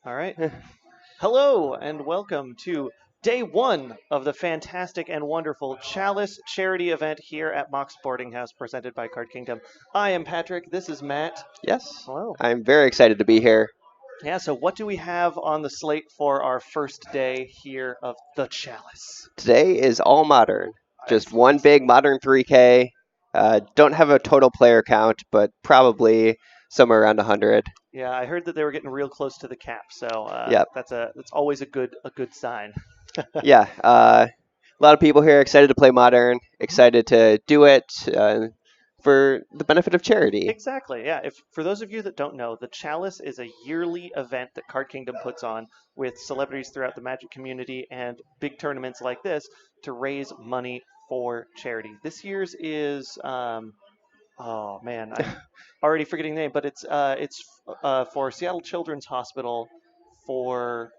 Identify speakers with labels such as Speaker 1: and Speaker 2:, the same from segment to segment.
Speaker 1: All right. Hello and welcome to day one of the fantastic and wonderful Chalice charity event here at Mox Boarding House presented by Card Kingdom. I am Patrick. This is Matt.
Speaker 2: Yes,
Speaker 1: Hello.
Speaker 2: I'm very excited to be here.
Speaker 1: Yeah, so what do we have on the slate for our first day here of the Chalice?
Speaker 2: Today is all modern. Just one
Speaker 1: Excellent.
Speaker 2: big modern 3K. Don't have a total player count, but probably somewhere around 100.
Speaker 1: Yeah, I heard that they were getting real close to the cap, so
Speaker 2: Yep.
Speaker 1: that's always a good sign.
Speaker 2: Yeah. A lot of people here excited to play modern, excited to do it for the benefit of charity.
Speaker 1: Exactly. Yeah. If for those of you that don't know, the Chalice is a yearly event that Card Kingdom puts on with celebrities throughout the Magic community and big tournaments like this to raise money for charity. This year's is oh man, I'm already forgetting the name, but it's for Seattle Children's Hospital for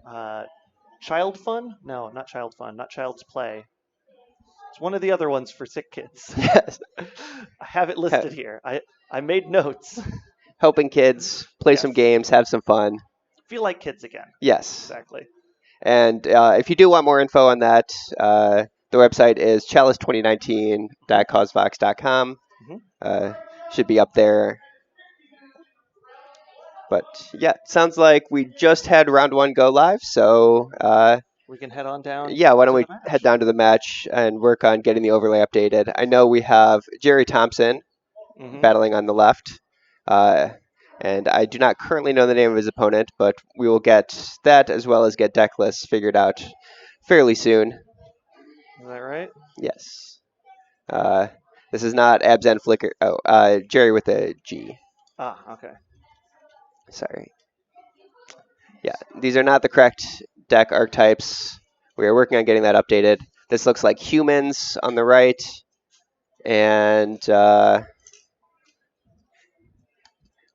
Speaker 1: Child Fun. No, not Child Fun, not Child's Play. It's one of the other ones for sick kids.
Speaker 2: Yes.
Speaker 1: I have it listed here. I made notes.
Speaker 2: Helping kids play
Speaker 1: Yes.
Speaker 2: some games, have some fun.
Speaker 1: Feel like kids again.
Speaker 2: Yes.
Speaker 1: Exactly.
Speaker 2: And if you do want more info on that, the website is chalice2019.causevox.com.
Speaker 1: Hmm.
Speaker 2: Uh, should be up there. But yeah, sounds like we just had round one go live. So
Speaker 1: We can head on down
Speaker 2: yeah, why don't
Speaker 1: to
Speaker 2: we
Speaker 1: the match.
Speaker 2: head down to the match and work on getting the overlay updated? I know we have Jerry Thompson
Speaker 1: Hmm.
Speaker 2: battling on the left. Uh, and I do not currently know the name of his opponent, but we will get that as well as get deck lists figured out fairly soon.
Speaker 1: Is that right?
Speaker 2: Yes. Uh, this is not Abzen Flicker. Oh, Jerry with a G.
Speaker 1: Ah, okay.
Speaker 2: Sorry. Yeah, these are not the correct deck archetypes. We are working on getting that updated. This looks like humans on the right, and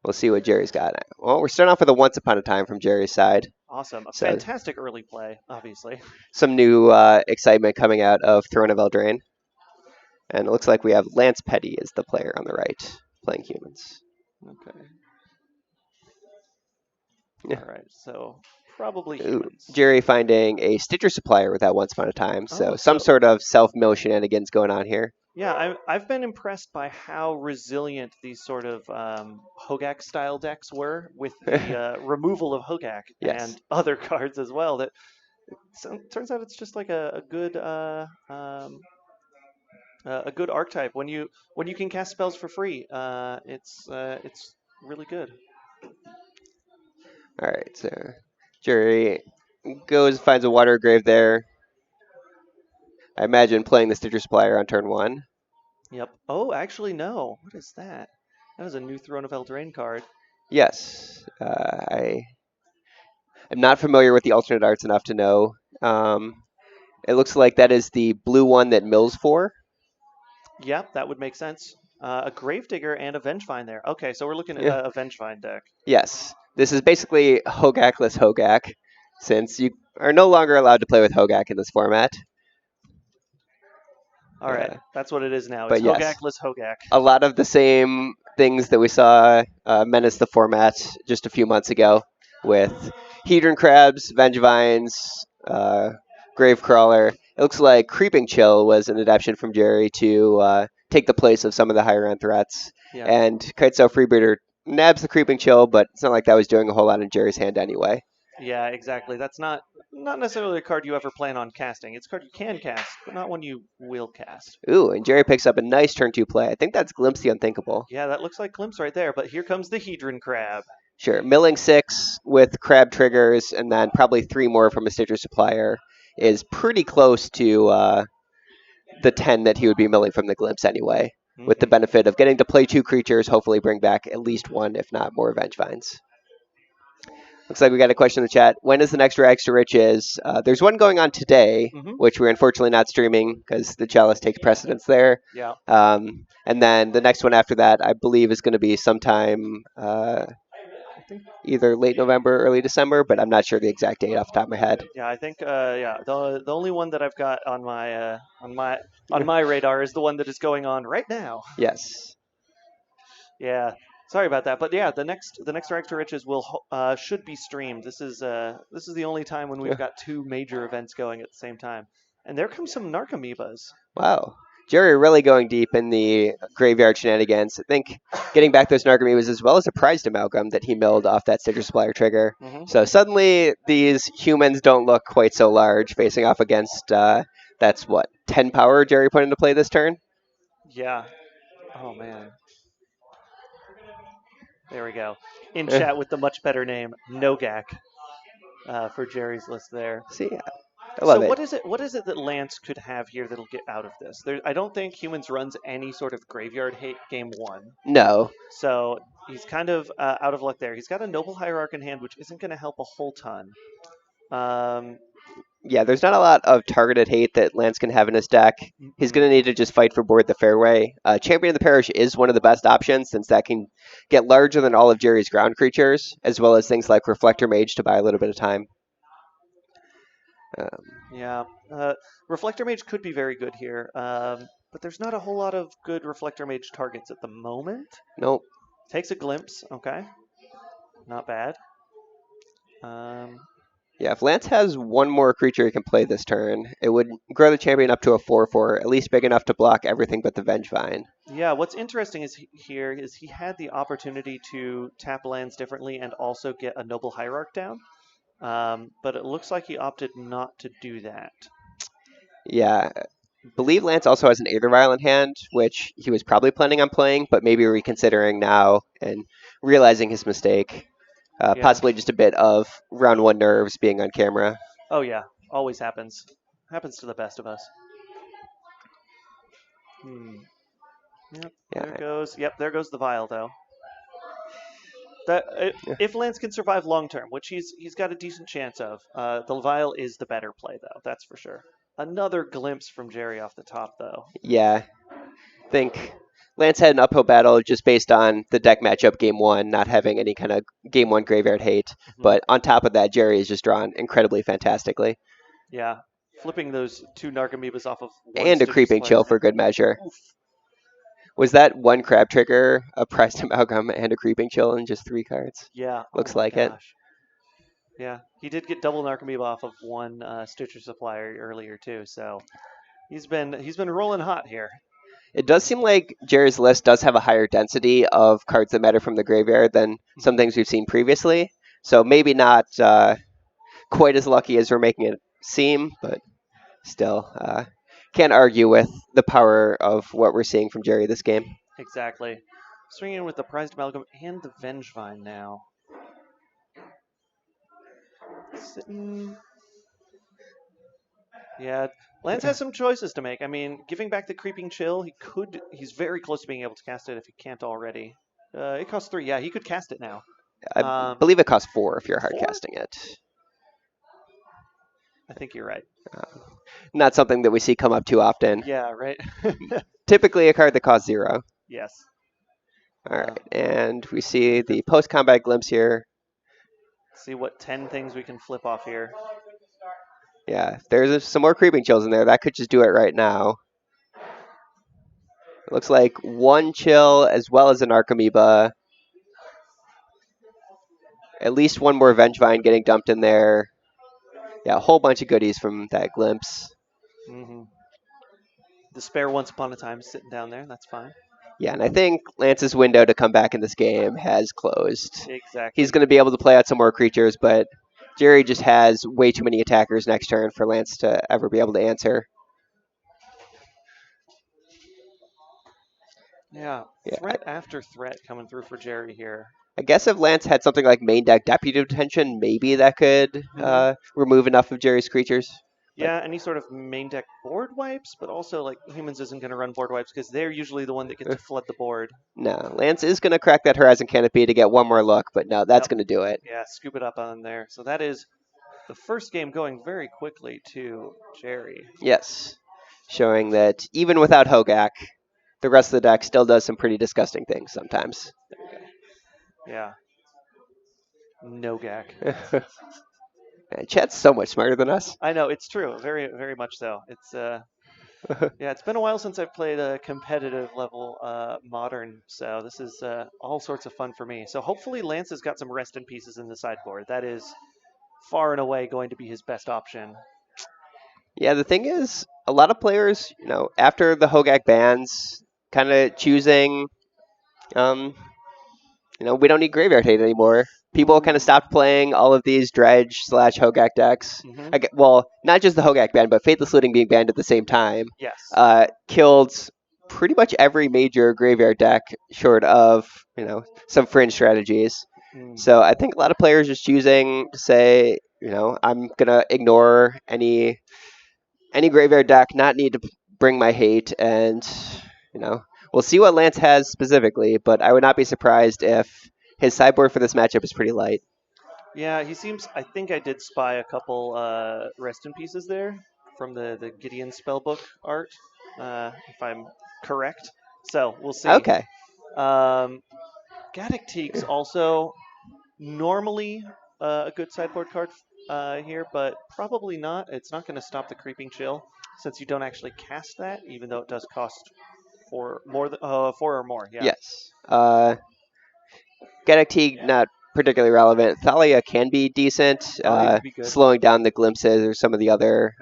Speaker 2: we'll see what Jerry's got. Well, we're starting off with a Once Upon a Time from Jerry's side.
Speaker 1: Awesome. A
Speaker 2: So
Speaker 1: fantastic early play, obviously.
Speaker 2: some new excitement coming out of Throne of Eldraine. And it looks like we have Lance Petty as the player on the right, playing humans.
Speaker 1: Okay.
Speaker 2: Yeah.
Speaker 1: All right. So probably
Speaker 2: Ooh,
Speaker 1: humans.
Speaker 2: Jerry finding a Stitcher supplier with that Once Upon a Time.
Speaker 1: Oh,
Speaker 2: So some sort of self-mill shenanigans going on here.
Speaker 1: yeah, I've been impressed by how resilient these sort of Hogak style decks were with the removal of Hogak
Speaker 2: Yes.
Speaker 1: and other cards as well. That turns out it's just like a good archetype. When you can cast spells for free, it's really good.
Speaker 2: All right. So Jerry goes, finds a water grave there. I imagine playing the Stitcher supplier on turn one.
Speaker 1: Yep. Oh, actually, no. What is that? That is a new Throne of Eldraine card.
Speaker 2: Yes. I am not familiar with the alternate arts enough to know. It looks like that is the blue one that mills for.
Speaker 1: Yep, that would make sense. A Gravedigger and a Vengevine there. Okay, so we're looking at
Speaker 2: Yeah.
Speaker 1: a Vengevine deck.
Speaker 2: Yes. This is basically Hogakless Hogak, since you are no longer allowed to play with Hogak in this format.
Speaker 1: All right, that's what it is now. It's
Speaker 2: But yes,
Speaker 1: Hogakless Hogak.
Speaker 2: a lot of the same things that we saw menace the format just a few months ago with Hedron Crabs, Vengevines, Gravecrawler. It looks like Creeping Chill was an adaptation from Jerry to take the place of some of the higher end threats.
Speaker 1: Yeah.
Speaker 2: And Kitesail Freebreeder nabs the Creeping Chill, but it's not like that was doing a whole lot in Jerry's hand anyway.
Speaker 1: Yeah, exactly. That's not necessarily a card you ever plan on casting. It's a card you can cast, but not one you will cast.
Speaker 2: Ooh, and Jerry picks up a nice turn two play. I think that's Glimpse the Unthinkable.
Speaker 1: Yeah, that looks like Glimpse right there, but here comes the Hedron Crab.
Speaker 2: Sure, milling 6 with crab triggers, and then probably 3 more from a Stitcher supplier is pretty close to the 10 that he would be milling from the Glimpse anyway, with the benefit of getting to play 2 creatures, hopefully bring back at least 1, if not more, Vengevines. Looks like we got a question in the chat. When is the next Rags to Riches? There's one going on today, which we're unfortunately not streaming because the Chalice takes precedence there.
Speaker 1: Yeah.
Speaker 2: And then the next one after that, I believe, is going to be sometime either late November, early December, but I'm not sure the exact date off the top of my head.
Speaker 1: Yeah, I think the only one that I've got on my radar is the one that is going on right now.
Speaker 2: Yes.
Speaker 1: Yeah. Sorry about that, but yeah, the next Rags to Riches should be streamed. This is the only time when we've got two major events going at the same time. And there comes some Narcomoebas.
Speaker 2: Wow. Jerry really going deep in the graveyard shenanigans. I think getting back those Nargamoebas as well as a prized amalgam that he milled off that Signature Supplier trigger. So suddenly these humans don't look quite so large facing off against, that's what, 10 power Jerry put into play this turn?
Speaker 1: Yeah. Oh man. There we go. In
Speaker 2: Eh,
Speaker 1: chat with the much better name, Nogak, for Jerry's list there.
Speaker 2: See, I
Speaker 1: So
Speaker 2: love it.
Speaker 1: what is it that Lance could have here that'll get out of this? I don't think Humans runs any sort of graveyard hate game one.
Speaker 2: No.
Speaker 1: So he's kind of out of luck there. He's got a Noble Hierarch in hand, which isn't going to help a whole ton.
Speaker 2: Yeah, there's not a lot of targeted hate that Lance can have in his deck. He's going to need to just fight for board the fairway. Champion of the Parish is one of the best options since that can get larger than all of Jerry's ground creatures, as well as things like Reflector Mage to buy a little bit of time.
Speaker 1: Yeah, Reflector Mage could be very good here, but there's not a whole lot of good Reflector Mage targets at the moment.
Speaker 2: Nope.
Speaker 1: Takes a glimpse, okay. Not bad.
Speaker 2: Yeah, if Lance has one more creature he can play this turn, it would grow the champion up to a 4/4, at least big enough to block everything but the Vengevine.
Speaker 1: Yeah, what's interesting is here is he had the opportunity to tap lands differently and also get a Noble Hierarch down, but it looks like he opted not to do that.
Speaker 2: Yeah, I believe Lance also has an Aether Vial in hand, which he was probably planning on playing, but maybe reconsidering now and realizing his mistake.
Speaker 1: Yeah.
Speaker 2: Possibly just a bit of round one nerves being on camera.
Speaker 1: Oh yeah, always happens. Happens to the best of us. Yep,
Speaker 2: Yeah.
Speaker 1: there goes. Yep, there goes the vial though. If Lance can survive long term, which he's got a decent chance of, the vial is the better play though. That's for sure. Another glimpse from Jerry off the top though.
Speaker 2: Yeah. I think Lance had an uphill battle just based on the deck matchup game one, not having any kind of game one graveyard hate. But on top of that, Jerry is just drawn incredibly fantastically.
Speaker 1: Yeah, flipping those two Narcomoebas off of one
Speaker 2: And a creeping chill for good measure.
Speaker 1: Oof.
Speaker 2: Was that one crab trigger, a prized amalgam, and a creeping chill in just 3 cards?
Speaker 1: Yeah.
Speaker 2: Looks
Speaker 1: oh my
Speaker 2: like
Speaker 1: gosh.
Speaker 2: it.
Speaker 1: Yeah, he did get double Narcomoeba off of one Stitcher Supplier earlier too, so he's been rolling hot here.
Speaker 2: It does seem like Jerry's list does have a higher density of cards that matter from the graveyard than some things we've seen previously. So maybe not quite as lucky as we're making it seem, but still can't argue with the power of what we're seeing from Jerry this game.
Speaker 1: Exactly. Swinging with the prized amalgam and the Vengevine now. Sitting. Yeah, Lance has some choices to make. I mean, giving back the creeping chill, he's very close to being able to cast it if he can't already. It costs 3. Yeah, he could cast it now.
Speaker 2: I believe it costs 4 if you're hard
Speaker 1: 4?
Speaker 2: casting it.
Speaker 1: I think you're right.
Speaker 2: Not something that we see come up too often.
Speaker 1: Yeah, right.
Speaker 2: Typically a card that costs 0.
Speaker 1: Yes.
Speaker 2: All right, and we see the post-combat glimpse here.
Speaker 1: See what 10 things we can flip off here.
Speaker 2: Yeah, if there's some more creeping chills in there, that could just do it right now. It looks like 1 chill as well as an Archamoeba. At least 1 more Vengevine getting dumped in there. Yeah, a whole bunch of goodies from that glimpse.
Speaker 1: The spare Once Upon a Time is sitting down there. That's fine.
Speaker 2: Yeah, and I think Lance's window to come back in this game has closed.
Speaker 1: Exactly.
Speaker 2: He's going to be able to play out some more creatures, but Jerry just has way too many attackers next turn for Lance to ever be able to answer.
Speaker 1: Yeah, threat after threat coming through for Jerry here.
Speaker 2: I guess if Lance had something like main deck Deputy Detention, maybe that could remove enough of Jerry's creatures.
Speaker 1: Yeah, any sort of main deck board wipes, but also like Humans isn't going to run board wipes because they're usually the one that gets to flood the board.
Speaker 2: No, Lance is going to crack that Horizon Canopy to get one more look, but no, that's going to do it.
Speaker 1: Yeah, scoop it up on there. So that is the first game going very quickly to Jerry.
Speaker 2: Yes, showing that even without Hogak, the rest of the deck still does some pretty disgusting things sometimes.
Speaker 1: Yeah. Nogak.
Speaker 2: Man, Chet's so much smarter than us.
Speaker 1: I know, it's true. Very, very much so. It's Yeah, it's been a while since I've played a competitive level modern, so this is all sorts of fun for me. So hopefully Lance has got some rest in pieces in the sideboard. That is far and away going to be his best option.
Speaker 2: Yeah, the thing is, a lot of players, after the Hogak bans, kind of choosing, um, we don't need Graveyard Hate anymore. People kind of stopped playing all of these Dredge slash Hogak decks.
Speaker 1: Mm-hmm.
Speaker 2: Well, not just the Hogak ban, but Faithless Looting being banned at the same time.
Speaker 1: Yes.
Speaker 2: Killed pretty much every major Graveyard deck, short of, some fringe strategies.
Speaker 1: Mm.
Speaker 2: So I think a lot of players just choosing to say, I'm gonna ignore any graveyard deck, not need to bring my hate, and you know we'll see what Lance has specifically. But I would not be surprised if his sideboard for this matchup is pretty light.
Speaker 1: Yeah, he seems. I think I did spy a couple rest in pieces there from the Gideon spellbook art, if I'm correct. So we'll see.
Speaker 2: Okay,
Speaker 1: Um, Gaddock Teak's also normally a good sideboard card here, but probably not. It's not going to stop the Creeping Chill since you don't actually cast that, even though it does cost four or more. Yeah.
Speaker 2: yes. Gaddock not particularly relevant. Thalia can be decent,
Speaker 1: Thalia could be good.
Speaker 2: slowing down the glimpses or some of the other.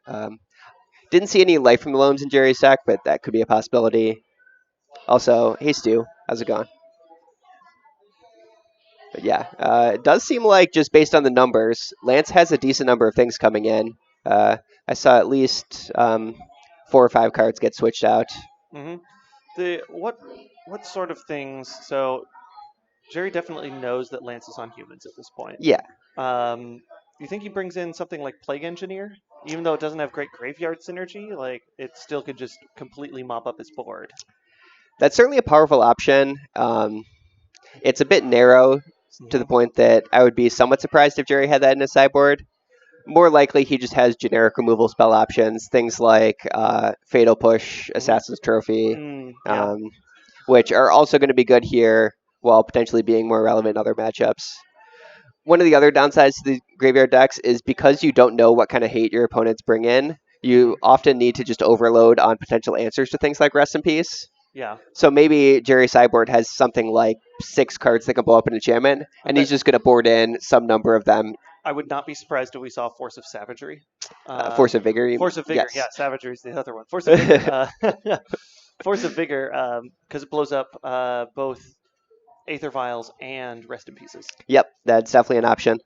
Speaker 2: Didn't see any life from the loams in Jerry's deck, but that could be a possibility. Also, hey Stu, how's it going? But yeah, it does seem like just based on the numbers, Lance has a decent number of things coming in. I saw at least 4 or 5 cards get switched out.
Speaker 1: hmm The what sort of things? So Jerry definitely knows that Lance is on humans at this point.
Speaker 2: Yeah,
Speaker 1: You think he brings in something like Plague Engineer, even though it doesn't have great graveyard synergy? Like it still could just completely mop up his board.
Speaker 2: that's certainly a powerful option. It's a bit narrow to the
Speaker 1: Hmm
Speaker 2: point that I would be somewhat surprised if Jerry had that in his sideboard. More likely, he just has generic removal spell options, things like Fatal Push,
Speaker 1: hmm
Speaker 2: Assassin's Trophy,
Speaker 1: Yeah,
Speaker 2: um, which are also going to be good here while potentially being more relevant in other matchups. One of the other downsides to the graveyard decks is because you don't know what kind of hate your opponents bring in,
Speaker 1: hmm
Speaker 2: you often need to just overload on potential answers to things like Rest in Peace.
Speaker 1: yeah.
Speaker 2: So maybe Jerry Sideboard has something like 6 cards that can blow up an enchantment,
Speaker 1: I
Speaker 2: and he's
Speaker 1: bet
Speaker 2: just going to board in some number of them.
Speaker 1: I would not be surprised if we saw Force of Savagery.
Speaker 2: Force of Vigor,
Speaker 1: Force of Vigor, yeah,
Speaker 2: yes.
Speaker 1: Savagery is the other one. Force of Vigor, Force of Vigor, because it blows up both Aether Vials and Rest in Pieces.
Speaker 2: Yep, that's definitely an option.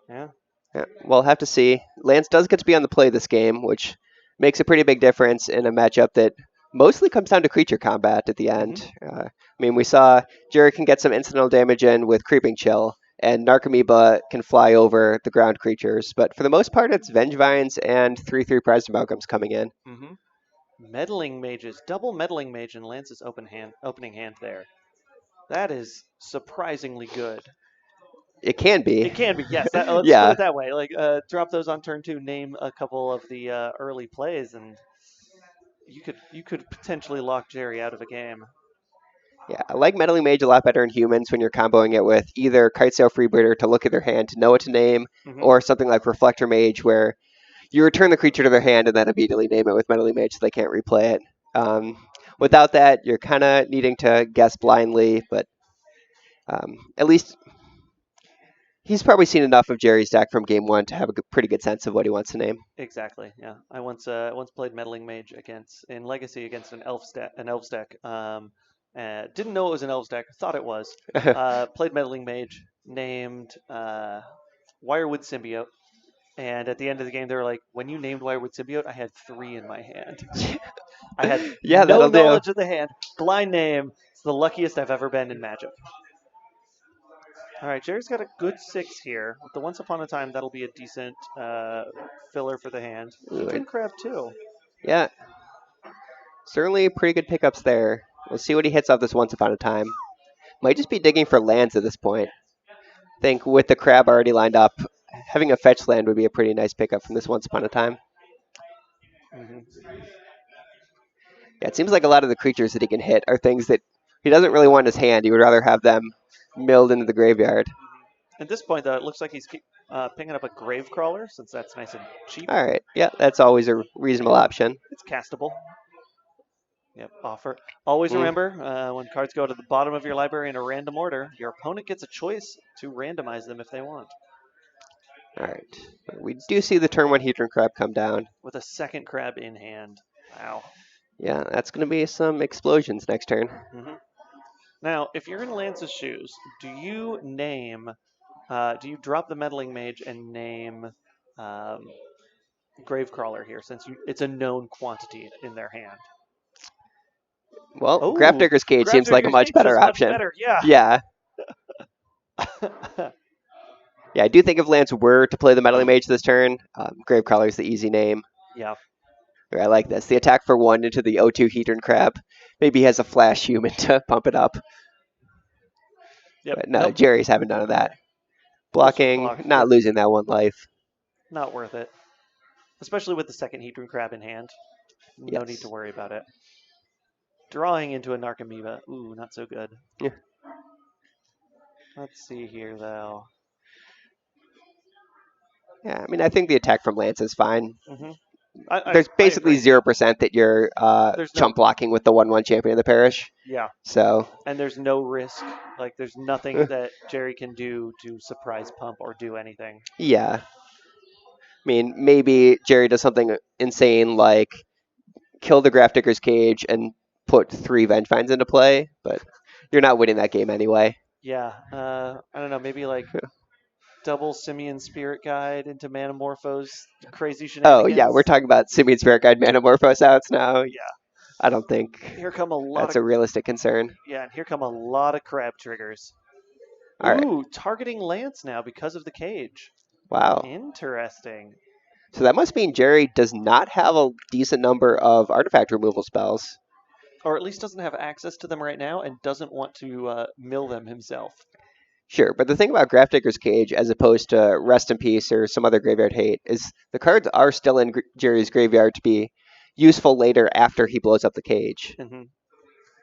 Speaker 1: Yeah.
Speaker 2: Yeah, we'll have to see. Lance does get to be on the play this game, which makes a pretty big difference in a matchup that mostly comes down to creature combat at the
Speaker 1: hmm
Speaker 2: end. We saw Jerry can get some incidental damage in with Creeping Chill, and Narcomoeba can fly over the ground creatures, but for the most part, it's Vengevines and 3/3 Prize Amalgams coming in.
Speaker 1: hmm Meddling Mages, double Meddling Mage in Lance's opening hand there. That is surprisingly good.
Speaker 2: It can be.
Speaker 1: It can be, yes. Let's put
Speaker 2: Yeah.
Speaker 1: it that way. Like, drop those on turn two. Name a couple of the early plays, and you could potentially lock Jerry out of a game.
Speaker 2: Yeah, I like Meddling Mage a lot better in humans when you're comboing it with either Kitesail Freebirder to look at their hand to know what to name,
Speaker 1: hmm
Speaker 2: or something like Reflector Mage where you return the creature to their hand and then immediately name it with Meddling Mage so they can't replay it. Um,
Speaker 1: hmm
Speaker 2: Without that, you're kind of needing to guess blindly, but at least he's probably seen enough of Jerry's deck from game one to have a pretty good sense of what he wants to name.
Speaker 1: Exactly. Yeah, I once played Meddling Mage against in Legacy against an Elves deck. Didn't know it was an Elves deck. Thought it was. Played Meddling Mage. Named Wirewood Symbiote. And at the end of the game, they were like, "When you named Wirewood Symbiote, I had three in my hand. I had
Speaker 2: Yeah,
Speaker 1: no
Speaker 2: that'll do.
Speaker 1: knowledge of the hand. Blind name. It's the luckiest I've ever been in Magic." All right, Jerry's got a good six here. With the Once Upon a Time, that'll be a decent filler for the hand.
Speaker 2: Ooh,
Speaker 1: King Crab too.
Speaker 2: yeah, certainly pretty good pickups there. We'll see what he hits off this Once Upon a Time. Might just be digging for lands at this point. I think with the crab already lined up, having a fetch land would be a pretty nice pickup from this Once Upon a Time.
Speaker 1: hmm
Speaker 2: Yeah, it seems like a lot of the creatures that he can hit are things that he doesn't really want in his hand. He would rather have them milled into the graveyard.
Speaker 1: At this point, though, it looks like he's picking up a Grave Crawler, since that's nice and cheap.
Speaker 2: All right. Yeah, that's always a reasonable option.
Speaker 1: It's castable. Yep, offer. Always remember, when cards go to the bottom of your library in a random order, your opponent gets a choice to randomize them if they want.
Speaker 2: All right. We do see the turn 1 Hedron Crab come down.
Speaker 1: With a second crab in hand. Wow.
Speaker 2: Yeah, that's going to be some explosions next turn.
Speaker 1: Now, if you're in Lance's shoes, do you drop the Meddling Mage and name Gravecrawler here, since it's a known quantity in their hand?
Speaker 2: Well,
Speaker 1: Oh,
Speaker 2: Grafdigger's Cage seems like a
Speaker 1: Gravedigger's
Speaker 2: much
Speaker 1: Cage
Speaker 2: better
Speaker 1: is much
Speaker 2: option.
Speaker 1: better, yeah.
Speaker 2: Yeah. Yeah, I do think if Lance were to play the Meddling Mage this turn, Gravecrawler is the easy name.
Speaker 1: Yeah.
Speaker 2: I like this. The attack for 1 into the O2 Hedron Crab. Maybe he has a Flash Human to pump it up.
Speaker 1: Yep.
Speaker 2: But no,
Speaker 1: Nope.
Speaker 2: Jerry's having none of that. Blocking, not
Speaker 1: Yep.
Speaker 2: losing that 1 life.
Speaker 1: Not worth it. Especially with the second Hedron Crab in hand. No
Speaker 2: Yes.
Speaker 1: need to worry about it. Drawing into a Narcomoeba. Ooh, not so good.
Speaker 2: Yeah.
Speaker 1: Let's see here, though.
Speaker 2: Yeah, I mean, I think the attack from Lance is fine.
Speaker 1: There's
Speaker 2: basically 0% that you're chump blocking with the 1/1 champion of the parish.
Speaker 1: Yeah.
Speaker 2: So.
Speaker 1: And there's no risk. Like, there's nothing that Jerry can do to surprise pump or do anything.
Speaker 2: Yeah. I mean, maybe Jerry does something insane like kill the Grafdigger's Cage and put 3 Vengevines into play, but you're not winning that game anyway.
Speaker 1: Yeah. I don't know. Maybe like double Simian Spirit Guide into Manamorphose. Crazy shenanigans.
Speaker 2: Oh, yeah. We're talking about Simian Spirit Guide Manamorphose outs now.
Speaker 1: Yeah.
Speaker 2: I don't think
Speaker 1: here come a lot
Speaker 2: that's a realistic concern.
Speaker 1: Yeah, and here come a lot of crab triggers.
Speaker 2: All
Speaker 1: Ooh,
Speaker 2: right.
Speaker 1: targeting Lance now because of the cage.
Speaker 2: Wow.
Speaker 1: Interesting.
Speaker 2: So that must mean Jerry does not have a decent number of artifact removal spells.
Speaker 1: Or at least doesn't have access to them right now and doesn't want to mill them himself.
Speaker 2: Sure, but the thing about Grafdigger's Cage, as opposed to Rest in Peace or some other graveyard hate, is the cards are still in Jerry's graveyard to be useful later after he blows up the cage.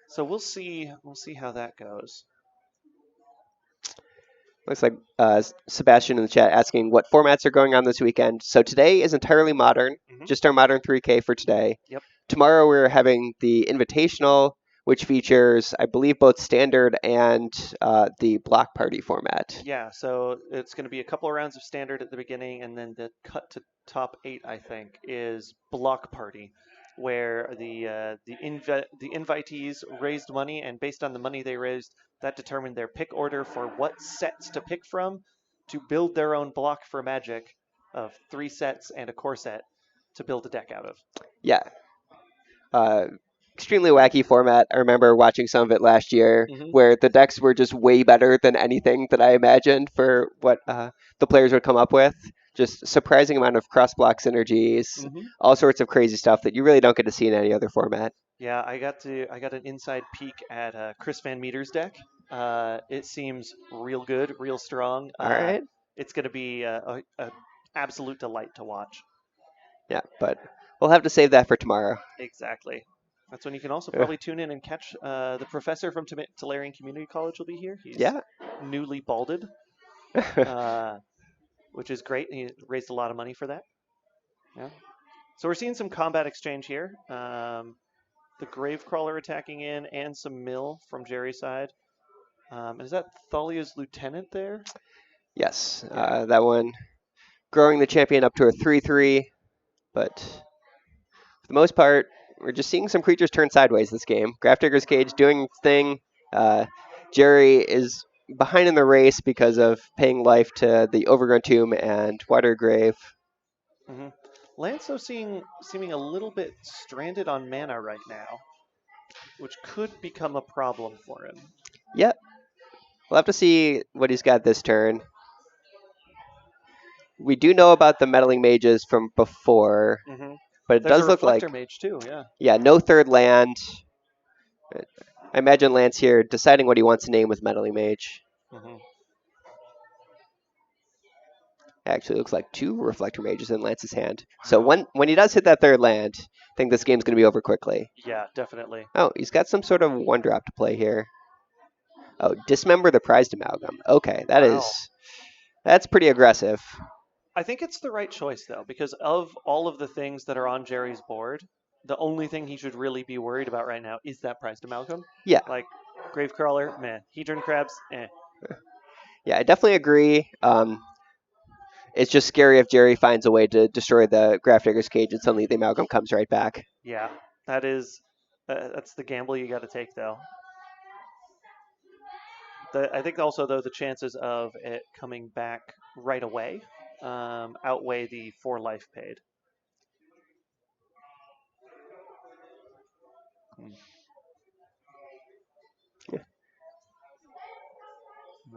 Speaker 1: So we'll see how that goes.
Speaker 2: Looks like Sebastian in the chat asking what formats are going on this weekend. So today is entirely modern, just our modern 3K for today.
Speaker 1: Yep.
Speaker 2: Tomorrow we're having the Invitational, which features, I believe, both standard and the block party format.
Speaker 1: Yeah, so it's going to be a couple of rounds of standard at the beginning, and then the cut to top 8, I think, is block party, where the invitees raised money, and based on the money they raised, that determined their pick order for what sets to pick from to build their own block for Magic of 3 sets and a core set to build a deck out of.
Speaker 2: Yeah. Extremely wacky format. I remember watching some of it last year where the decks were just way better than anything that I imagined for what the players would come up with. Just surprising amount of cross-block synergies, all sorts of crazy stuff that you really don't get to see in any other format.
Speaker 1: Yeah, I got an inside peek at Chris Van Meter's deck. It seems real good, real strong.
Speaker 2: All right.
Speaker 1: It's going to be an absolute delight to watch.
Speaker 2: Yeah, but we'll have to save that for tomorrow.
Speaker 1: Exactly. That's when you can also probably tune in and catch the professor from Tolarian Community College will be here. He's newly balded, which is great. He raised a lot of money for that. Yeah. So we're seeing some combat exchange here. The Gravecrawler attacking in and some mill from Jerry's side. Is that Thalia's lieutenant there?
Speaker 2: Yes, that one growing the champion up to a 3/3, but for the most part, we're just seeing some creatures turn sideways this game. Grafdigger's Cage doing its thing. Jerry is behind in the race because of paying life to the Overgrown Tomb and Watergrave.
Speaker 1: Lanso seeming a little bit stranded on mana right now, which could become a problem for him.
Speaker 2: Yep. We'll have to see what he's got this turn. We do know about the Meddling Mages from before, but it does look like...
Speaker 1: Reflector Mage too, yeah.
Speaker 2: Yeah, no third land. I imagine Lance here deciding what he wants to name with Meddling Mage. Actually, looks like 2 Reflector Mages in Lance's hand. So when he does hit that third land, I think this game's going to be over quickly.
Speaker 1: Yeah, definitely.
Speaker 2: Oh, he's got some sort of 1-drop to play here. Oh, Dismember the Prized Amalgam. Okay, that is That's pretty aggressive.
Speaker 1: I think it's the right choice though, because of all of the things that are on Jerry's board, the only thing he should really be worried about right now is that Prized Amalgam.
Speaker 2: Yeah,
Speaker 1: Like Gravecrawler, meh. Hedron Crabs, eh.
Speaker 2: yeah, I definitely agree. It's just scary if Jerry finds a way to destroy the Grafdigger's cage and suddenly the amalgam comes right back.
Speaker 1: Yeah, that's the gamble you got to take though. I think also though the chances of it coming back right away outweigh the 4 life paid. Hmm.
Speaker 2: Yeah.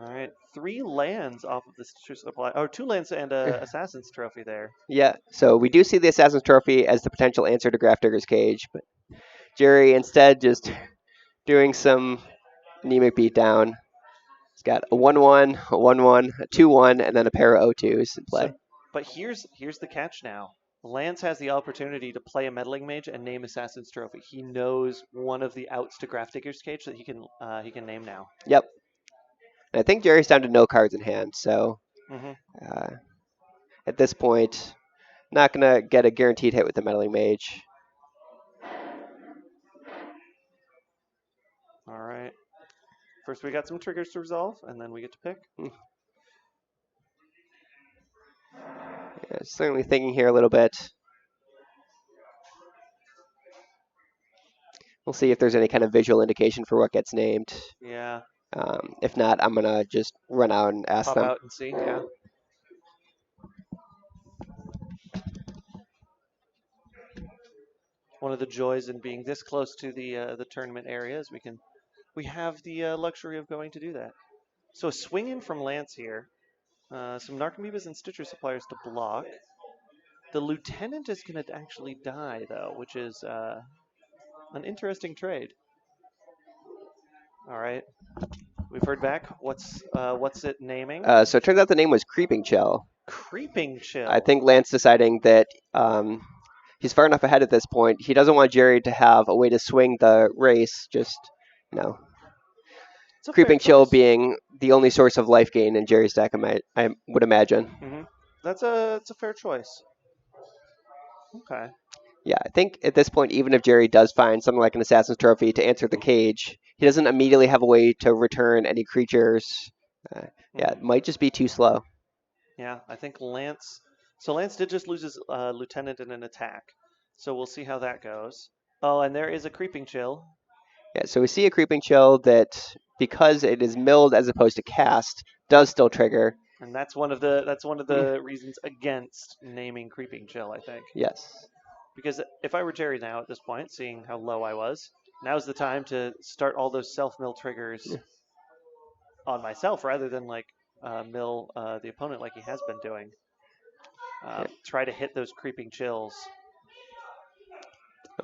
Speaker 1: All right, 3 lands off of this supply. Oh, 2 lands and a Assassin's Trophy there.
Speaker 2: Yeah, so we do see the Assassin's Trophy as the potential answer to Grafdigger's cage, but Jerry instead just doing some anemic beatdown. He's got a 1-1, a 1-1, a 2-1, and then a pair of O2s in
Speaker 1: So,
Speaker 2: play.
Speaker 1: but here's the catch now. Lance has the opportunity to play a meddling mage and name Assassin's Trophy. He knows one of the outs to Grafdigger's Cage that he can name now.
Speaker 2: Yep. And I think Jerry's down to no cards in hand, so
Speaker 1: Mm-hmm.
Speaker 2: uh, at this point, not going to get a guaranteed hit with the Meddling Mage.
Speaker 1: All right. First, we got some triggers to resolve, and then we get to pick.
Speaker 2: Yeah, certainly thinking here a little bit. We'll see if there's any kind of visual indication for what gets named.
Speaker 1: Yeah.
Speaker 2: If not, I'm going to just run out and ask
Speaker 1: Pop
Speaker 2: them.
Speaker 1: out and see. Yeah. One of the joys in being this close to the tournament area is we have the luxury of going to do that. So a swing in from Lance here. Some Narcomoebas and Stitcher suppliers to block. The lieutenant is going to actually die though, which is an interesting trade. All right, we've heard back. What's it naming?
Speaker 2: So it turns out the name was Creeping Chill.
Speaker 1: Creeping Chill.
Speaker 2: I think Lance deciding that he's far enough ahead at this point. He doesn't want Jerry to have a way to swing the race. Just, you know,
Speaker 1: It's a
Speaker 2: Creeping
Speaker 1: fair
Speaker 2: Chill
Speaker 1: choice.
Speaker 2: being the only source of life gain in Jerry's deck, I would imagine.
Speaker 1: Mm-hmm. It's a fair choice. Okay.
Speaker 2: Yeah, I think at this point, even if Jerry does find something like an Assassin's Trophy to answer the cage, he doesn't immediately have a way to return any creatures. Yeah, it might just be too slow.
Speaker 1: Yeah, I think Lance. So Lance did just lose his lieutenant in an attack. So we'll see how that goes. Oh, and there is a Creeping Chill.
Speaker 2: Yeah, so we see a Creeping Chill that, because it is milled as opposed to cast, does still trigger.
Speaker 1: And that's one of the reasons against naming Creeping Chill, I think.
Speaker 2: Yes.
Speaker 1: Because if I were Jerry now at this point, seeing how low I was, now's the time to start all those self-mill triggers on myself rather than like mill the opponent like he has been doing. Try to hit those Creeping Chills.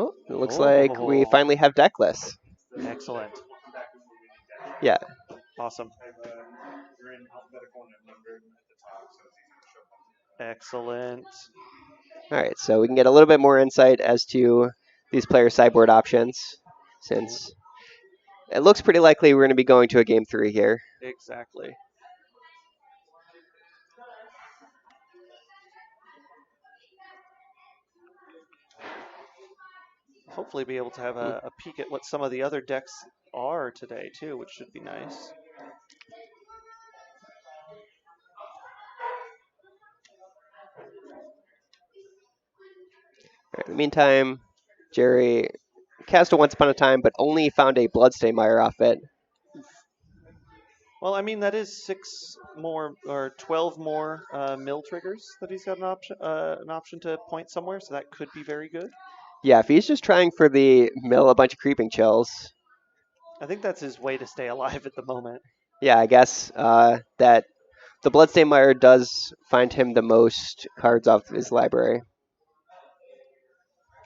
Speaker 2: Oh, it looks like we
Speaker 1: Oh,
Speaker 2: finally have deck lists.
Speaker 1: excellent.
Speaker 2: Yeah.
Speaker 1: Awesome. Excellent.
Speaker 2: All right, so we can get a little bit more insight as to these player sideboard options, since it looks pretty likely we're going to be going to a game 3 here.
Speaker 1: Exactly. Hopefully be able to have a peek at what some of the other decks are today too, which should be nice.
Speaker 2: Right, in the meantime, Jerry cast a Once Upon a Time, but only found a Bloodstain Mire off it.
Speaker 1: Well, I mean that is 6 more or 12 more mill triggers that he's got an option to point somewhere, so that could be very good.
Speaker 2: Yeah, if he's just trying for the mill a bunch of Creeping Chills.
Speaker 1: I think that's his way to stay alive at the moment.
Speaker 2: Yeah, I guess that the Bloodstain Mire does find him the most cards off his library.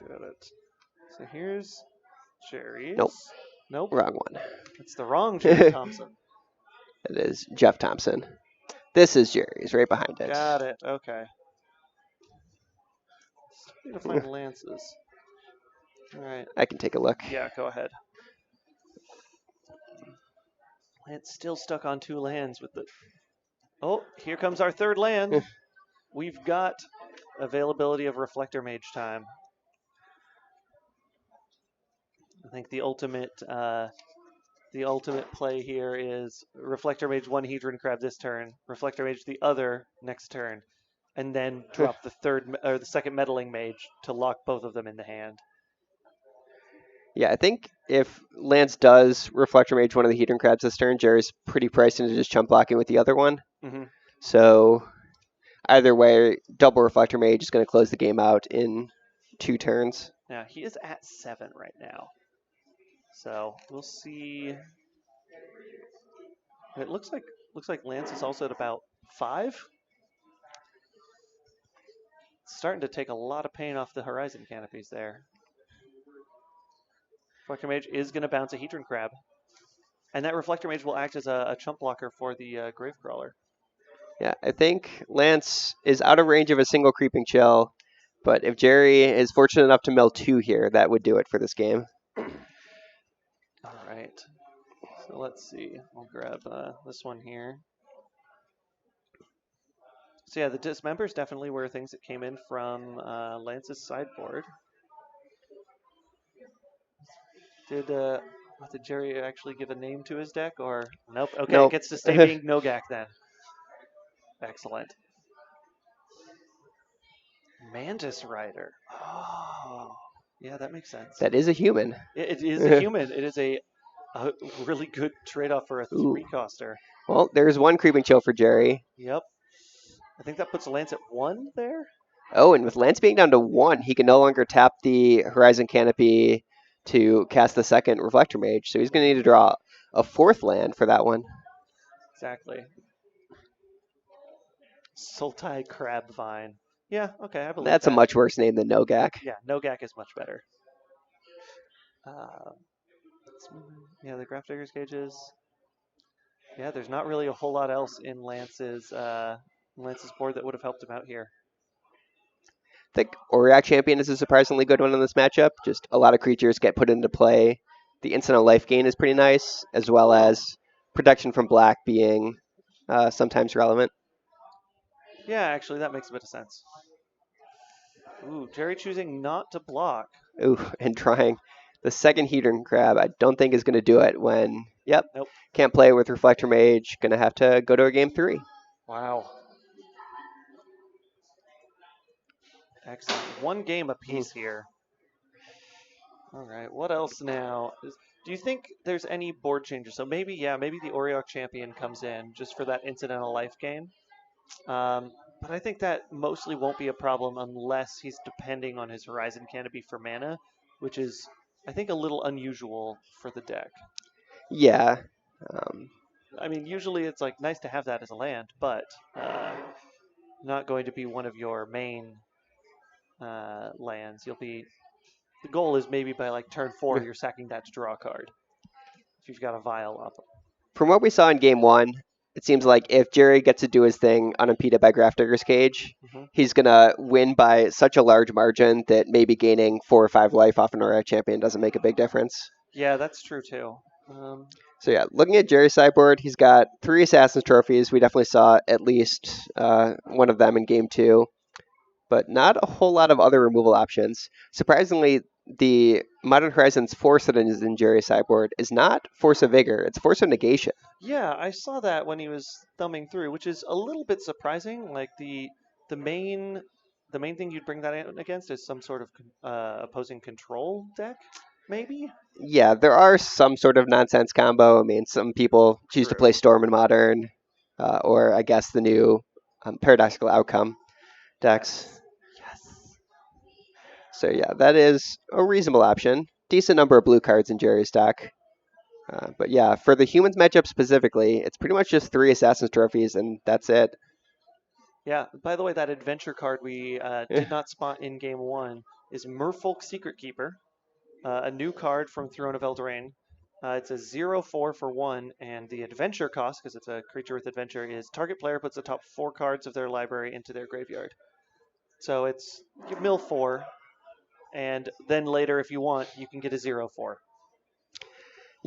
Speaker 1: Got it. So here's Jerry's.
Speaker 2: Nope.
Speaker 1: Nope.
Speaker 2: Wrong one.
Speaker 1: It's the wrong Jerry Thompson.
Speaker 2: It is Jeff Thompson. This is Jerry's, right behind it.
Speaker 1: Got it. Okay. Still need to find Lance's. All right.
Speaker 2: I can take a look.
Speaker 1: Yeah, go ahead. Lance still stuck on 2 lands with the Oh, here comes our third land. We've got availability of Reflector Mage time. I think the ultimate play here is Reflector Mage one Hedron Crab this turn, Reflector Mage the other next turn, and then drop the second Meddling Mage to lock both of them in the hand.
Speaker 2: Yeah, I think if Lance does Reflector Mage one of the Hedron Crabs this turn, Jerry's pretty priced into just chump blocking with the other one.
Speaker 1: Mm-hmm.
Speaker 2: So either way, double Reflector Mage is going to close the game out in 2 turns.
Speaker 1: Now, he is at 7 right now. So we'll see. It looks like Lance is also at about 5. Starting to take a lot of pain off the Horizon canopies there. Reflector Mage is going to bounce a Hedron Crab. And that Reflector Mage will act as a chump blocker for the Gravecrawler.
Speaker 2: Yeah, I think Lance is out of range of a single Creeping Chill, but if Jerry is fortunate enough to mill 2 here, that would do it for this game.
Speaker 1: All right. So let's see. I'll grab this one here. So yeah, the dismembers definitely were things that came in from Lance's sideboard. Did Jerry actually give a name to his deck, or nope? Okay,
Speaker 2: Nope.
Speaker 1: It gets to stay being Nogak then. Excellent. Mantis Rider. Oh, yeah, that makes sense.
Speaker 2: That is a human.
Speaker 1: It is a human. It is a really good trade-off for a 3-coster.
Speaker 2: Well, there's one Creeping Chill for Jerry.
Speaker 1: Yep. I think that puts Lance at 1 there.
Speaker 2: Oh, and with Lance being down to 1, he can no longer tap the Horizon Canopy to cast the second Reflector Mage. So he's going to need to draw a 4th land for that one.
Speaker 1: Exactly. Sultai Crabvine. Yeah, okay, I believe
Speaker 2: That's
Speaker 1: that.
Speaker 2: a much worse name than Nogak.
Speaker 1: Yeah, Nogak is much better. Yeah, the Grafdigger's Cages. Yeah, there's not really a whole lot else in Lance's board that would have helped him out here.
Speaker 2: I think Auriok Champion is a surprisingly good one in this matchup. Just a lot of creatures get put into play. The instant life gain is pretty nice, as well as protection from black being sometimes relevant.
Speaker 1: Yeah, actually, that makes a bit of sense. Ooh, Jerry choosing not to block.
Speaker 2: Ooh, and trying the second Hedron Crab, I don't think is going to do it when, yep,
Speaker 1: Nope.
Speaker 2: Can't play with Reflector Mage. Going to have to go to a game 3.
Speaker 1: Wow. Excellent. 1 game apiece here. All right, what else now? Do you think there's any board changes? So maybe the Auriok Champion comes in just for that incidental life gain. But I think that mostly won't be a problem unless he's depending on his Horizon Canopy for mana, which is, I think, a little unusual for the deck.
Speaker 2: Yeah.
Speaker 1: I mean, usually it's like nice to have that as a land, but not going to be one of your main lands. The goal is maybe by like turn 4, you're sacking that to draw a card. If you've got a vial up.
Speaker 2: From what we saw in game 1, it seems like if Jerry gets to do his thing unimpeded by Grafdigger's Cage, he's going to win by such a large margin that maybe gaining 4 or 5 life off an Auriok Champion doesn't make a big difference.
Speaker 1: Yeah, that's true too.
Speaker 2: So yeah, looking at Jerry's sideboard, he's got 3 Assassin's Trophies. We definitely saw at least one of them in game 2, but not a whole lot of other removal options. Surprisingly, the Modern Horizons force that is in Jerry's sideboard is not Force of Vigor, it's Force of Negation.
Speaker 1: Yeah, I saw that when he was thumbing through, which is a little bit surprising. Like the main thing you'd bring that in against is some sort of opposing control deck, maybe?
Speaker 2: Yeah, there are some sort of nonsense combo. I mean, some people choose to play Storm in Modern, or I guess the new Paradoxical Outcome decks.
Speaker 1: Yes.
Speaker 2: So yeah, that is a reasonable option. Decent number of blue cards in Jerry's deck. But yeah, for the humans matchup specifically, it's pretty much just 3 Assassin's Trophies, and that's it.
Speaker 1: Yeah, by the way, that adventure card we did not spot in game 1 is Merfolk Secret Keeper, a new card from Throne of Eldraine. It's a 0/4 for 1, and the adventure cost, because it's a creature with adventure, is target player puts the top 4 cards of their library into their graveyard. So it's you mill 4, and then later, if you want, you can get a 0/4.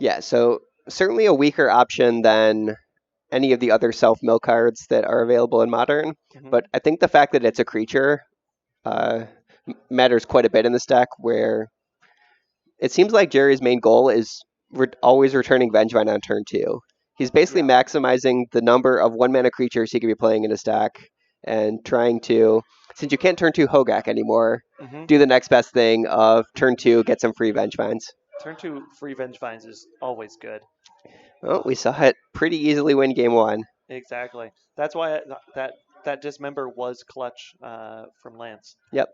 Speaker 2: Yeah, so certainly a weaker option than any of the other self-mill cards that are available in Modern. But I think the fact that it's a creature matters quite a bit in this deck, where it seems like Jerry's main goal is always returning Vengevine on turn 2. He's basically maximizing the number of 1-mana creatures he could be playing in his deck and trying to, since you can't turn 2 Hogak anymore, do the next best thing of turn 2, get some free Vengevines.
Speaker 1: Turn 2 free Vengevines is always good.
Speaker 2: Well, we saw it pretty easily win game 1.
Speaker 1: Exactly. That's why that Dismember was clutch from Lance.
Speaker 2: Yep.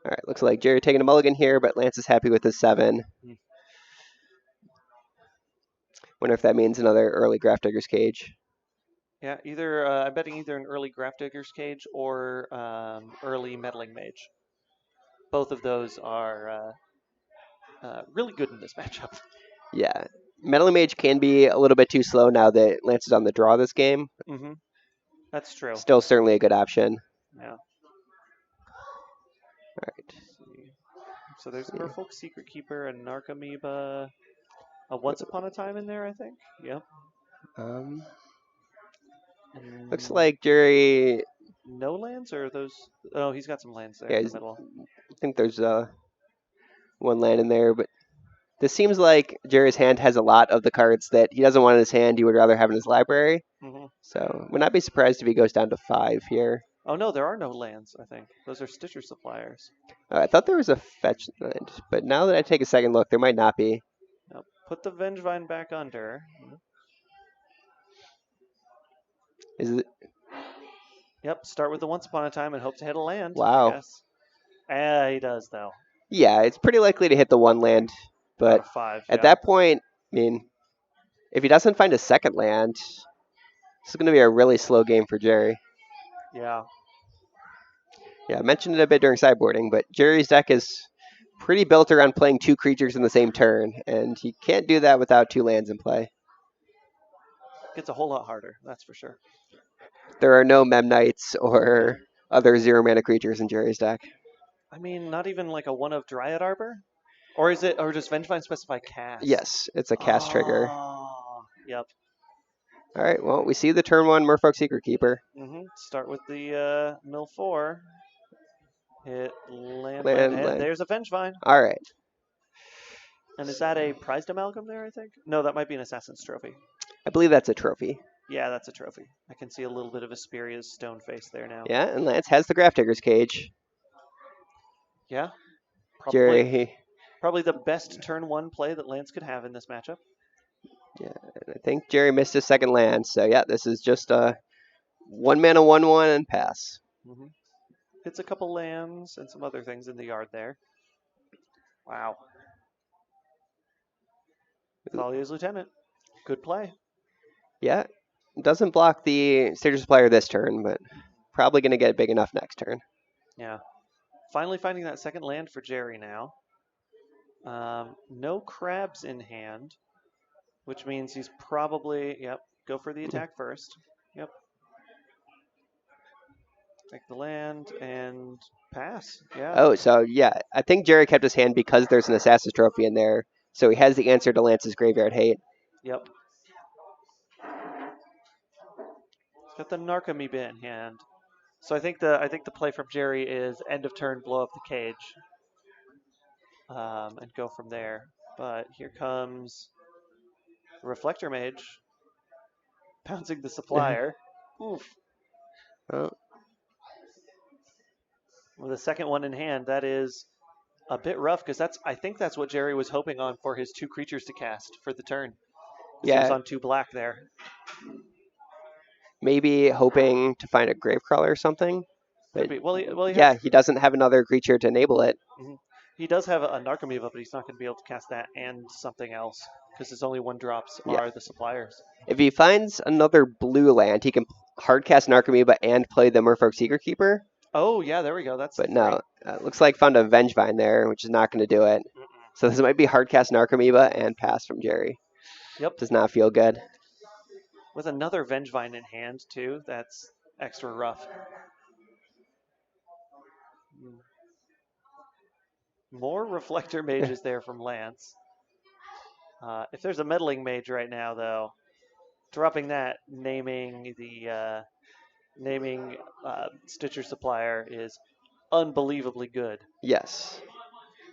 Speaker 2: All right, looks like Jerry taking a mulligan here, but Lance is happy with his 7. Wonder if that means another early Grafdigger's Cage.
Speaker 1: Yeah, either I'm betting either an early Grafdigger's Cage or early Meddling Mage. Both of those are really good in this matchup.
Speaker 2: Yeah, Meddling Mage can be a little bit too slow now that Lance is on the draw this game.
Speaker 1: That's true.
Speaker 2: Still certainly a good option.
Speaker 1: Yeah.
Speaker 2: All right.
Speaker 1: So there's Merfolk, Secret Keeper, and Narcomoeba. A Once Upon a Time in there, I think. Yep.
Speaker 2: Looks like Jerry.
Speaker 1: No lands, or those? Oh, he's got some lands there in the middle.
Speaker 2: I think there's one land in there, but this seems like Jerry's hand has a lot of the cards that he doesn't want in his hand. He would rather have in his library. So would not be surprised if he goes down to 5 here.
Speaker 1: Oh no, there are no lands. I think those are Stitcher Suppliers.
Speaker 2: I thought there was a fetch land, but now that I take a second look, there might not be.
Speaker 1: Now, put the Vengevine back under.
Speaker 2: Is it?
Speaker 1: Yep. Start with the Once Upon a Time and hope to hit a land.
Speaker 2: Wow.
Speaker 1: I guess. He does though.
Speaker 2: Yeah, it's pretty likely to hit the 1 land, but
Speaker 1: 5,
Speaker 2: at that point, I mean, if he doesn't find a second land, this is going to be a really slow game for Jerry.
Speaker 1: Yeah.
Speaker 2: Yeah, I mentioned it a bit during sideboarding, but Jerry's deck is pretty built around playing 2 creatures in the same turn, and he can't do that without 2 lands in play.
Speaker 1: Gets a whole lot harder, that's for sure.
Speaker 2: There are no Memnites or other 0-mana creatures in Jerry's deck.
Speaker 1: I mean, not even like a 1 of Dryad Arbor? Or is it, or does Vengevine specify cast?
Speaker 2: Yes, it's a cast trigger.
Speaker 1: Yep.
Speaker 2: All right, well, we see the turn 1 Merfolk Secret Keeper.
Speaker 1: Start with the mill 4. Hit land, and there's a Vengevine.
Speaker 2: All right.
Speaker 1: And is that a prized amalgam there, I think? No, that might be an Assassin's Trophy.
Speaker 2: I believe that's a trophy.
Speaker 1: Yeah, that's a trophy. I can see a little bit of Asperia's stone face there now.
Speaker 2: Yeah, and Lance has the Grafdigger's Cage.
Speaker 1: Yeah. Probably the best turn 1 play that Lance could have in this matchup.
Speaker 2: Yeah, and I think Jerry missed his second land. So, yeah, this is just a 1-mana 1/1 and pass.
Speaker 1: Hits a couple lands and some other things in the yard there. Wow. Thalia's Lieutenant. Good play.
Speaker 2: Yeah, doesn't block the Stitcher Supplier this turn, but probably going to get big enough next turn.
Speaker 1: Yeah. Finally finding that second land for Jerry now. No crabs in hand, which means he's probably, go for the attack first. Yep. Take the land and pass. Yeah.
Speaker 2: Oh, so yeah, I think Jerry kept his hand because there's an Assassin's Trophy in there, so he has the answer to Lance's Graveyard Hate.
Speaker 1: Yep. He's got the Narcomoeba in hand. So I think the play from Jerry is end of turn, blow up the cage, and go from there. But here comes Reflector Mage, pouncing the Supplier. Oof.
Speaker 2: Oh.
Speaker 1: With a second one in hand, that is a bit rough because I think that's what Jerry was hoping on for his 2 creatures to cast for the turn. Yeah. He was on 2 black there.
Speaker 2: Maybe hoping to find a Gravecrawler or something. But
Speaker 1: he
Speaker 2: doesn't have another creature to enable it.
Speaker 1: He does have a Narcomoeba, but he's not going to be able to cast that and something else because his only 1-drops are the Suppliers.
Speaker 2: If he finds another blue land, he can hardcast Narcomoeba and play the Merfolk Secret Keeper.
Speaker 1: Oh, yeah, there we go. But
Speaker 2: no, looks like found a Vengevine there, which is not going to do it. So this might be hardcast Narcomoeba and pass from Jerry.
Speaker 1: Yep.
Speaker 2: Does not feel good.
Speaker 1: With another Vengevine in hand, too, that's extra rough. More Reflector Mages there from Lance. If there's a Meddling Mage right now, though, dropping that, naming Stitcher Supplier is unbelievably good.
Speaker 2: Yes.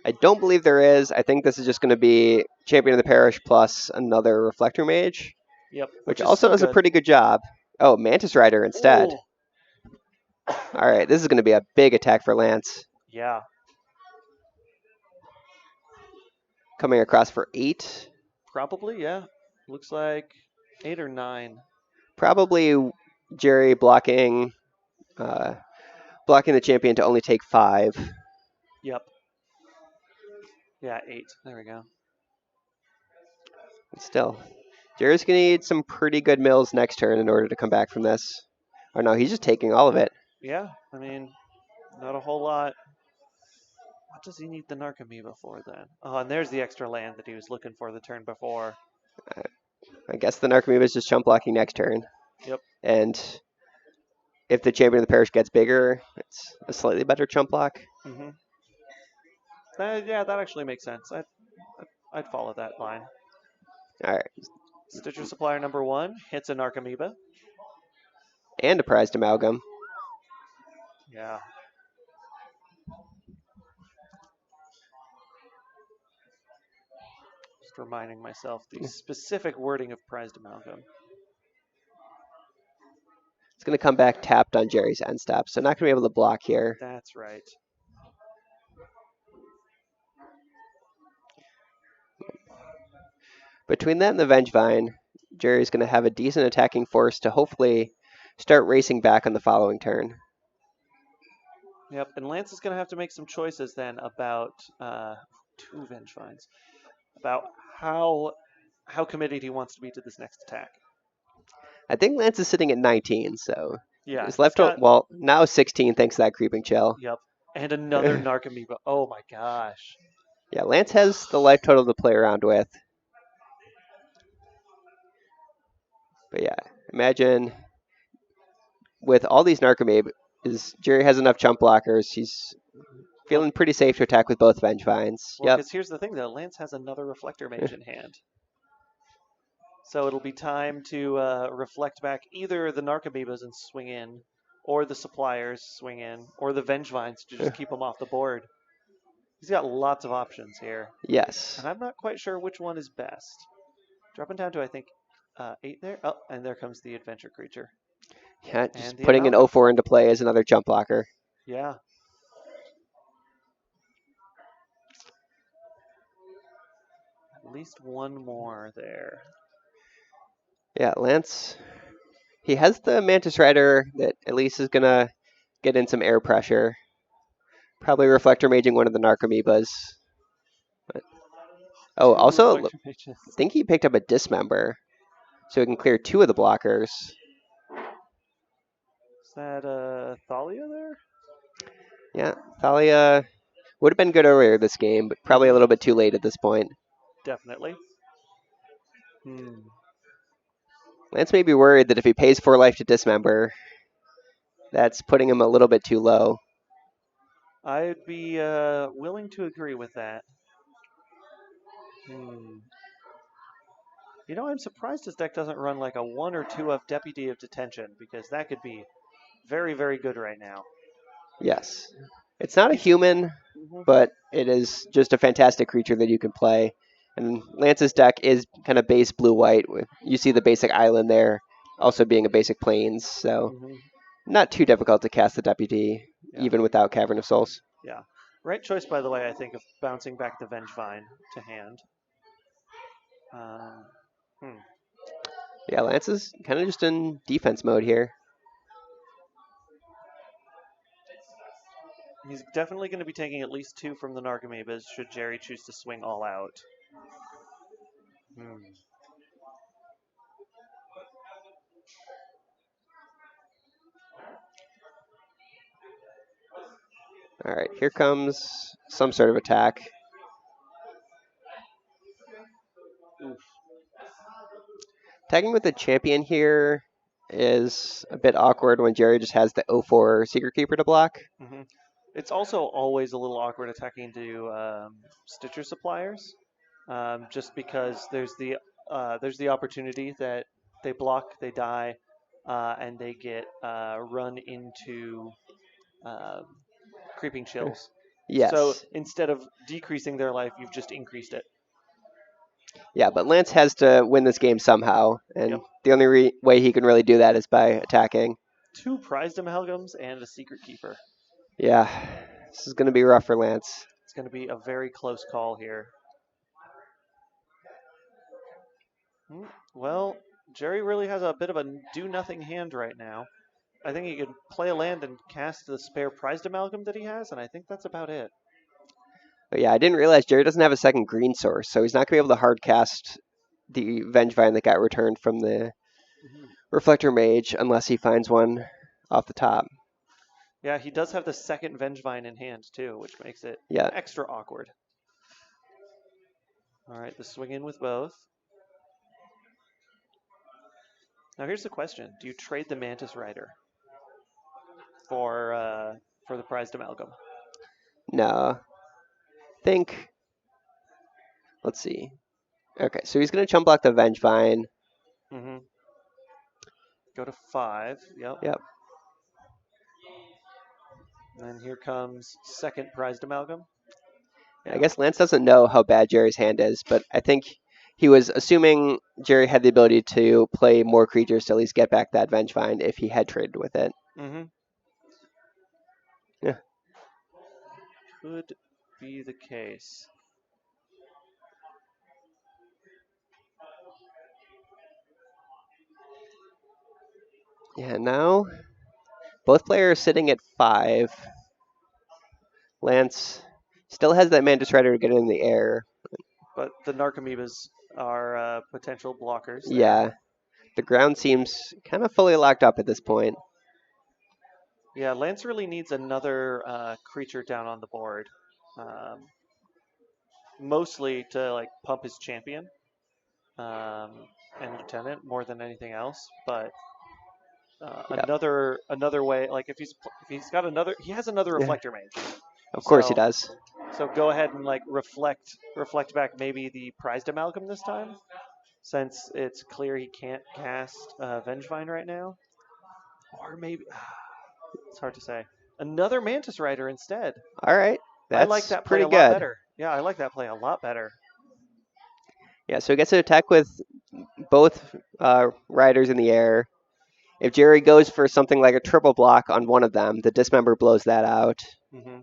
Speaker 2: I don't believe there is. I think this is just going to be Champion of the Parish plus another Reflector Mage,
Speaker 1: Yep,
Speaker 2: which
Speaker 1: which is
Speaker 2: also
Speaker 1: still
Speaker 2: does a
Speaker 1: good.
Speaker 2: pretty good job. Oh, Mantis Rider instead.
Speaker 1: Ooh,
Speaker 2: All right, this is going to be a big attack for Lance.
Speaker 1: yeah,
Speaker 2: Coming across for 8.
Speaker 1: probably, yeah. Looks like 8 or 9.
Speaker 2: Probably Jerry uh, blocking the champion to only take 5.
Speaker 1: Yep. Yeah, 8. There we go.
Speaker 2: Still, Jerry's going to need some pretty good mills next turn in order to come back from this. Oh no, he's just taking all of it.
Speaker 1: Yeah, I mean, not a whole lot. What does he need the Narcomoeba for then? Oh, and there's the extra land that he was looking for the turn before.
Speaker 2: I guess the Narcomoeba is just chump blocking next turn.
Speaker 1: Yep.
Speaker 2: And if the champion of the parish gets bigger, it's a slightly better chump block.
Speaker 1: Mm-hmm. Yeah, that actually makes sense. I'd follow that line.
Speaker 2: All right.
Speaker 1: Stitcher Supplier number 1 hits a Narcomoeba.
Speaker 2: And a prized amalgam.
Speaker 1: Yeah. Just reminding myself the specific wording of prized amalgam.
Speaker 2: It's going to come back tapped on Jerry's end step, so not going to be able to block here.
Speaker 1: That's right.
Speaker 2: Between that and the Vengevine, Jerry's going to have a decent attacking force to hopefully start racing back on the following turn.
Speaker 1: Yep, and Lance is going to have to make some choices then about 2 Vengevines, about how committed he wants to be to this next attack.
Speaker 2: I think Lance is sitting at 19, so
Speaker 1: Yeah,
Speaker 2: his left well, now 16 thanks to that Creeping Chill.
Speaker 1: Yep, and another Narcomoeba. Oh my gosh.
Speaker 2: Yeah, Lance has the life total to play around with. But yeah, imagine with all these Narcomoeba, Jerry has enough chump blockers. He's feeling pretty safe to attack with both Vengevines.
Speaker 1: Well, because here's the thing, though. Lance has another Reflector Mage in hand. So it'll be time to reflect back either the Narcomoebas and swing in, or the Suppliers swing in, or the Vengevines to just keep them off the board. He's got lots of options here.
Speaker 2: Yes.
Speaker 1: And I'm not quite sure which one is best. Dropping down to, I think, 8 there. Oh, and there comes the Adventure Creature.
Speaker 2: Yeah, just putting an 0-4 into play as another jump blocker.
Speaker 1: Yeah. At least one more there.
Speaker 2: Yeah, Lance, he has the Mantis Rider that at least is going to get in some air pressure. Probably Reflector Maging one of the Narcomoebas. But, also, I think he picked up a Dismember, so he can clear 2 of the blockers.
Speaker 1: Is that Thalia there?
Speaker 2: Yeah, Thalia would have been good earlier this game, but probably a little bit too late at this point.
Speaker 1: Definitely.
Speaker 2: Lance may be worried that if he pays 4 life to Dismember, that's putting him a little bit too low.
Speaker 1: I'd be willing to agree with that. You know, I'm surprised his deck doesn't run like a 1 or 2 of Deputy of Detention, because that could be very, very good right now.
Speaker 2: Yes. It's not a human, but it is just a fantastic creature that you can play. And Lance's deck is kind of base blue-white. You see the basic island there also being a basic plains, so not too difficult to cast the Deputy, even without Cavern of Souls.
Speaker 1: Yeah. Right choice, by the way, I think, of bouncing back the Vengevine to hand.
Speaker 2: Yeah, Lance is kind of just in defense mode here.
Speaker 1: He's definitely going to be taking at least 2 from the Narcomoebas should Jerry choose to swing all out.
Speaker 2: All right, here comes some sort of attack. Tagging with the champion here is a bit awkward when Jerry just has the 0-4 Secret Keeper to block.
Speaker 1: It's also always a little awkward attacking to Stitcher Suppliers, just because there's the opportunity that they block, they die, and they get run into uh, creeping chills. So
Speaker 2: Yes.
Speaker 1: instead of decreasing their life, you've just increased it.
Speaker 2: Yeah, but Lance has to win this game somehow, and
Speaker 1: Yep.
Speaker 2: the only way he can really do that is by attacking.
Speaker 1: 2 prized amalgams and a secret keeper.
Speaker 2: Yeah, this is going to be rough for Lance.
Speaker 1: It's going to be a very close call here. Well, Jerry really has a bit of a do-nothing hand right now. I think he could play a land and cast the spare prized amalgam that he has, and I think that's about it.
Speaker 2: But yeah, I didn't realize Jerry doesn't have a second green source, so he's not going to be able to hard cast the Vengevine that got returned from the Reflector Mage unless he finds one off the top.
Speaker 1: Yeah, he does have the second Vengevine in hand, too, which makes it
Speaker 2: Yeah.
Speaker 1: extra awkward. All right, the swing in with both. Now here's the question. Do you trade the Mantis Rider for the prized amalgam?
Speaker 2: No. Think. Let's see. Okay, so he's going to chump block the Vengevine.
Speaker 1: Mm-hmm. Go to 5. Yep.
Speaker 2: Yep.
Speaker 1: And then here comes second prized amalgam.
Speaker 2: I guess Lance doesn't know how bad Jerry's hand is, but I think he was assuming Jerry had the ability to play more creatures to at least get back that Vengevine if he had traded with it.
Speaker 1: Mm-hmm.
Speaker 2: Yeah.
Speaker 1: Could be the case.
Speaker 2: Yeah, now both players sitting at 5. Lance still has that Mantis Rider to get in the air.
Speaker 1: But the Narcomoebas are potential blockers there.
Speaker 2: Yeah. The ground seems kind of fully locked up at this point.
Speaker 1: Yeah, Lance really needs another creature down on the board. Mostly to like pump his champion and lieutenant more than anything else. But
Speaker 2: Yep.
Speaker 1: another way, like if he's got another, he has another
Speaker 2: Yeah.
Speaker 1: reflector mage.
Speaker 2: Of course he does.
Speaker 1: So go ahead and like reflect back maybe the prized amalgam this time, since it's clear he can't cast Vengevine right now, or maybe it's hard to say. Another Mantis Rider instead.
Speaker 2: All right. That's
Speaker 1: I like that play
Speaker 2: pretty
Speaker 1: a lot
Speaker 2: good.
Speaker 1: better. Yeah, I like that play a lot better.
Speaker 2: Yeah, so he gets to attack with both riders in the air. If Jerry goes for something like a triple block on one of them, the Dismember blows that out.
Speaker 1: Mm-hmm.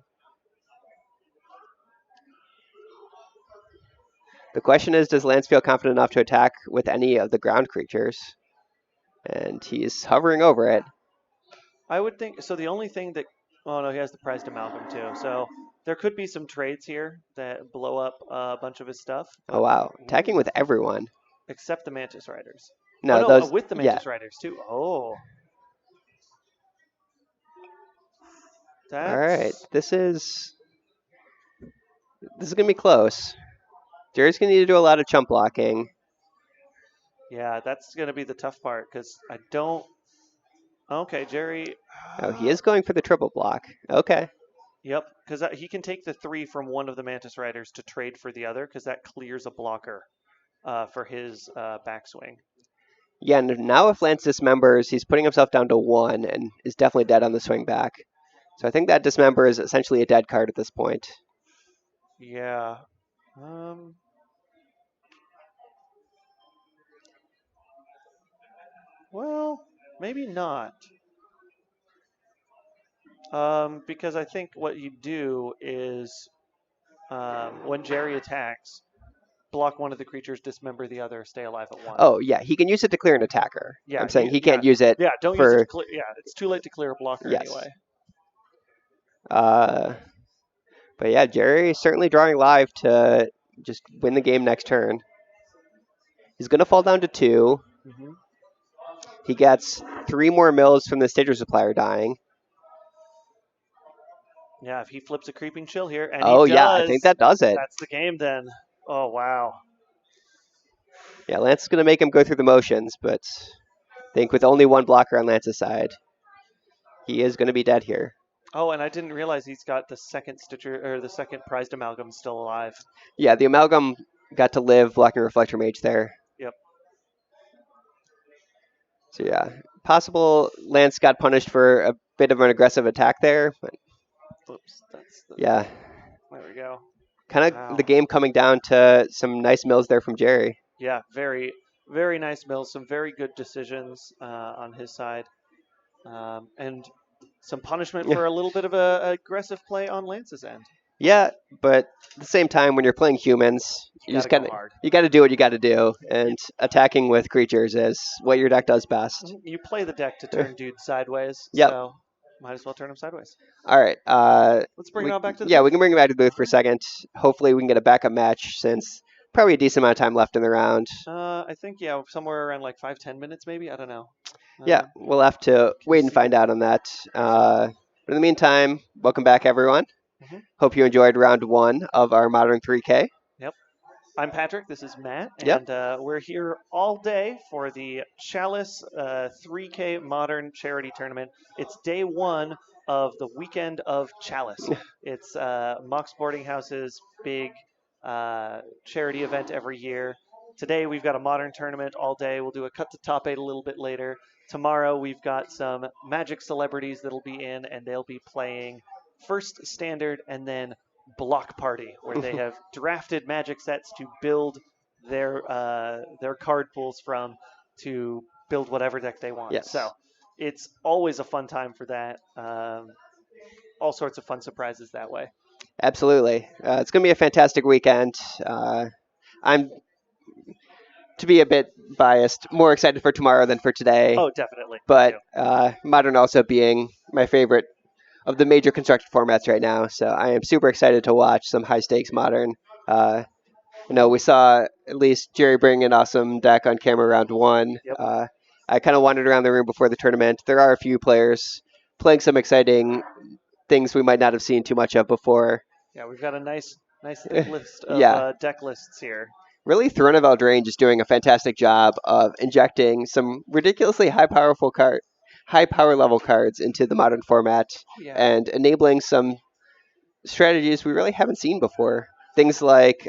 Speaker 2: The question is, does Lance feel confident enough to attack with any of the ground creatures? And he's hovering over it.
Speaker 1: I would think so. The only thing that, oh no, he has the prized amalgam too. So there could be some trades here that blow up a bunch of his stuff.
Speaker 2: Oh wow, attacking with everyone.
Speaker 1: Except the Mantis Riders.
Speaker 2: No,
Speaker 1: those with the Mantis Riders too. Oh, that's
Speaker 2: all right. This is gonna be close. Jerry's gonna need to do a lot of chump blocking.
Speaker 1: Yeah, that's gonna be the tough part because I don't. Okay, Jerry.
Speaker 2: Oh, he is going for the triple block. Okay.
Speaker 1: Yep, because he can take the 3 from one of the Mantis Riders to trade for the other, because that clears a blocker for his backswing.
Speaker 2: Yeah, and now if Lance dismembers, he's putting himself down to 1 and is definitely dead on the swing back. So I think that dismember is essentially a dead card at this point.
Speaker 1: Yeah. Well, maybe not. Because I think what you do is when Jerry attacks, block one of the creatures, dismember the other, stay alive at 1.
Speaker 2: Oh, yeah, he can use it to clear an attacker.
Speaker 1: Yeah,
Speaker 2: I'm saying he can't use it.
Speaker 1: Yeah, don't use it to clear. Yeah, it's too late to clear a blocker anyway.
Speaker 2: But yeah, Jerry is certainly drawing live to just win the game next turn. He's going to fall down to 2.
Speaker 1: Mm-hmm.
Speaker 2: He gets 3 more mills from the Stager Supplier dying.
Speaker 1: Yeah, if he flips a Creeping Chill here, and
Speaker 2: oh
Speaker 1: he does,
Speaker 2: yeah, I think that does it.
Speaker 1: That's the game then. Oh wow.
Speaker 2: Yeah, Lance is going to make him go through the motions, but I think with only 1 blocker on Lance's side, he is going to be dead here.
Speaker 1: Oh, and I didn't realize he's got the second Stitcher or the second prized amalgam still alive.
Speaker 2: Yeah, the amalgam got to live blocking Reflector Mage there.
Speaker 1: Yep.
Speaker 2: So yeah, possible Lance got punished for a bit of an aggressive attack there, but
Speaker 1: Oops, that's the.
Speaker 2: yeah,
Speaker 1: There we go.
Speaker 2: kind of the
Speaker 1: Wow.
Speaker 2: game coming down to some nice mills there from Jerry.
Speaker 1: Yeah, very, very nice mills. Some very good decisions on his side, and some punishment
Speaker 2: Yeah,
Speaker 1: for a little bit of a aggressive play on Lance's end.
Speaker 2: yeah, but at the same time, when you're playing humans,
Speaker 1: You got to go hard.
Speaker 2: you gotta do what you gotta do, and attacking with creatures is what your deck does best.
Speaker 1: You play the deck to turn dudes sideways,
Speaker 2: Yep.
Speaker 1: so might as well turn them sideways.
Speaker 2: All right.
Speaker 1: Let's bring it on back to the
Speaker 2: Yeah,
Speaker 1: booth.
Speaker 2: we can bring it back to the booth for a second. Hopefully, we can get a backup match since probably a decent amount of time left in the round.
Speaker 1: I think yeah, somewhere around like 5-10 minutes maybe. I don't know.
Speaker 2: Yeah, we'll have to wait and find out on that. But in the meantime, welcome back, everyone.
Speaker 1: Mhm.
Speaker 2: Hope you enjoyed round 1 of our Modern 3K.
Speaker 1: Yep. I'm Patrick. This is Matt,
Speaker 2: Yep.
Speaker 1: and we're here all day for the Chalice 3K Modern Charity Tournament. It's day 1 of the weekend of Chalice. It's Mox Boarding House's big charity event every year. Today we've got a modern tournament all day. We'll do a cut to top 8 a little bit later. Tomorrow we've got some Magic celebrities that'll be in, and they'll be playing first Standard and then Block Party, where they have drafted Magic sets to build their card pools from to build whatever deck they want.
Speaker 2: Yes.
Speaker 1: So it's always a fun time for that. All sorts of fun surprises that way.
Speaker 2: Absolutely. It's going to be a fantastic weekend. I'm, to be a bit biased, more excited for tomorrow than for today.
Speaker 1: Oh, definitely.
Speaker 2: But Modern also being my favorite of the major constructed formats right now. So I am super excited to watch some high stakes Modern. We saw at least Jerry bring an awesome deck on camera round 1.
Speaker 1: Yep.
Speaker 2: I kind of wandered around the room before the tournament. There are a few players playing some exciting things we might not have seen too much of before.
Speaker 1: Yeah, we've got a nice thick list of
Speaker 2: Yeah.
Speaker 1: deck lists here.
Speaker 2: Really, Throne of Eldraine just doing a fantastic job of injecting some ridiculously high power level cards into the Modern format
Speaker 1: Yeah.
Speaker 2: and enabling some strategies we really haven't seen before. Things like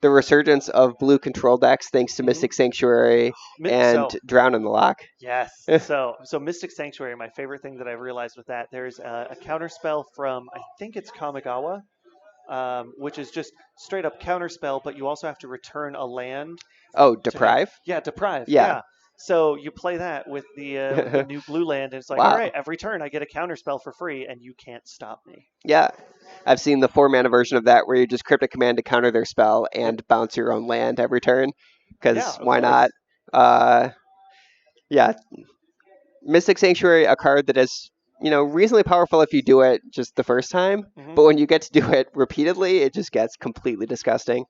Speaker 2: the resurgence of blue control decks thanks to Mystic Sanctuary and Drown in the Lock.
Speaker 1: Yes. so Mystic Sanctuary, my favorite thing that I've realized with that, there's a counter spell from, I think it's Kamigawa, which is just straight up counter spell, but you also have to return a land.
Speaker 2: Oh, Deprive?
Speaker 1: Deprive.
Speaker 2: Yeah.
Speaker 1: Yeah. So you play that with the new blue land, and it's like,
Speaker 2: Wow.
Speaker 1: all right, every turn I get a counter spell for free, and you can't stop me.
Speaker 2: Yeah. I've seen the 4-mana version of that where you just crypt a command to counter their spell and bounce your own land every turn. Because why not? Yeah. Mystic Sanctuary, a card that is, reasonably powerful if you do it just the first time. But when you get to do it repeatedly, it just gets completely disgusting.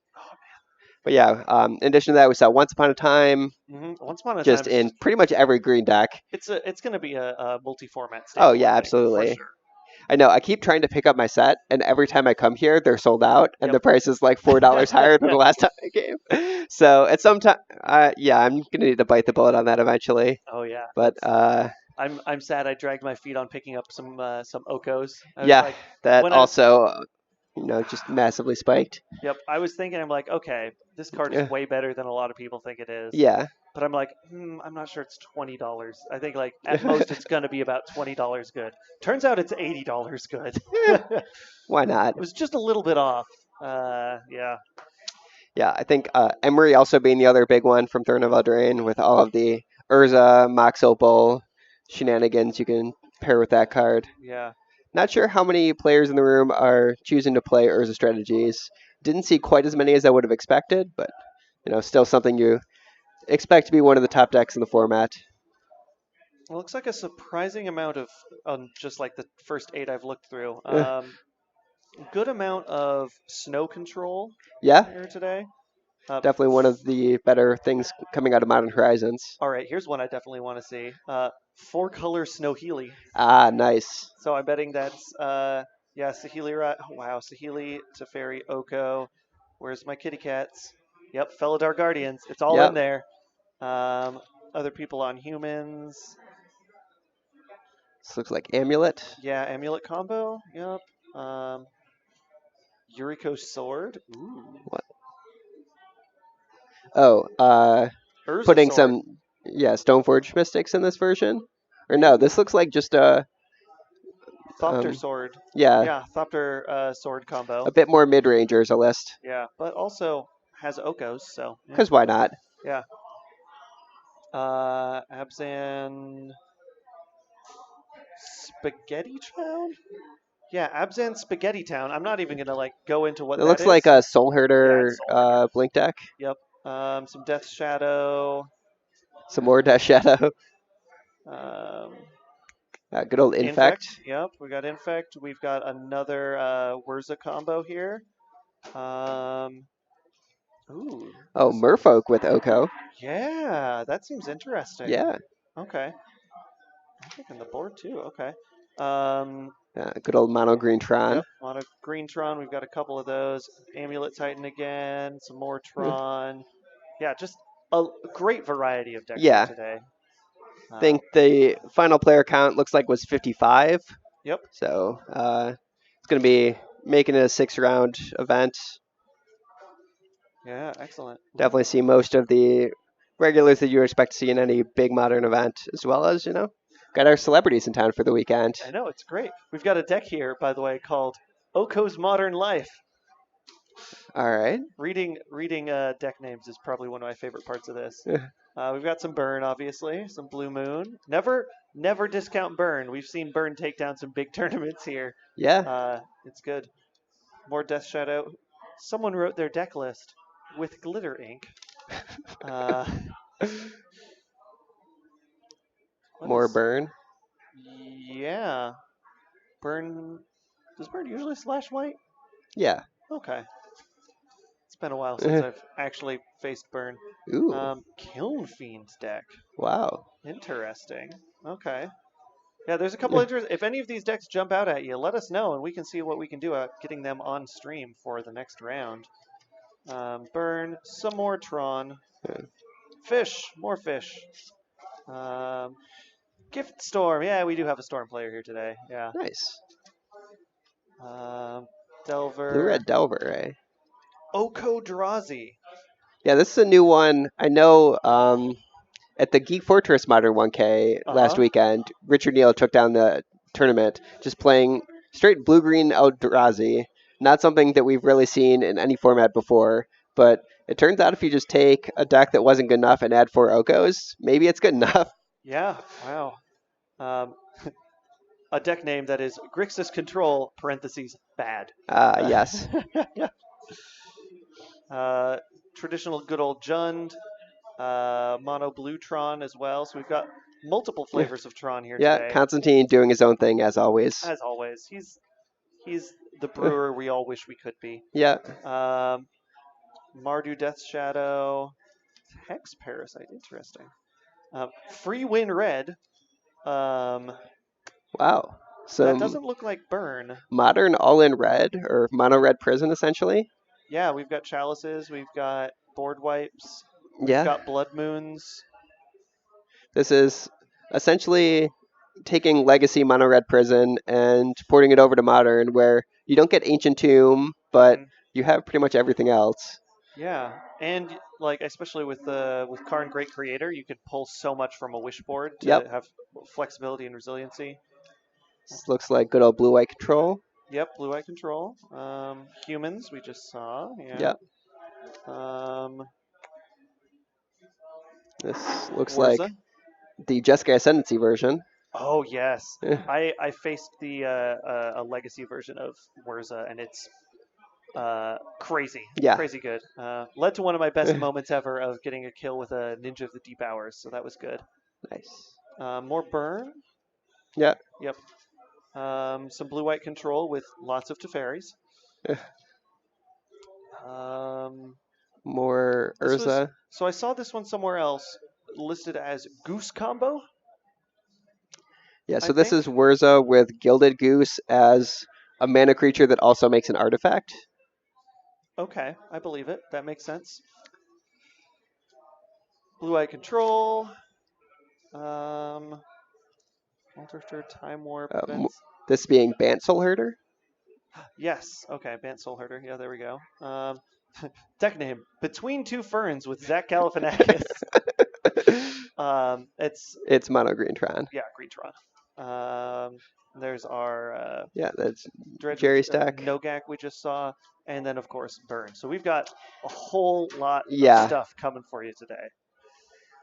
Speaker 2: But yeah, in addition to that, we saw Once Upon a Time.
Speaker 1: Once Upon a
Speaker 2: just
Speaker 1: Time,
Speaker 2: in pretty much every green deck.
Speaker 1: It's going to be a multi-format staple.
Speaker 2: Oh yeah, absolutely.
Speaker 1: For sure.
Speaker 2: I know. I keep trying to pick up my set, and every time I come here, they're sold out, and the price is like $4 higher than the last time I came. So at some time, yeah, I'm gonna need to bite the bullet on that eventually.
Speaker 1: Oh yeah.
Speaker 2: But
Speaker 1: I'm sad I dragged my feet on picking up some Okos.
Speaker 2: Yeah, that also, just massively spiked.
Speaker 1: Yep, I was thinking, I'm like, okay, this card is way better than a lot of people think it is.
Speaker 2: Yeah.
Speaker 1: But I'm like, I'm not sure it's $20. I think like at most it's gonna be about $20 good. Turns out it's $80 good.
Speaker 2: Why not?
Speaker 1: It was just a little bit off. Yeah.
Speaker 2: Yeah, I think Emery also being the other big one from Throne of Eldraine with all of the Urza, Mox Opal shenanigans you can pair with that card.
Speaker 1: Yeah.
Speaker 2: Not sure how many players in the room are choosing to play Urza strategies. Didn't see quite as many as I would have expected, but still something you expect to be one of the top decks in the format.
Speaker 1: It looks like a surprising amount of, on just like the first 8 I've looked through. Good amount of snow control here today.
Speaker 2: Definitely one of the better things coming out of Modern Horizons.
Speaker 1: All right, here's one I definitely want to see. 4-color Snow Healy.
Speaker 2: Ah, nice.
Speaker 1: So I'm betting that's, Saheeli, wow, Saheeli, Teferi, Oko. Where's my kitty cats? Yep, Felidar Guardians. It's all in there. Other people on humans.
Speaker 2: This looks like Amulet.
Speaker 1: Yeah, Amulet combo. Yep. Yuriko Sword. Ooh.
Speaker 2: What? Oh,
Speaker 1: Urza
Speaker 2: putting
Speaker 1: Sword.
Speaker 2: yeah, Stoneforge Mystics in this version. Or no, this looks like just a
Speaker 1: Thopter sword.
Speaker 2: yeah,
Speaker 1: Yeah, Thopter sword combo.
Speaker 2: a bit more mid-rangers a list.
Speaker 1: Yeah, but also has Okos, so yeah.
Speaker 2: Because why not?
Speaker 1: Yeah. Abzan Spaghetti Town? Yeah, Abzan Spaghetti Town. I'm not even gonna go into what
Speaker 2: It
Speaker 1: that
Speaker 2: looks
Speaker 1: is.
Speaker 2: like a Soul
Speaker 1: Yeah,
Speaker 2: Herder
Speaker 1: it's Soul Herder.
Speaker 2: Blink deck.
Speaker 1: Yep. Some Death Shadow.
Speaker 2: Some more Death Shadow.
Speaker 1: Um,
Speaker 2: Good old Infect.
Speaker 1: Yep, we got Infect. We've got another Wurza combo here. Ooh.
Speaker 2: Oh, Merfolk with Oko.
Speaker 1: Yeah, that seems interesting.
Speaker 2: Yeah.
Speaker 1: Okay. I'm thinking the board too. Okay. Um,
Speaker 2: Good old Mono Green Tron.
Speaker 1: Yep, on a green Tron, we've got a couple of those. Amulet Titan again, some more Tron. Yeah, just a great variety of decks here
Speaker 2: Yeah.
Speaker 1: today.
Speaker 2: I think the final player count looks like was 55.
Speaker 1: Yep.
Speaker 2: So it's going to be making it a 6-round event.
Speaker 1: Yeah, excellent.
Speaker 2: Definitely see most of the regulars that you expect to see in any big modern event, as well as, got our celebrities in town for the weekend.
Speaker 1: I know, it's great. We've got a deck here, by the way, called Oko's Modern Life.
Speaker 2: All right.
Speaker 1: Reading deck names is probably one of my favorite parts of this. We've got some Burn, obviously, some Blue Moon. Never discount Burn. We've seen Burn take down some big tournaments here.
Speaker 2: Yeah.
Speaker 1: It's good. More Death Shadow. Someone wrote their deck list with glitter ink.
Speaker 2: More Burn.
Speaker 1: Yeah. Burn. Does Burn usually slash white?
Speaker 2: Yeah.
Speaker 1: Okay. It's been a while since I've actually faced Burn.
Speaker 2: Ooh.
Speaker 1: Kiln Fiend's deck.
Speaker 2: Wow.
Speaker 1: Interesting. Okay. Yeah, there's a couple interesting. If any of these decks jump out at you, let us know, and we can see what we can do at getting them on stream for the next round. Burn, some more Tron. Fish, more fish. Gift Storm. Yeah, we do have a Storm player here today. Yeah.
Speaker 2: Nice.
Speaker 1: Delver.
Speaker 2: Blue-red Delver, eh?
Speaker 1: Oko Drazi.
Speaker 2: Yeah, this is a new one. I know at the Geek Fortress Modern 1K last weekend, Richard Neal took down the tournament just playing straight blue-green Eldrazi. Not something that we've really seen in any format before, but it turns out if you just take a deck that wasn't good enough and add 4 Okos, maybe it's good enough.
Speaker 1: Yeah, wow. A deck name that is Grixis Control, parentheses, bad.
Speaker 2: Yes.
Speaker 1: Traditional good old Jund, mono blue Tron as well. So we've got multiple flavors of Tron here today.
Speaker 2: Constantine doing his own thing as always.
Speaker 1: As always, he's the brewer we all wish we could be.
Speaker 2: Yeah.
Speaker 1: Mardu Death Shadow, Hex Parasite, interesting. Free Win Red.
Speaker 2: Wow. So
Speaker 1: that doesn't look like Burn.
Speaker 2: Modern all-in red or mono red prison essentially.
Speaker 1: Yeah, we've got Chalices, we've got Board Wipes, we've got Blood Moons.
Speaker 2: This is essentially taking legacy mono red prison and porting it over to modern, where you don't get Ancient Tomb, but you have pretty much everything else.
Speaker 1: Yeah, and especially with Karn Great Creator, you could pull so much from a wish board to have flexibility and resiliency.
Speaker 2: This looks like good old blue-white control.
Speaker 1: Yep, blue-white control. Humans, we just saw. Yeah.
Speaker 2: This looks
Speaker 1: Wurza.
Speaker 2: like the Jeskai Ascendancy version.
Speaker 1: Oh yes, I faced the a legacy version of Wurza, and it's crazy.
Speaker 2: Yeah.
Speaker 1: Crazy good. Led to one of my best moments ever of getting a kill with a Ninja of the Deep Hours, so that was good.
Speaker 2: Nice.
Speaker 1: More Burn.
Speaker 2: Yeah.
Speaker 1: Yep. Some blue-white control with lots of Teferis.
Speaker 2: More Urza.
Speaker 1: So I saw this one somewhere else listed as Goose Combo.
Speaker 2: Yeah, so this is Wurza with Gilded Goose as a mana creature that also makes an artifact.
Speaker 1: Okay, I believe it. That makes sense. Blue-Eye Control. Alter Time Warp.
Speaker 2: This being Bant Soul Herder?
Speaker 1: Yes. Okay, Bant Soul Herder. Yeah, there we go. Deck name, Between Two Ferns with Zach Galifianakis.
Speaker 2: It's mono green Tron.
Speaker 1: Yeah, Greentron. There's our
Speaker 2: Yeah, that's
Speaker 1: Dredge
Speaker 2: Jerry's deck.
Speaker 1: Nogak we just saw, and then of course Burn. So we've got a whole lot of
Speaker 2: Yeah.
Speaker 1: stuff coming for you today.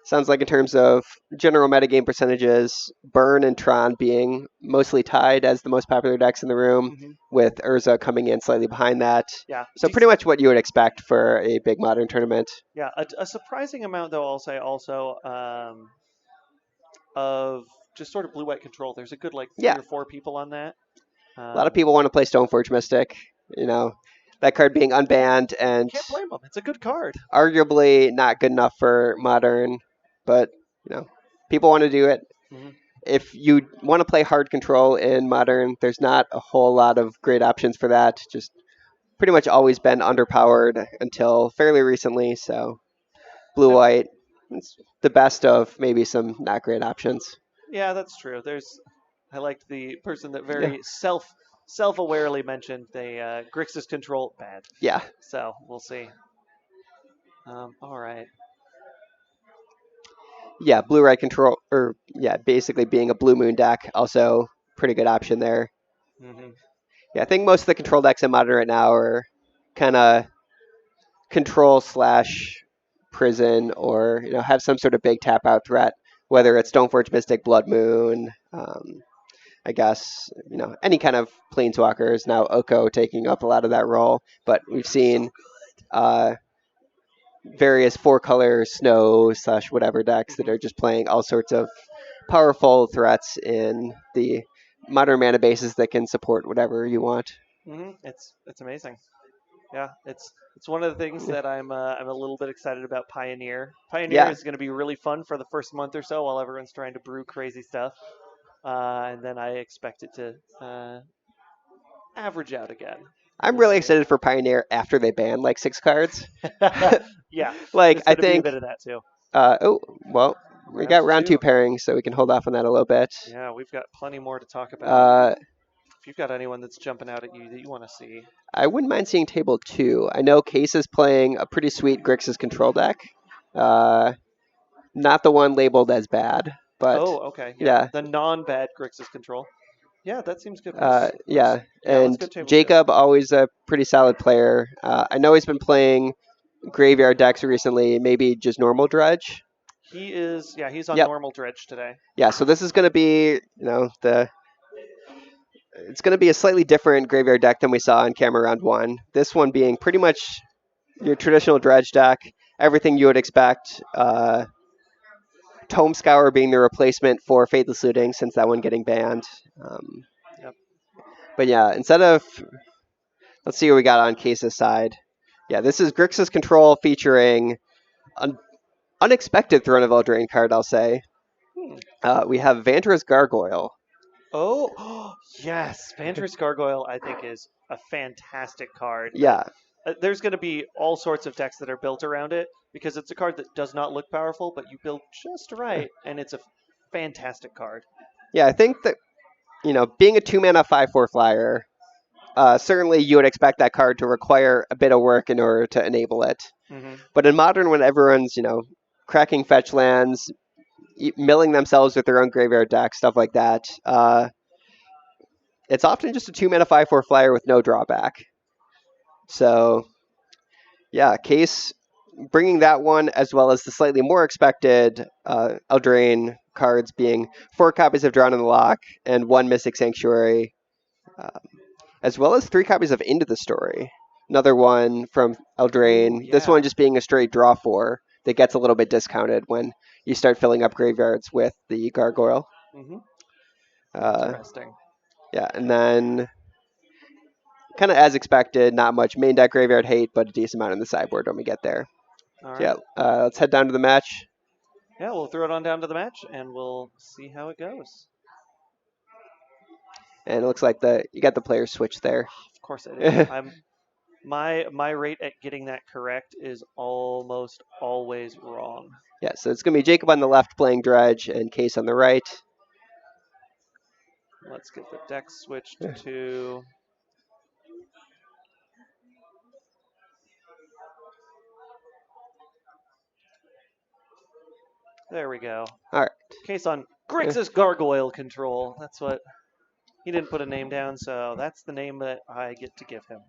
Speaker 2: Sounds like in terms of general metagame percentages, Burn and Tron being mostly tied as the most popular decks in the room, with Urza coming in slightly behind that.
Speaker 1: Yeah.
Speaker 2: So pretty much what you would expect for a big Modern tournament.
Speaker 1: Yeah, a surprising amount, though, I'll say also, of just sort of blue-white control. There's a good, like, 3 or 4 people on that.
Speaker 2: A lot of people want to play Stoneforge Mystic. You know, that card being unbanned and
Speaker 1: can't blame them. It's a good card.
Speaker 2: Arguably not good enough for Modern, but, you know, people want to do it. If you want to play hard control in Modern, there's not a whole lot of great options for that. Just pretty much always been underpowered until fairly recently. So blue-white, it's the best of maybe some not great options.
Speaker 1: Yeah, that's true. I liked the person that very self-awarely mentioned the Grixis control bad.
Speaker 2: Yeah.
Speaker 1: So we'll see. All right.
Speaker 2: Yeah, blue-red control, or yeah, basically being a blue moon deck, also pretty good option there. Yeah, I think most of the control decks in Modern right now are kind of control slash prison, or have some sort of big tap out threat, whether it's Stoneforge Mystic, Blood Moon, I guess any kind of planeswalkers. Now Oko taking up a lot of that role, but we've seen various 4-color snow / whatever decks that are just playing all sorts of powerful threats in the Modern mana bases that can support whatever you want.
Speaker 1: It's amazing. Yeah, it's one of the things that I'm a little bit excited about. Pioneer is going to be really fun for the first month or so while everyone's trying to brew crazy stuff, and then I expect it to average out again.
Speaker 2: I'm really excited for Pioneer after they ban like 6 cards.
Speaker 1: Yeah,
Speaker 2: like I
Speaker 1: be a
Speaker 2: think
Speaker 1: bit of that too.
Speaker 2: We got round 2 pairing, so we can hold off on that a little bit.
Speaker 1: Yeah, we've got plenty more to talk about. If you've got anyone that's jumping out at you that you want to see,
Speaker 2: I wouldn't mind seeing table 2. I know Case is playing a pretty sweet Grixis control deck. Not the one labeled as bad, but
Speaker 1: okay, yeah. The non-bad Grixis control. Yeah, that seems good.
Speaker 2: And Jacob, always a pretty solid player. I know he's been playing graveyard decks recently, maybe just normal Dredge.
Speaker 1: He's on normal Dredge today.
Speaker 2: Yeah, so this is going to be, it's going to be a slightly different graveyard deck than we saw in Camera Round 1. This one being pretty much your traditional Dredge deck, everything you would expect. Tome Scour being the replacement for Faithless Looting, since that one getting banned. But yeah, instead of... Let's see what we got on Case's side. Yeah, this is Grixis Control featuring an unexpected Throne of Eldraine card, I'll say. We have Vandra's Gargoyle.
Speaker 1: Oh, yes. Vandra's Gargoyle, I think, is a fantastic card.
Speaker 2: Yeah.
Speaker 1: There's going to be all sorts of decks that are built around it because it's a card that does not look powerful, but you build just right, and it's a fantastic card.
Speaker 2: Yeah, I think that, being a 2-mana 5/4 flyer, certainly you would expect that card to require a bit of work in order to enable it. But in Modern, when everyone's, cracking fetch lands, milling themselves with their own graveyard deck, stuff like that, it's often just a 2-mana 5/4 flyer with no drawback. So, yeah, Case bringing that one, as well as the slightly more expected Eldraine cards being 4 copies of Drawn in the Lock and 1 Mystic Sanctuary, as well as 3 copies of Into the Story. Another one from Eldraine.
Speaker 1: Ooh, yeah.
Speaker 2: This one just being a straight draw 4 that gets a little bit discounted when you start filling up graveyards with the Gargoyle.
Speaker 1: Interesting.
Speaker 2: Yeah, and then kind of as expected, not much main deck graveyard hate, but a decent amount in the sideboard when we get there.
Speaker 1: All
Speaker 2: right. Yeah, let's head down to the match.
Speaker 1: Yeah, we'll throw it on down to the match, and we'll see how it goes.
Speaker 2: And it looks like you got the player switch there.
Speaker 1: Of course I did. My rate at getting that correct is almost always wrong.
Speaker 2: Yeah, so it's going to be Jacob on the left playing Dredge and Case on the right.
Speaker 1: Let's get the deck switched to... There we go.
Speaker 2: All right.
Speaker 1: Case on Grixis Gargoyle control. That's what he didn't put a name down, so that's the name that I get to give him.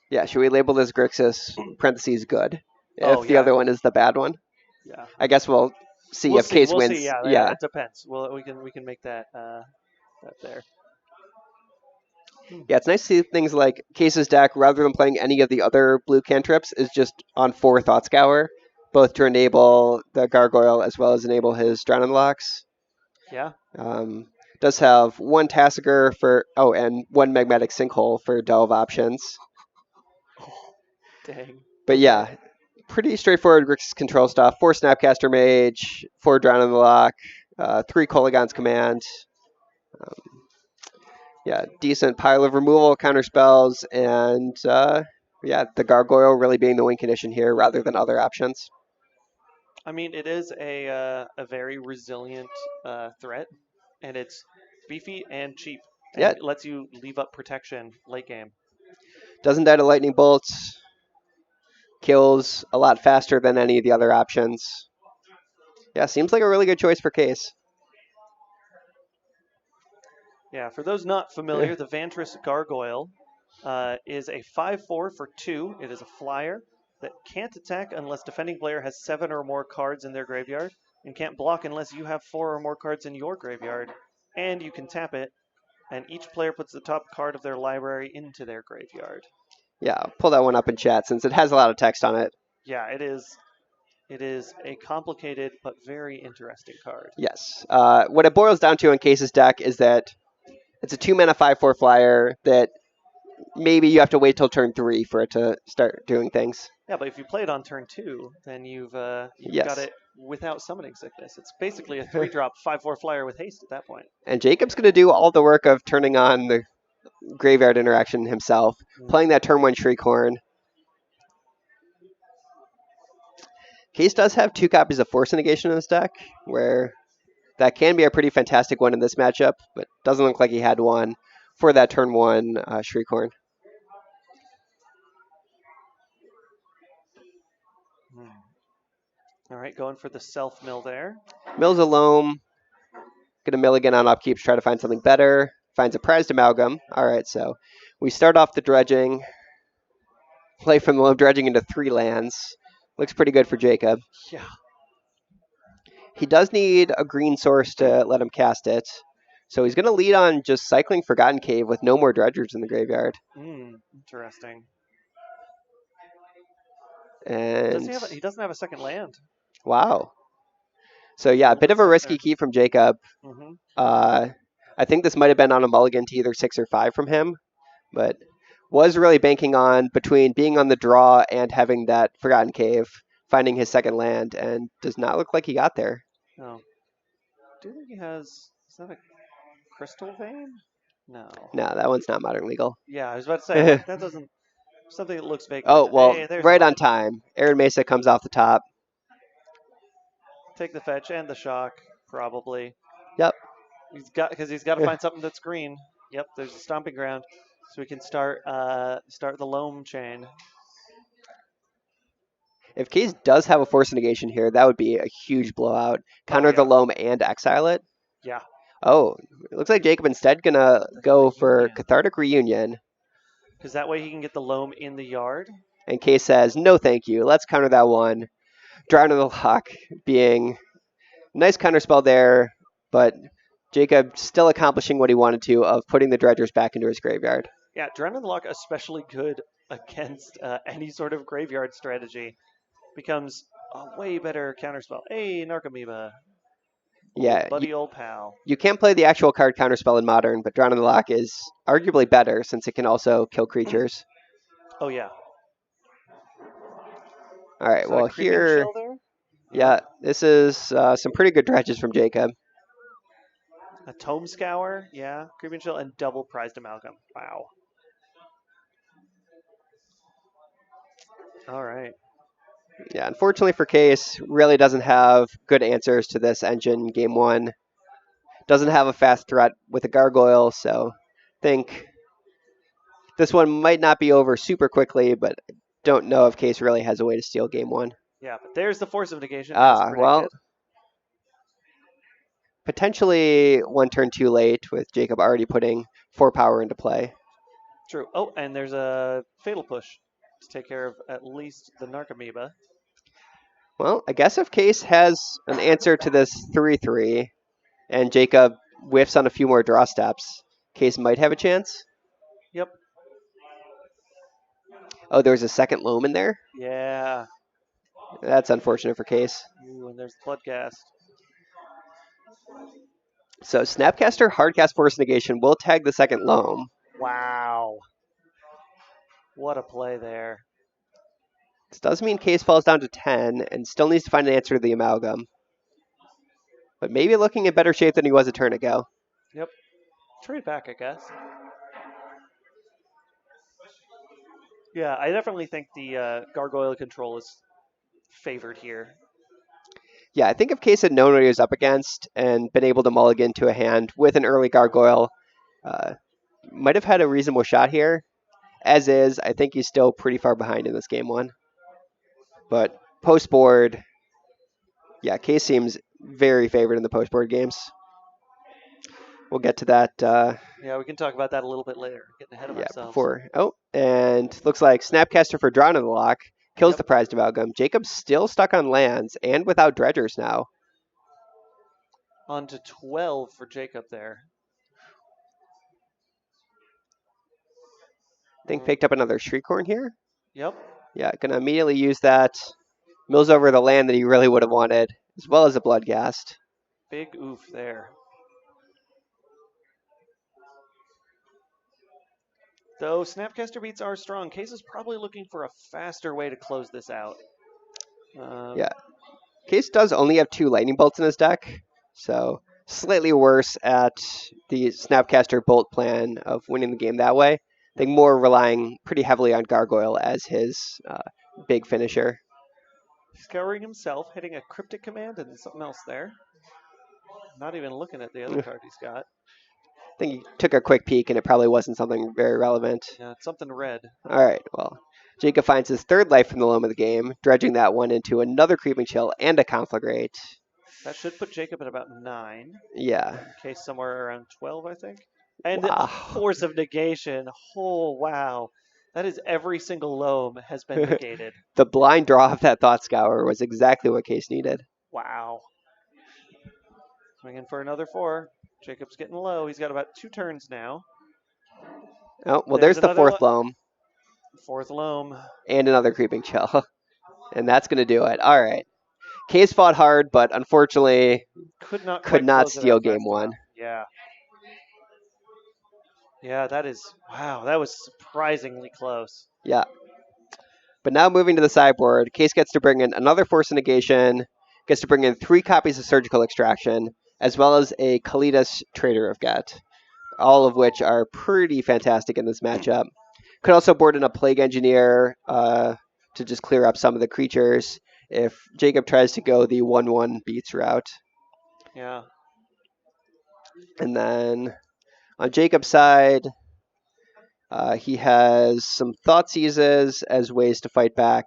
Speaker 2: Yeah, should we label this Grixis parentheses good
Speaker 1: Oh,
Speaker 2: if the
Speaker 1: yeah.
Speaker 2: other one is the bad one?
Speaker 1: Yeah.
Speaker 2: I guess we'll see if Case
Speaker 1: We'll
Speaker 2: wins.
Speaker 1: see. Yeah,
Speaker 2: Yeah.
Speaker 1: it depends. Well, we can make that there.
Speaker 2: Yeah, it's nice to see things like Case's deck, rather than playing any of the other blue cantrips, is just on 4 Thought Scour, both to enable the Gargoyle as well as enable his Drown Locks.
Speaker 1: Yeah.
Speaker 2: Does have 1 Tassiger for, and 1 Magmatic Sinkhole for delve options.
Speaker 1: Oh, dang.
Speaker 2: But
Speaker 1: okay.
Speaker 2: yeah, pretty straightforward Grixis control stuff. 4 Snapcaster Mage, 4 Drown in the Lock, 3 Kolaghan's Command. Yeah, decent pile of removal, counter spells, and yeah, the Gargoyle really being the win condition here rather than other options.
Speaker 1: I mean, it is a very resilient threat, and it's beefy and cheap, and
Speaker 2: Yeah,
Speaker 1: it lets you leave up protection late game.
Speaker 2: doesn't die to lightning bolts, kills a lot faster than any of the other options. Yeah, seems like a really good choice for Case.
Speaker 1: Yeah, for those not familiar, the Vantress Gargoyle is a 5/4 for 2. It is a flyer that can't attack unless defending player has 7 or more cards in their graveyard, and can't block unless you have 4 or more cards in your graveyard. And you can tap it, and each player puts the top card of their library into their graveyard.
Speaker 2: Yeah, I'll pull that one up in chat since it has a lot of text on it.
Speaker 1: Yeah, it is. It is a complicated but very interesting card.
Speaker 2: Yes. What it boils down to in Case's deck is that it's a 2-mana 5/4 flyer that maybe you have to wait till turn 3 for it to start doing things.
Speaker 1: Yeah, but if you play it on turn 2, then you've
Speaker 2: Yes.
Speaker 1: got it without Summoning Sickness. It's basically a 3-drop 5/4 flyer with haste at that point.
Speaker 2: And Jacob's going to do all the work of turning on the graveyard interaction himself, playing that turn 1 Shriekhorn. Case does have 2 copies of Force Negation in his deck, where that can be a pretty fantastic one in this matchup, but doesn't look like he had one for that turn 1 Shriekhorn.
Speaker 1: All right, going for the self-mill there.
Speaker 2: Mills a Loam. Going to mill again on upkeep to try to find something better. Finds a Prized Amalgam. All right, so we start off the dredging. Play from the loam dredging into 3 lands. Looks pretty good for Jacob.
Speaker 1: Yeah.
Speaker 2: He does need a green source to let him cast it. So he's going to lead on just cycling Forgotten Cave with no more dredgers in the graveyard.
Speaker 1: Interesting.
Speaker 2: And
Speaker 1: he doesn't have a second land.
Speaker 2: Wow. So yeah, a bit of a risky keep from Jacob.
Speaker 1: Mm-hmm.
Speaker 2: I think this might have been on a mulligan to either 6 or 5 from him, but was really banking on between being on the draw and having that Forgotten Cave, finding his second land, and does not look like he got there.
Speaker 1: No. Do you think he has... Is that a Crystal Vein? No.
Speaker 2: No, that one's not modern legal.
Speaker 1: Yeah, I was about to say, that doesn't... Something that looks vacant.
Speaker 2: Oh, well,
Speaker 1: hey,
Speaker 2: right on time. Aaron Mesa comes off the top.
Speaker 1: Take the fetch and the shock, probably.
Speaker 2: Yep.
Speaker 1: He's got to find something that's green. Yep, there's a stomping ground, so we can start the loam chain.
Speaker 2: If Case does have a Force Negation here, that would be a huge blowout. Counter the loam and exile it.
Speaker 1: Yeah.
Speaker 2: Oh, it looks like Jacob instead gonna go for Cathartic Reunion.
Speaker 1: Because that way he can get the loam in the yard.
Speaker 2: And Case says, no thank you, let's counter that one. Drown in the Lock being nice counterspell there, but Jacob still accomplishing what he wanted to of putting the dredgers back into his graveyard.
Speaker 1: Yeah, Drown in the Lock especially good against any sort of graveyard strategy. Becomes a way better counterspell. Hey, Narcomoeba.
Speaker 2: Yeah,
Speaker 1: buddy old pal.
Speaker 2: You can't play the actual card counterspell in Modern, but Drown in the Lock is arguably better since it can also kill creatures.
Speaker 1: Oh, yeah.
Speaker 2: All right, well, here... Yeah, this is some pretty good dredges from Jacob.
Speaker 1: A Tome Scour, yeah. Creeping Chill and double Prized Amalgam. Wow. All right.
Speaker 2: Yeah, unfortunately for Case, really doesn't have good answers to this engine game 1. Doesn't have a fast threat with a Gargoyle, so I think this one might not be over super quickly, but don't know if Case really has a way to steal game 1.
Speaker 1: Yeah, but there's the Force of Negation as
Speaker 2: Well,
Speaker 1: predicted.
Speaker 2: potentially one turn too late with Jacob already putting 4 power into play.
Speaker 1: True. Oh, and there's a Fatal Push to take care of at least the Narcomoeba.
Speaker 2: Well, I guess if Case has an answer to this 3-3 and Jacob whiffs on a few more draw steps, Case might have a chance.
Speaker 1: Yep.
Speaker 2: Oh, there's a second loam in there?
Speaker 1: Yeah.
Speaker 2: That's unfortunate for Case.
Speaker 1: Ooh, and there's Bloodcast.
Speaker 2: So Snapcaster, Hardcast, Force Negation will tag the second loam.
Speaker 1: Wow. What a play there.
Speaker 2: This does mean Case falls down to 10 and still needs to find an answer to the Amalgam. But maybe looking in better shape than he was a turn ago.
Speaker 1: Yep. Trade back, I guess. Yeah, I definitely think the Gargoyle control is favored here.
Speaker 2: Yeah, I think if Case had known what he was up against and been able to mulligan to a hand with an early Gargoyle, might have had a reasonable shot here. As is, I think he's still pretty far behind in this game one. But post board, yeah, Case seems very favored in the post board games. We'll get to that.
Speaker 1: Yeah, we can talk about that a little bit later. Getting ahead of ourselves.
Speaker 2: Before. Oh, and looks like Snapcaster for Drawn in the Lock kills
Speaker 1: Yep.
Speaker 2: the prized Amalgam. Jacob's still stuck on lands and without dredgers now.
Speaker 1: On to 12 for Jacob there.
Speaker 2: I think picked up another Shriekhorn here.
Speaker 1: Yep.
Speaker 2: Yeah, gonna immediately use that. Mills over the land that he really would have wanted, as well as a Bloodghast.
Speaker 1: Big oof there. Though Snapcaster beats are strong, Case is probably looking for a faster way to close this out.
Speaker 2: Yeah. Case does only have 2 Lightning Bolts in his deck, so slightly worse at the Snapcaster Bolt plan of winning the game that way. I think more relying pretty heavily on Gargoyle as his big finisher.
Speaker 1: Scouring himself, hitting a Cryptic Command and something else there. Not even looking at the other card he's got.
Speaker 2: I think he took a quick peek and it probably wasn't something very relevant.
Speaker 1: Yeah, it's something red.
Speaker 2: All right, well, Jacob finds his 3rd life from the loam of the game, dredging that one into another Creeping Chill and a Conflagrate.
Speaker 1: That should put Jacob at about 9.
Speaker 2: Yeah.
Speaker 1: Case somewhere around 12, I think. And
Speaker 2: Wow.
Speaker 1: Force of Negation. Oh, wow. That is every single loam has been negated.
Speaker 2: The blind draw of that Thought Scour was exactly what Case needed.
Speaker 1: Wow. Swinging for another 4. Jacob's getting low. He's got about 2 turns now.
Speaker 2: Oh, well, there's the 4th loam.
Speaker 1: 4th loam.
Speaker 2: And another Creeping Chill. And that's going to do it. All right. Case fought hard, but unfortunately
Speaker 1: could not
Speaker 2: steal game 1.
Speaker 1: Yeah. Yeah, that is, wow, that was surprisingly close.
Speaker 2: Yeah. But now moving to the sideboard, Case gets to bring in another Force of Negation, gets to bring in 3 copies of Surgical Extraction, as well as a Kalidas Trader of Get, all of which are pretty fantastic in this matchup. Could also board in a Plague Engineer to just clear up some of the creatures if Jacob tries to go the 1/1 beats route.
Speaker 1: Yeah.
Speaker 2: And then on Jacob's side, he has some Thought Seizes as ways to fight back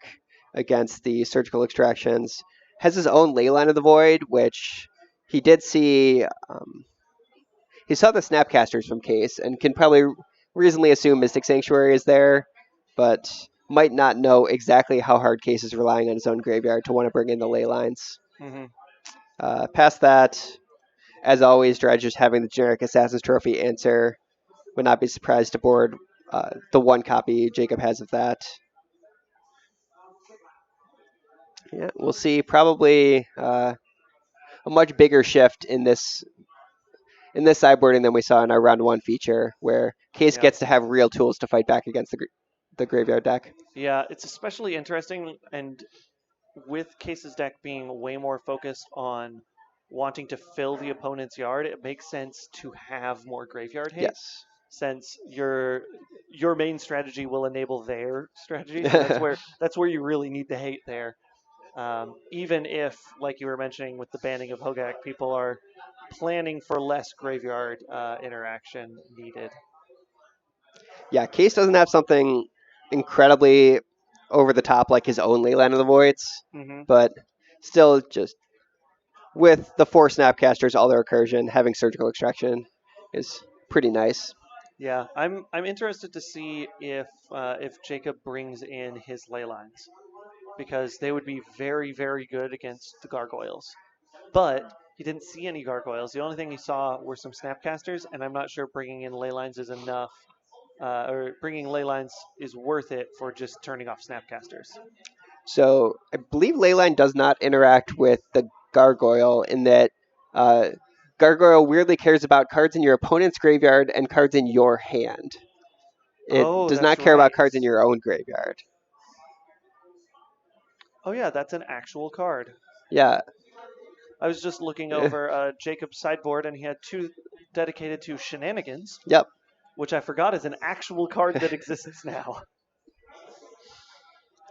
Speaker 2: against the Surgical Extractions. Has his own Leyline of the Void, which he did see. He saw the Snapcasters from Case and can probably reasonably assume Mystic Sanctuary is there, but might not know exactly how hard Case is relying on his own graveyard to want to bring in the Leylines. Past that, as always, Dredge just having the generic Assassin's Trophy answer. Would not be surprised to board the 1 copy Jacob has of that. Yeah, we'll see probably a much bigger shift in this sideboarding than we saw in our round 1 feature, where Case gets to have real tools to fight back against the graveyard deck.
Speaker 1: Yeah, it's especially interesting, and with Case's deck being way more focused on wanting to fill the opponent's yard, it makes sense to have more graveyard hate.
Speaker 2: Yes.
Speaker 1: Since your main strategy will enable their strategy, so that's where you really need the hate there. Even if, like you were mentioning with the banning of Hogak, people are planning for less graveyard interaction needed.
Speaker 2: Yeah, Case doesn't have something incredibly over the top like his own Leyline of the Voids,
Speaker 1: Mm-hmm.
Speaker 2: but still just with the 4 Snapcasters, all their recursion, having surgical extraction is pretty nice.
Speaker 1: Yeah, I'm interested to see if Jacob brings in his ley lines, because they would be very, very good against the gargoyles. But he didn't see any gargoyles. The only thing he saw were some snapcasters, and I'm not sure bringing in ley lines is enough, or bringing ley lines is worth it for just turning off snapcasters.
Speaker 2: So I believe Leyline does not interact with the Gargoyle in that uh, Gargoyle weirdly cares about cards in your opponent's graveyard and cards in your hand. It
Speaker 1: Oh,
Speaker 2: does
Speaker 1: that's
Speaker 2: not care about
Speaker 1: right.
Speaker 2: cards in your own graveyard.
Speaker 1: Oh yeah, that's an actual card.
Speaker 2: Yeah.
Speaker 1: I was just looking over Jacob's sideboard, and he had 2 dedicated to shenanigans,
Speaker 2: Yep.
Speaker 1: which I forgot is an actual card that exists now.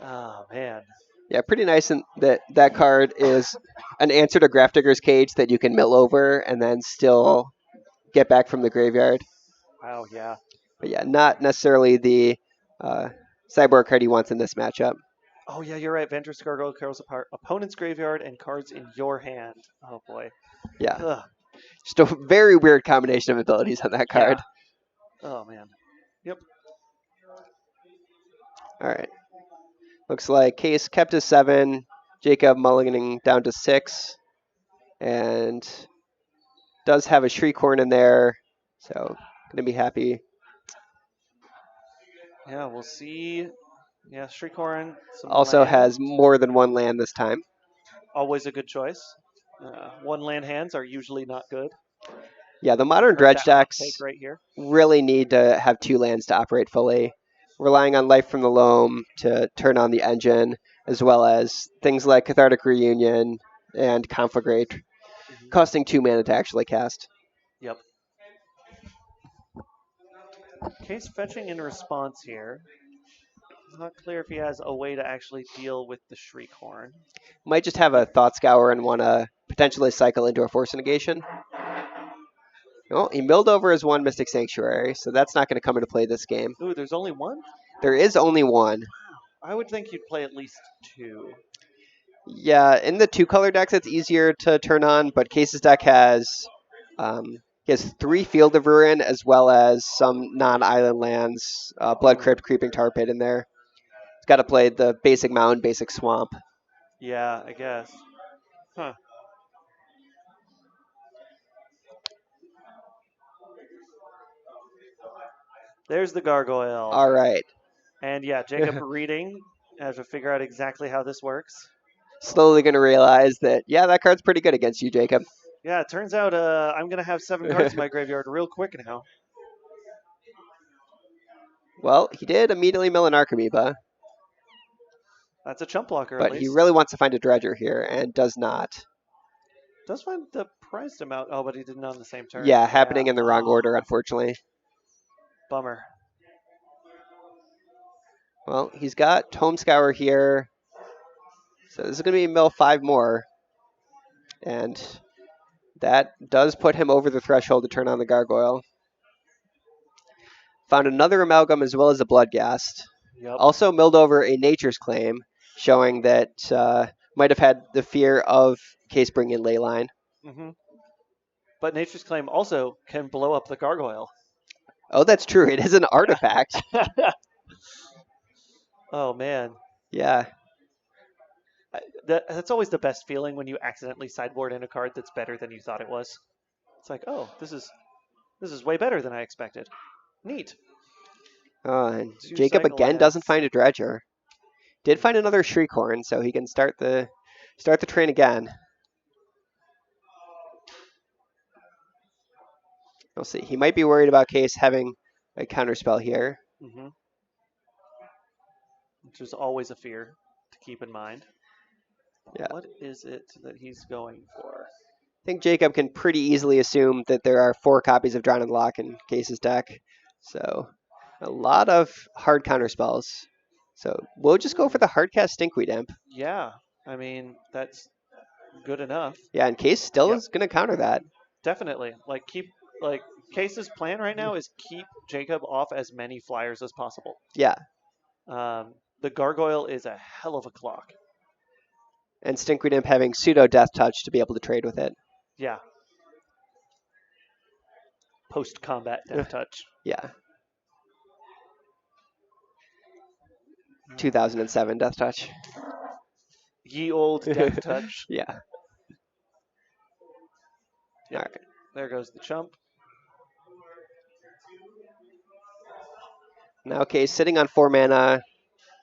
Speaker 1: Oh man.
Speaker 2: Yeah, pretty nice in that card is an answer to Grafdigger's Cage that you can mill over and then still get back from the graveyard.
Speaker 1: Wow. Yeah.
Speaker 2: But yeah, not necessarily the sideboard card he wants in this matchup.
Speaker 1: Oh yeah, you're right. Ventress Gargoyle carries apart opponent's graveyard and cards in your hand. Oh boy.
Speaker 2: Yeah,
Speaker 1: Ugh.
Speaker 2: just a very weird combination of abilities on that
Speaker 1: Yeah.
Speaker 2: card.
Speaker 1: Oh man. Yep.
Speaker 2: All right. Looks like Case kept his 7, Jacob mulliganing down to 6, and does have a Shriekhorn in there, so gonna be happy.
Speaker 1: Yeah, we'll see. Yeah, Shriekhorn, some
Speaker 2: Also
Speaker 1: land.
Speaker 2: has more than 1 land this time.
Speaker 1: Always a good choice. 1 land hands are usually not good.
Speaker 2: Yeah, the
Speaker 1: We've
Speaker 2: modern
Speaker 1: heard
Speaker 2: dredge
Speaker 1: that hot take
Speaker 2: decks
Speaker 1: right here.
Speaker 2: really need to have 2 lands to operate fully, relying on Life from the Loam to turn on the engine, as well as things like Cathartic Reunion and Conflagrate,
Speaker 1: Mm-hmm.
Speaker 2: costing 2 mana to actually cast.
Speaker 1: Yep. Case fetching in response here. It's not clear if he has a way to actually deal with the Shriekhorn.
Speaker 2: Might just have a Thought Scour and want to potentially cycle into a Force Negation. Well, he milled over his 1 Mystic Sanctuary, so that's not going to come into play this game.
Speaker 1: Ooh, there's only 1?
Speaker 2: There is only 1.
Speaker 1: I would think you'd play at least 2.
Speaker 2: Yeah, in the 2-color decks, it's easier to turn on, but Case's deck he has 3 Field of Ruin as well as some non-island lands, Blood Crypt, Creeping Tar Pit in there. He's got to play the basic mountain, basic swamp.
Speaker 1: Yeah, I guess. Huh. There's the gargoyle.
Speaker 2: All right.
Speaker 1: And yeah, Jacob reading has to figure out exactly how this works.
Speaker 2: Slowly going to realize that, yeah, that card's pretty good against you, Jacob.
Speaker 1: Yeah, it turns out I'm going to have 7 cards in my graveyard real quick now.
Speaker 2: Well, he did immediately mill an Archimedes,
Speaker 1: That's a chump blocker, at
Speaker 2: but
Speaker 1: least.
Speaker 2: he really wants to find a Dredger here and does not.
Speaker 1: Does find the priced amount. Oh, but he didn't on the same turn.
Speaker 2: Yeah, happening in the wrong order, unfortunately.
Speaker 1: Bummer.
Speaker 2: Well, he's got Tome Scour here. So this is going to be mill 5 more. And that does put him over the threshold to turn on the Gargoyle. Found another Amalgam as well as a Bloodghast.
Speaker 1: Yep.
Speaker 2: Also milled over a Nature's Claim, showing that might have had the fear of Case bringing in Leyline.
Speaker 1: Mm-hmm. But Nature's Claim also can blow up the gargoyle.
Speaker 2: Oh, that's true. It is an artifact.
Speaker 1: Oh, man.
Speaker 2: Yeah.
Speaker 1: That's always the best feeling when you accidentally sideboard in a card that's better than you thought it was. It's like, oh, this is way better than I expected. Neat.
Speaker 2: And
Speaker 1: 2
Speaker 2: Jacob
Speaker 1: cycle
Speaker 2: again
Speaker 1: lands.
Speaker 2: doesn't find a Dredger. Did find another Shriekhorn, so he can start the train again. We'll see. He might be worried about Case having a counterspell here.
Speaker 1: Mm-hmm. Which is always a fear to keep in mind.
Speaker 2: Yeah.
Speaker 1: What is it that he's going for?
Speaker 2: I think Jacob can pretty easily assume that there are 4 copies of Drown and Lock in Case's deck. So a lot of hard counterspells. So we'll just go for the hardcast Stinkweed Imp.
Speaker 1: Yeah, I mean, that's good enough.
Speaker 2: Yeah, and Case still
Speaker 1: Yep.
Speaker 2: is going to counter that.
Speaker 1: Definitely. Case's plan right now is keep Jacob off as many flyers as possible.
Speaker 2: Yeah.
Speaker 1: The gargoyle is a hell of a clock.
Speaker 2: And Stinkweed Imp having pseudo Death Touch to be able to trade with it.
Speaker 1: Yeah. Post-combat death touch.
Speaker 2: Yeah. 2007 Death Touch.
Speaker 1: Ye old death touch.
Speaker 2: Yeah.
Speaker 1: Yep.
Speaker 2: All right.
Speaker 1: There goes the chump.
Speaker 2: Now, okay, sitting on 4 mana,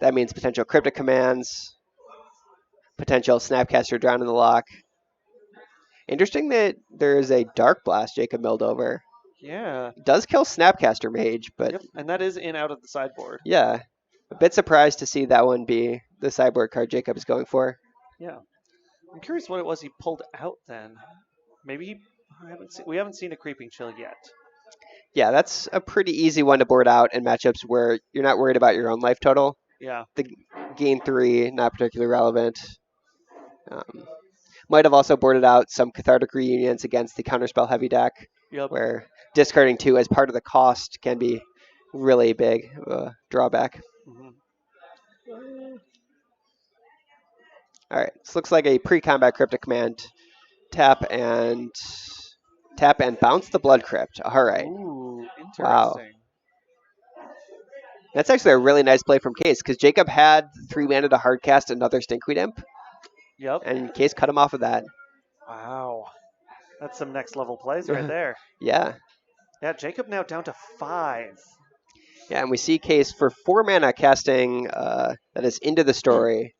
Speaker 2: that means potential Cryptic Commands, potential Snapcaster Drown in the Lock. Interesting that there is a Dark Blast Jacob milled over.
Speaker 1: Yeah.
Speaker 2: Does kill Snapcaster Mage, but
Speaker 1: Yep. And that is in out of the sideboard.
Speaker 2: yeah. A bit surprised to see that one be the sideboard card Jacob is going for.
Speaker 1: Yeah. I'm curious what it was he pulled out then. Maybe we haven't seen a Creeping Chill yet.
Speaker 2: Yeah, that's a pretty easy one to board out in matchups where you're not worried about your own life total.
Speaker 1: Yeah.
Speaker 2: The gain 3, not particularly relevant. Might have also boarded out some Cathartic Reunions against the Counterspell heavy deck,
Speaker 1: Yep.
Speaker 2: where discarding 2 as part of the cost can be really big drawback.
Speaker 1: Mm-hmm.
Speaker 2: All right, this looks like a pre-combat Cryptic Command. Tap and bounce the Blood Crypt. All right.
Speaker 1: Ooh, interesting.
Speaker 2: Wow. That's actually a really nice play from Case, because Jacob had 3 mana to hardcast another Stinkweed Imp.
Speaker 1: Yep.
Speaker 2: And Case cut him off of that.
Speaker 1: Wow. That's some next level plays right there.
Speaker 2: Yeah.
Speaker 1: Yeah, Jacob now down to 5.
Speaker 2: Yeah, and we see Case for 4 mana casting that is Into the Story.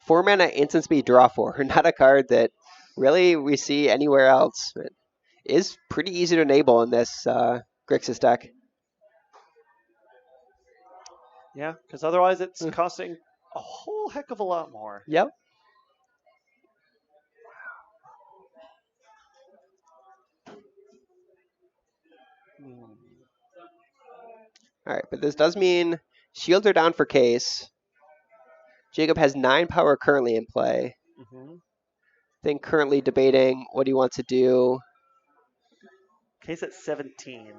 Speaker 2: 4 mana instant speed draw 4. Not a card that really we see anywhere else. It is pretty easy to enable in this Grixis deck.
Speaker 1: Yeah, because otherwise it's costing a whole heck of a lot more.
Speaker 2: Yep. All right, but this does mean shields are down for Case. Jacob has 9 power currently in play.
Speaker 1: Mm-hmm.
Speaker 2: I think currently debating what he wants to do.
Speaker 1: Case at 17.